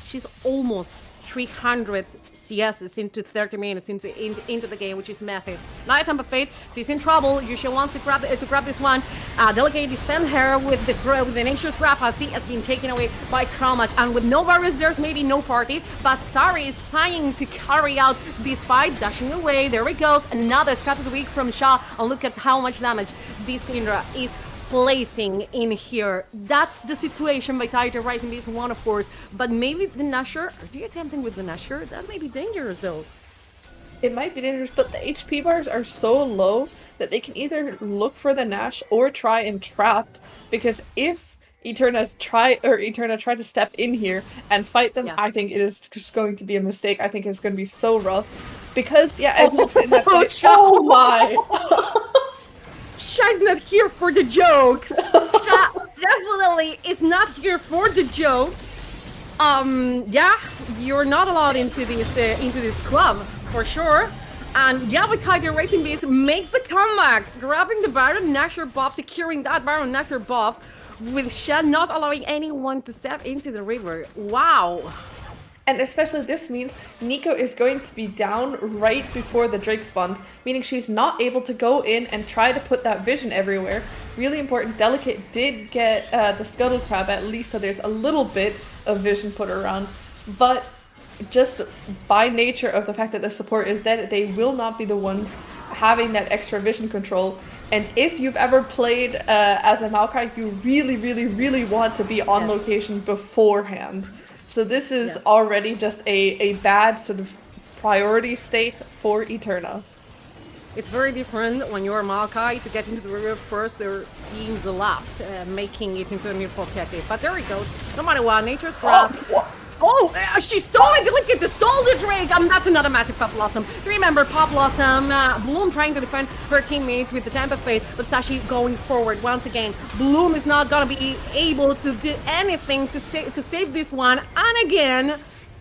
She's almost 300 CSs into 30 minutes into the game, which is massive. Now Temper Fate, she's in trouble. Yushia wants to grab this one. Delegate defend her with the Nature's Grab, as he has been taken away by Chromac. And with no Varus, there's maybe no party, but Sari is trying to carry out this fight, dashing away. There it goes. Another Scattered Weak from Sha, and look at how much damage this Syndra is placing in here. That's the situation Vitality Rising Beast one, of course, but maybe the Nashor, are you attempting with the Nashor? That may be dangerous though. It might be dangerous, but the HP bars are so low that they can either look for the Nash or try and trap, because if Eterna try to step in here and fight them, Yeah. I think it is just going to be a mistake. I think it's going to be so rough, because as mentioned in that fight, oh my! Sha's not here for the jokes. Sha definitely is not here for the jokes. Yeah, you're not allowed into this club for sure. And yeah, Vitality Rising Beast makes the comeback, grabbing the Baron Nashor buff, securing that Baron Nashor buff, with Sha not allowing anyone to step into the river. Wow. And especially this means Nico is going to be down right before the Drake spawns, meaning she's not able to go in and try to put that vision everywhere. Really important, Delicate did get the Scuttle Crab at least, so there's a little bit of vision put around. But just by nature of the fact that the support is dead, they will not be the ones having that extra vision control. And if you've ever played as a Maokai, you really want to be on location beforehand. So this is already just a bad sort of priority state for Eterna. It's very different when you're Maokai to get into the river first or being the last, making it into a new objective. But there it goes. No matter what, Nature's Grasp. She stole it! Look at the stole the Drake! That's another massive Pop Blossom. Remember, Pop Blossom, Bloom trying to defend her teammates with the Temper Fate, but Sashi going forward once again. Bloom is not gonna be able to do anything to save this one. And again,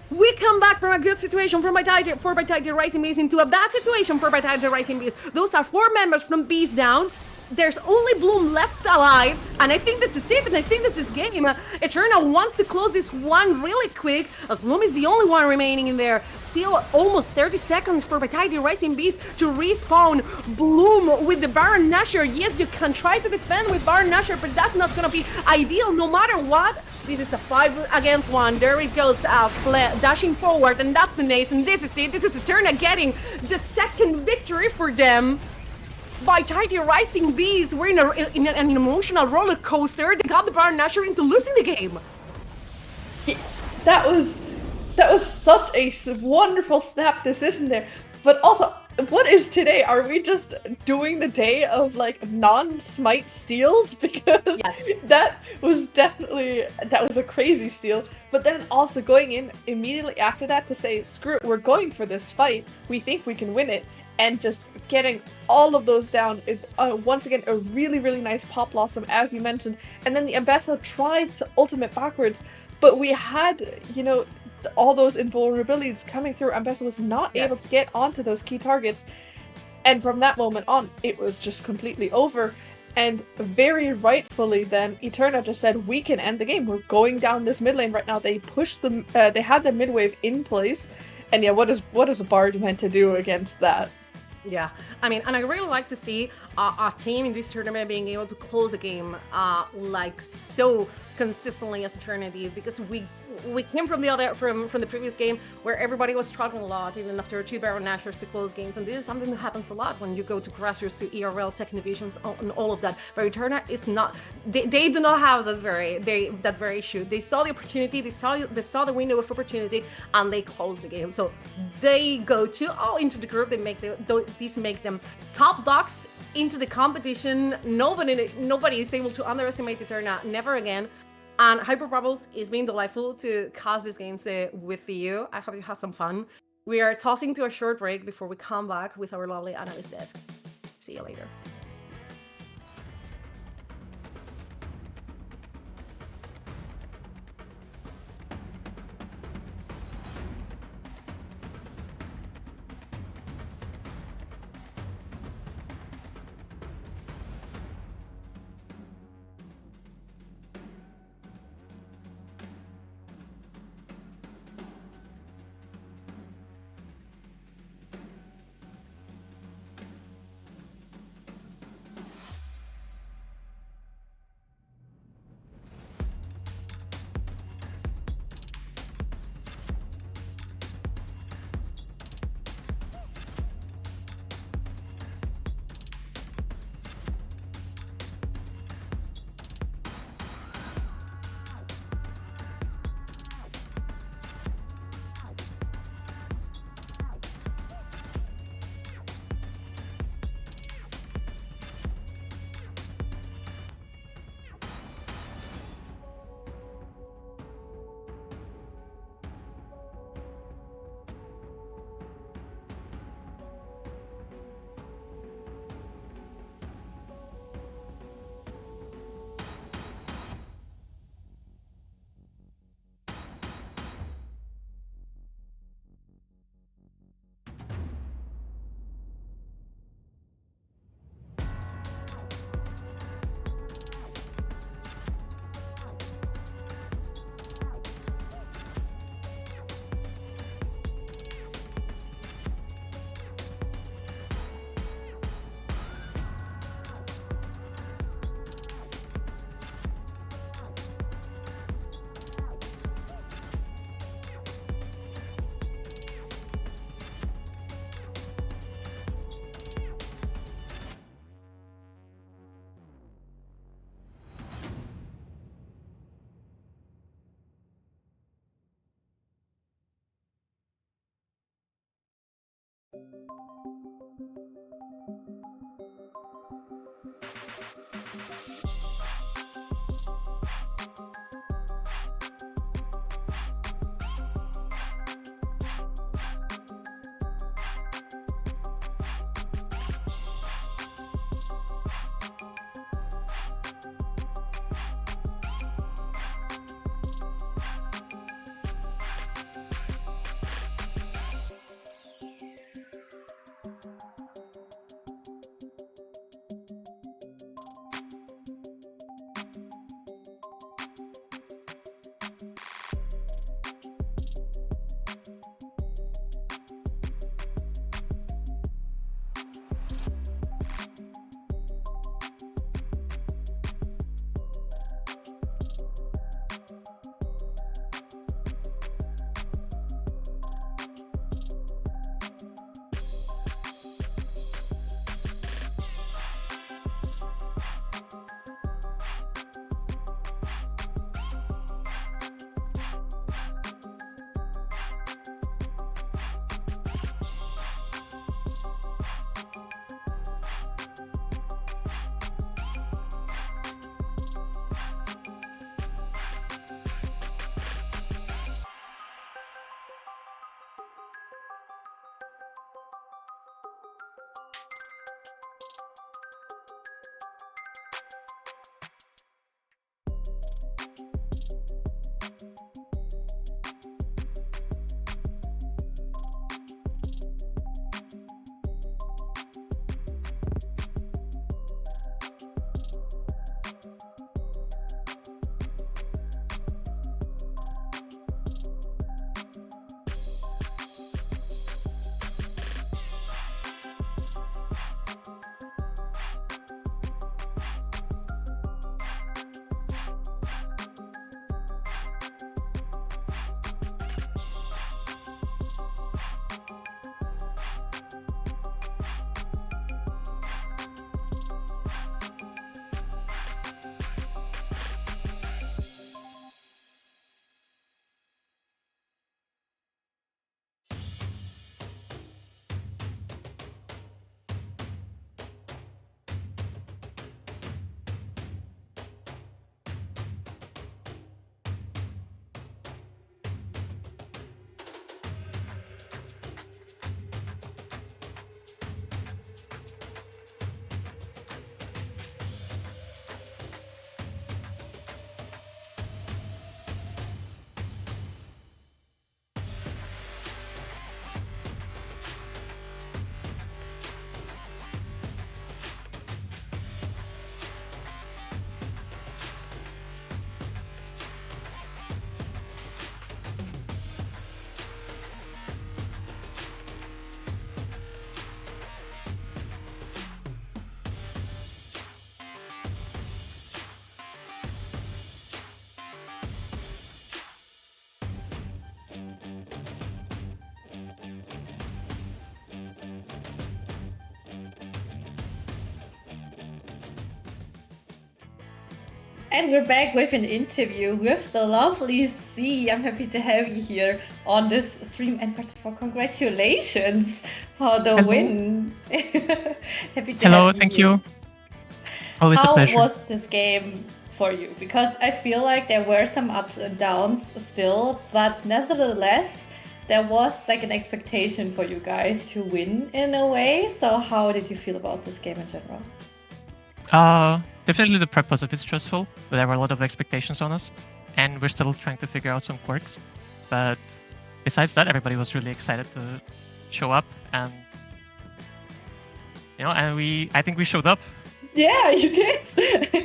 we come back from a good situation for Vitality Rising Beast into a bad situation for Vitality Rising Beast. Those are 4 members from Beast down. there's only Bloom left alive, and I think that's it, and I think that this game, Eterna wants to close this one really quick, as Bloom is the only one remaining in there. Still almost 30 seconds for Vitality Rising Beast to respawn. Bloom with the Baron Nashor. Yes, you can try to defend with Baron Nashor, but that's not gonna be ideal no matter what. This is a 5 against 1. There it goes, dashing forward, and that's the Nace, and this is it. This is Eterna getting the second victory for them. Vitality Rising Beast, we're in an emotional roller coaster. They got the Baron Nashor into losing the game. That was such a wonderful snap decision there. But also, what is today? Are we just doing the day of like non-smite steals? Because Yes. that was a crazy steal. But then also going in immediately after that to say, screw it, we're going for this fight. We think we can win it. And just getting all of those down. Once again, a really, really nice pop blossom, as you mentioned. And then the Ambessa tried to ultimate backwards, but we had, all those invulnerabilities coming through. Ambessa was not able to get onto those key targets. And from that moment on, it was just completely over. And very rightfully then, Eterna just said, we can end the game. We're going down this mid lane right now. They pushed them, they had the mid wave in place. And yeah, what is a Bard meant to do against that? Yeah, I mean, and I really like to see our team in this tournament being able to close the game like so consistently as Eterna did, because we came from the previous game where everybody was struggling a lot, even after 2 Baron Nashors to close games, and this is something that happens a lot when you go to grassroots, to ERL, second divisions, and all of that. But Eterna is not; they do not have that very issue. They saw the opportunity, they saw the window of opportunity, and they closed the game. So they go into the group. They make these make them top dogs into the competition. Nobody is able to underestimate Eterna, never again. And Hyper Bubbles, is being delightful to cast these games with you. I hope you have some fun. We are tossing to a short break before we come back with our lovely analyst desk. See you later. And we're back with an interview with the lovely C. I'm happy to have you here on this stream. And first of all, congratulations for the win. Happy to have you. Thank you. Always a pleasure. How was this game for you? Because I feel like there were some ups and downs still, but nevertheless, there was like an expectation for you guys to win in a way. So how did you feel about this game in general? Definitely the prep was a bit stressful. There were a lot of expectations on us, and we're still trying to figure out some quirks. But besides that, everybody was really excited to show up, and I think we showed up. Yeah, you did.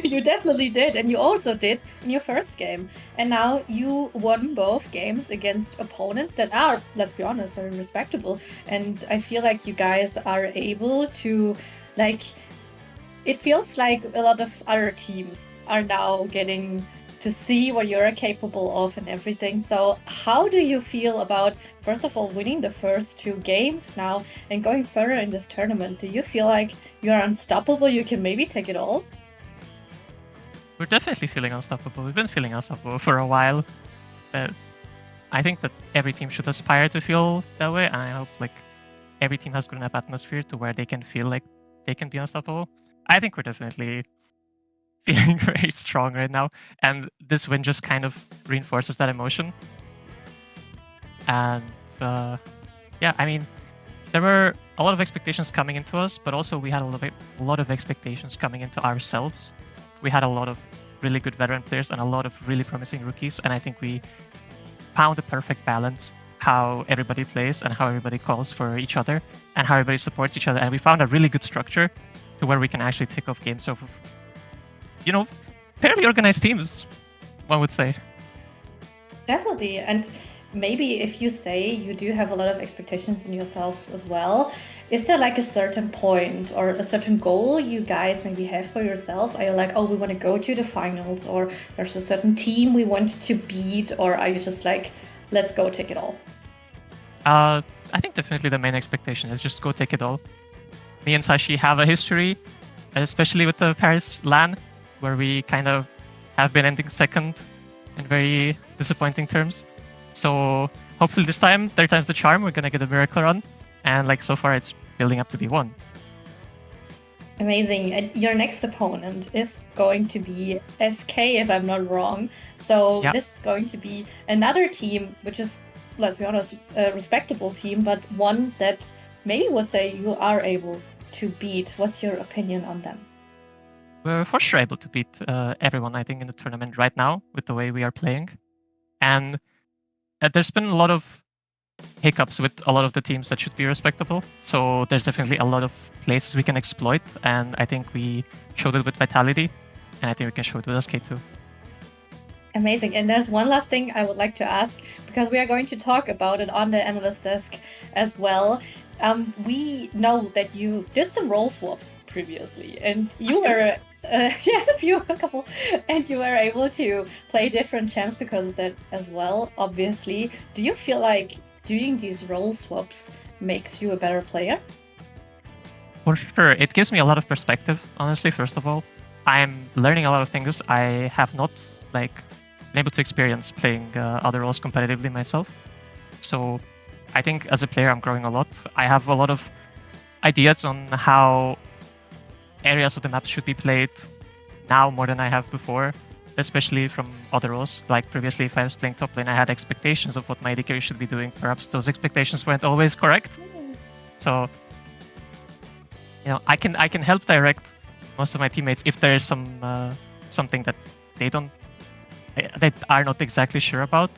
You definitely did, and you also did in your first game. And now you won both games against opponents that are, let's be honest, very respectable. And I feel like you guys are able to, like, it feels like a lot of other teams are now getting to see what you're capable of and everything. So how do you feel about, first of all, winning the first 2 games now and going further in this tournament? Do you feel like you're unstoppable? You can maybe take it all? We're definitely feeling unstoppable. We've been feeling unstoppable for a while. But I think that every team should aspire to feel that way. And I hope like every team has good enough atmosphere to where they can feel like they can be unstoppable. I think we're definitely feeling very strong right now, and this win just kind of reinforces that emotion. And yeah, I mean, there were a lot of expectations coming into us, but also we had a lot of expectations coming into ourselves. We had a lot of really good veteran players and a lot of really promising rookies, and I think we found the perfect balance how everybody plays and how everybody calls for each other and how everybody supports each other, and we found a really good structure to where we can actually take off games of, fairly organized teams, one would say. Definitely. And maybe if you say you do have a lot of expectations in yourselves as well, is there like a certain point or a certain goal you guys maybe have for yourself? Are you like, oh, we want to go to the finals, or there's a certain team we want to beat, or are you just like, let's go take it all? I think definitely the main expectation is just go take it all. Me and Sashi have a history, especially with the Paris LAN, where we kind of have been ending second in very disappointing terms. So hopefully this time, 3rd time's the charm, we're gonna get a miracle run. And like so far, it's building up to be 1. Amazing. And your next opponent is going to be SK, if I'm not wrong. So Yep. This is going to be another team, which is, let's be honest, a respectable team, but one that maybe would say you are able to beat. What's your opinion on them? We're for sure able to beat everyone, I think, in the tournament right now with the way we are playing. And there's been a lot of hiccups with a lot of the teams that should be respectable. So there's definitely a lot of places we can exploit. And I think we showed it with Vitality. And I think we can show it with SK too. Amazing. And there's one last thing I would like to ask, because we are going to talk about it on the analyst desk as well. We know that you did some role swaps previously, and you were a couple, and you were able to play different champs because of that as well. Obviously, do you feel like doing these role swaps makes you a better player? For sure, it gives me a lot of perspective. Honestly, first of all, I'm learning a lot of things I have not been able to experience playing other roles competitively myself. So I think as a player, I'm growing a lot. I have a lot of ideas on how areas of the map should be played now more than I have before, especially from other roles. Like previously, if I was playing top lane, I had expectations of what my AD carry should be doing. Perhaps those expectations weren't always correct. So, I can help direct most of my teammates if there is something that they are not exactly sure about,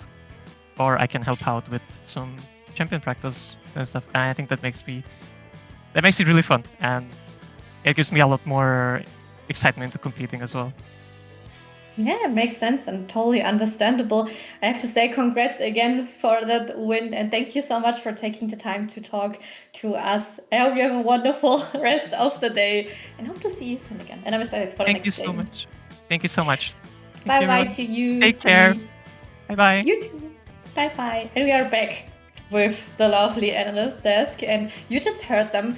or I can help out with some champion practice and stuff. And I think that makes it really fun, and it gives me a lot more excitement into competing as well. Yeah, it makes sense and totally understandable. I have to say congrats again for that win, and thank you so much for taking the time to talk to us. I hope you have a wonderful rest of the day and hope to see you soon again. And I'm excited for the Thank you next so game. much. Thank you so much. Bye bye to you. Take care. Bye bye. You too. Bye bye. And we are back with the lovely analyst desk, and you just heard them.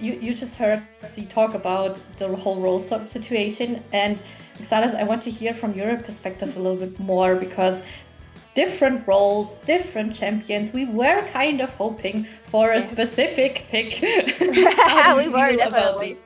You just heard C talk about the whole role swap situation, and Xalas, I want to hear from your perspective a little bit more, because different roles, different champions. We were kind of hoping for a specific pick. How do We you were feel about definitely. it?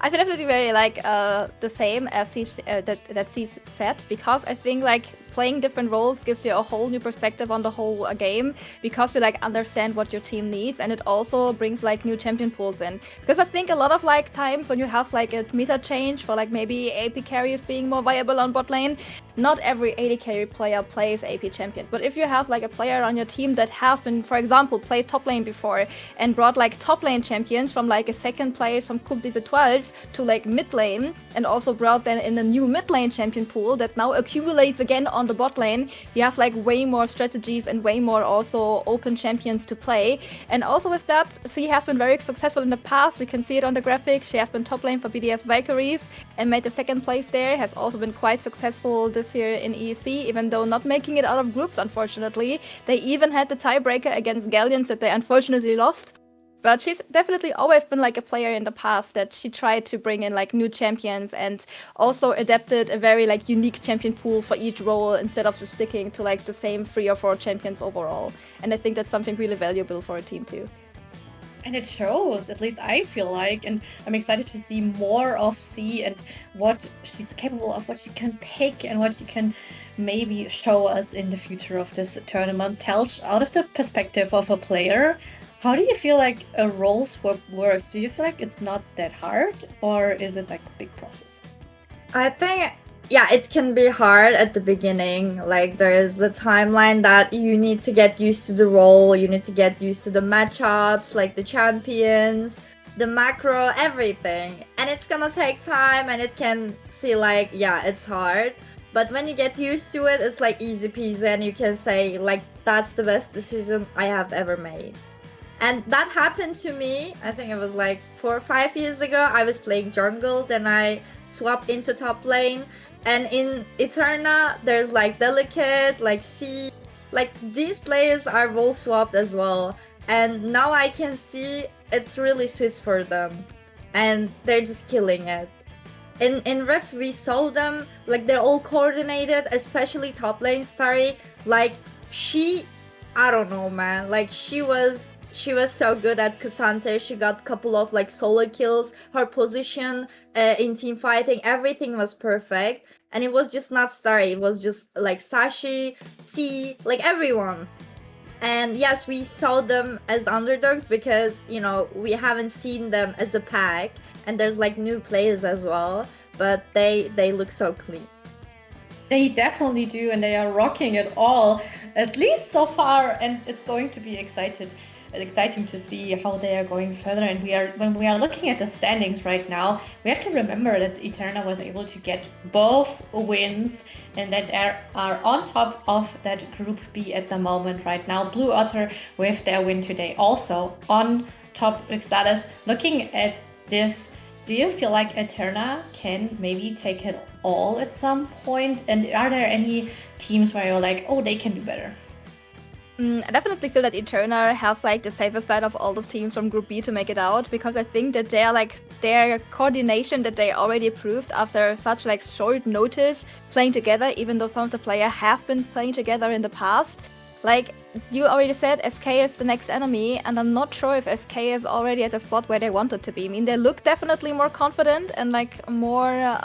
I feel definitely very like the same as that C said, because I think like playing different roles gives you a whole new perspective on the whole game, because you like understand what your team needs, and it also brings like new champion pools in. Because I think a lot of like times when you have like a meta change for like maybe AP carries being more viable on bot lane, not every AD carry player plays AP champions. But if you have like a player on your team that has been, for example, played top lane before and brought like top lane champions from like a second place from Coupe des Etoiles to like mid lane, and also brought them in a new mid lane champion pool that now accumulates again on the bot lane, you have like way more strategies and way more also open champions to play. And also with that, she has been very successful in the past. We can see it on the graphic. She has been top lane for BDS Valkyries and made the second place there. Has also been quite successful this year in EEC, even though not making it out of groups, unfortunately. They even had the tiebreaker against Galleons that they unfortunately lost. But she's definitely always been like a player in the past that she tried to bring in like new champions, and also adapted a very like unique champion pool for each role instead of just sticking to like the same 3 or 4 champions overall. And I think that's something really valuable for a team too. And it shows, at least I feel like, and I'm excited to see more of C and what she's capable of, what she can pick, and what she can maybe show us in the future of this tournament. Telch, out of the perspective of a player, how do you feel like a role swap works? Do you feel like it's not that hard, or is it like a big process? I think, yeah, it can be hard at the beginning. Like, there is a timeline that you need to get used to the role, you need to get used to the matchups, like the champions, the macro, everything. And it's gonna take time, and it can see like, yeah, it's hard. But when you get used to it, it's like easy peasy, and you can say like, that's the best decision I have ever made. And that happened to me, I think it was like 4 or 5 years ago. I was playing jungle, then I swapped into top lane. And in Eterna, there's like Delicate, like C, like these players are role swapped as well. And now I can see it's really Swiss for them. And they're just killing it. In Rift, we saw them, like they're all coordinated, especially top lane Starry. Like I don't know, man, like she was so good at Cassandra. She got a couple of like solo kills. Her position in team fighting, everything was perfect. And it was just not Starry. It was just like Sashi, C, like everyone. And yes, we saw them as underdogs because, you know, we haven't seen them as a pack. And there's like new players as well. But they look so clean. They definitely do, and they are rocking it all, at least so far. And it's going to be exciting to see how they are going further. And when we are looking at the standings right now, we have to remember that Eterna was able to get both wins, and that they are on top of that Group B at the moment right now. Blue Otter with their win today also on top status. Looking at this, do you feel like Eterna can maybe take it all at some point? And are there any teams where you're like, oh, they can do better? I definitely feel that Eterna has like the safest bet of all the teams from Group B to make it out, because I think that they are like their coordination that they already proved after such like short notice playing together, even though some of the players have been playing together in the past. Like you already said, SK is the next enemy, and I'm not sure if SK is already at the spot where they wanted to be. I mean, they look definitely more confident and like more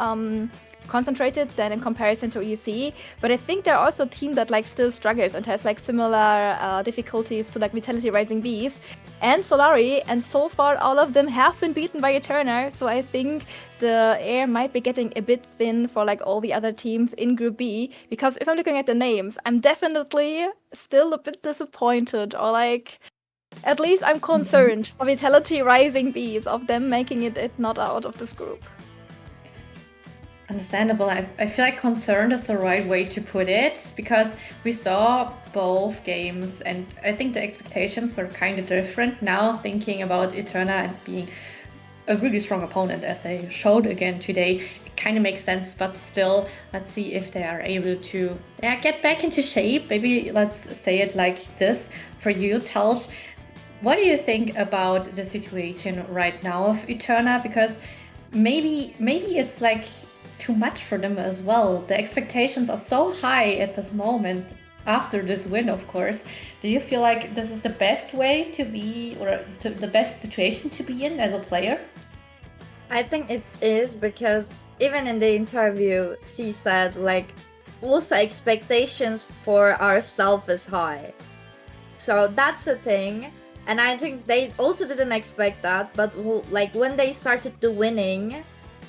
concentrated than in comparison to EUC, but I think they're also a team that like still struggles and has like similar difficulties to like Vitality Rising Bees and Solari, and so far all of them have been beaten by Eterna, so I think the air might be getting a bit thin for like all the other teams in Group B, because if I'm looking at the names, I'm definitely still a bit disappointed, or like at least I'm concerned for Vitality Rising Bees of them making it not out of this group. Understandable. I feel like concerned is the right way to put it, because we saw both games and I think the expectations were kind of different. Now thinking about Eterna and being a really strong opponent as they showed again today, it kind of makes sense, but still, let's see if they are able to get back into shape. Maybe let's say it like this for you, Telch. What do you think about the situation right now of Eterna? Because maybe it's like too much for them as well. The expectations are so high at this moment after this win, of course. Do you feel like this is the best way to be, or the best situation to be in as a player? I think it is, because even in the interview, she said, like, also expectations for ourselves is high. So that's the thing. And I think they also didn't expect that, but like when they started to winning,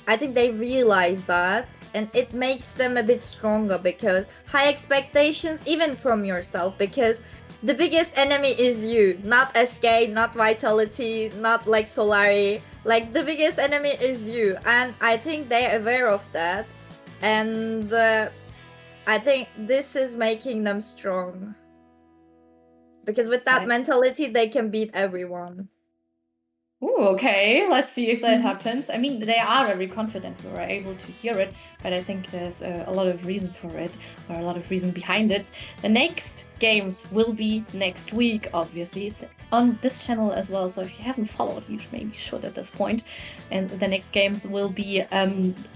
I think they realized that, and it makes them a bit stronger, because high expectations even from yourself, because the biggest enemy is you, not SK, not Vitality, not like Solari. Like the biggest enemy is you, and I think they're aware of that, and I think this is making them strong. Because with that mentality, they can beat everyone. Ooh, okay. Let's see if that happens. I mean, they are very confident. We were able to hear it, but I think there's a lot of reason for it, or a lot of reason behind it. The next games will be next week, obviously. It's on this channel as well, so if you haven't followed, you maybe should at this point. And the next games will be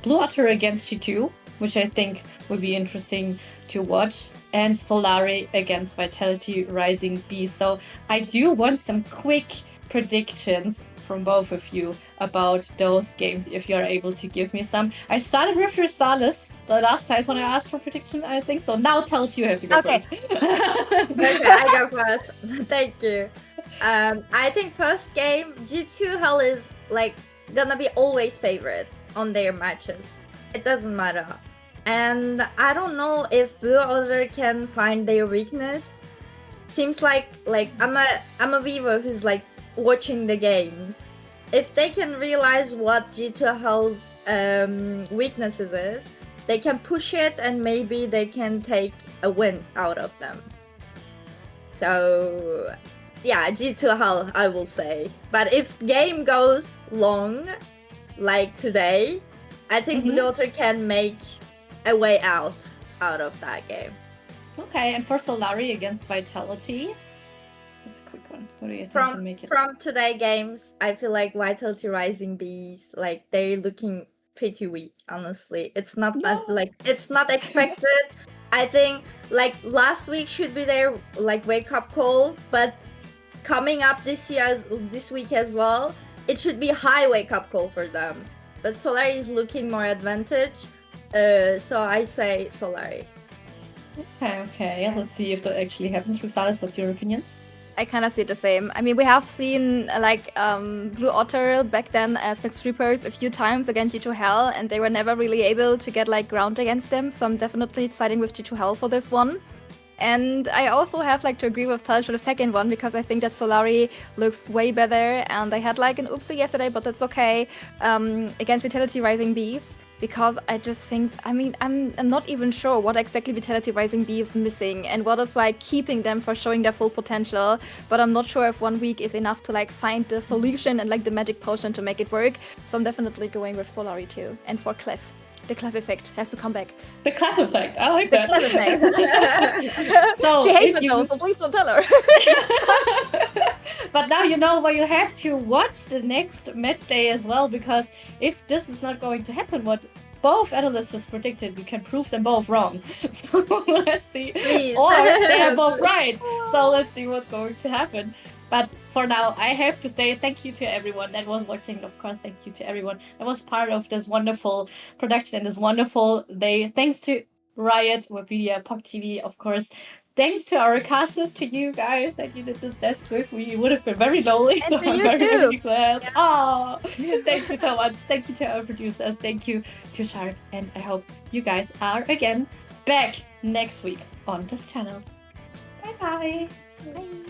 Blue Otter against G2, which I think would be interesting to watch, and Solari against Vitality Rising B. So I do want some quick predictions from both of you about those games, if you're able to give me some. I started with Risalis the last time when I asked for predictions, I think. So now Tels, you have to go first. Okay, I go first. Thank you. I think first game, G2 Hell is like gonna be always favorite on their matches. It doesn't matter. And I don't know if Blue Otter can find their weakness. Seems like I'm a viewer who's like watching the games. If they can realize what G2 Hell's weaknesses is, they can push it, and maybe they can take a win out of them. So yeah, G2 Hell, I will say. But if game goes long, like today, I think Blue Otter can make a way out of that game. Okay, and for Solari against Vitality, it's a quick one. What do you think can make it? From today games, I feel like Vitality Rising Bees, like they're looking pretty weak. Honestly, it's not it's not expected. I think like last week should be their like wake up call, but coming up this week as well, it should be high wake up call for them. But Solari is looking more advantage. So I say Solari. Okay. Let's see if that actually happens. Risalis, what's your opinion? I kind of see it the same. I mean, we have seen like Blue Otter back then as Sex Reapers a few times against G2 Hell, and they were never really able to get like ground against them. So I'm definitely siding with G2 Hell for this one. And I also have like to agree with Tal for the second one, because I think that Solari looks way better, and they had like an oopsie yesterday, but that's okay, against Vitality Rising Bees. Because I just think, I mean, I'm not even sure what exactly Vitality Rising B is missing and what is like keeping them from showing their full potential. But I'm not sure if 1 week is enough to like find the solution and like the magic potion to make it work. So I'm definitely going with Solari too. And for Clef, the Clef effect has to come back. The Clef effect, I like that. The Clef effect. So she hates it though, so please don't tell her. But now you know why you have to watch the next match day as well, because if this is not going to happen, what both analysts just predicted, you can prove them both wrong. So let's see. Please. Or they are both right. So let's see what's going to happen. But for now, I have to say thank you to everyone that was watching. Of course, thank you to everyone that was part of this wonderful production and this wonderful day. Thanks to Riot, Webedia, POC TV, of course. Thanks to our casters, to you guys that you did this test with. We would have been very lonely, so I'm very glad. Yeah. Oh, thank you so much. Thank you to our producers. Thank you to Shard. And I hope you guys are again back next week on this channel. Bye-bye. Bye.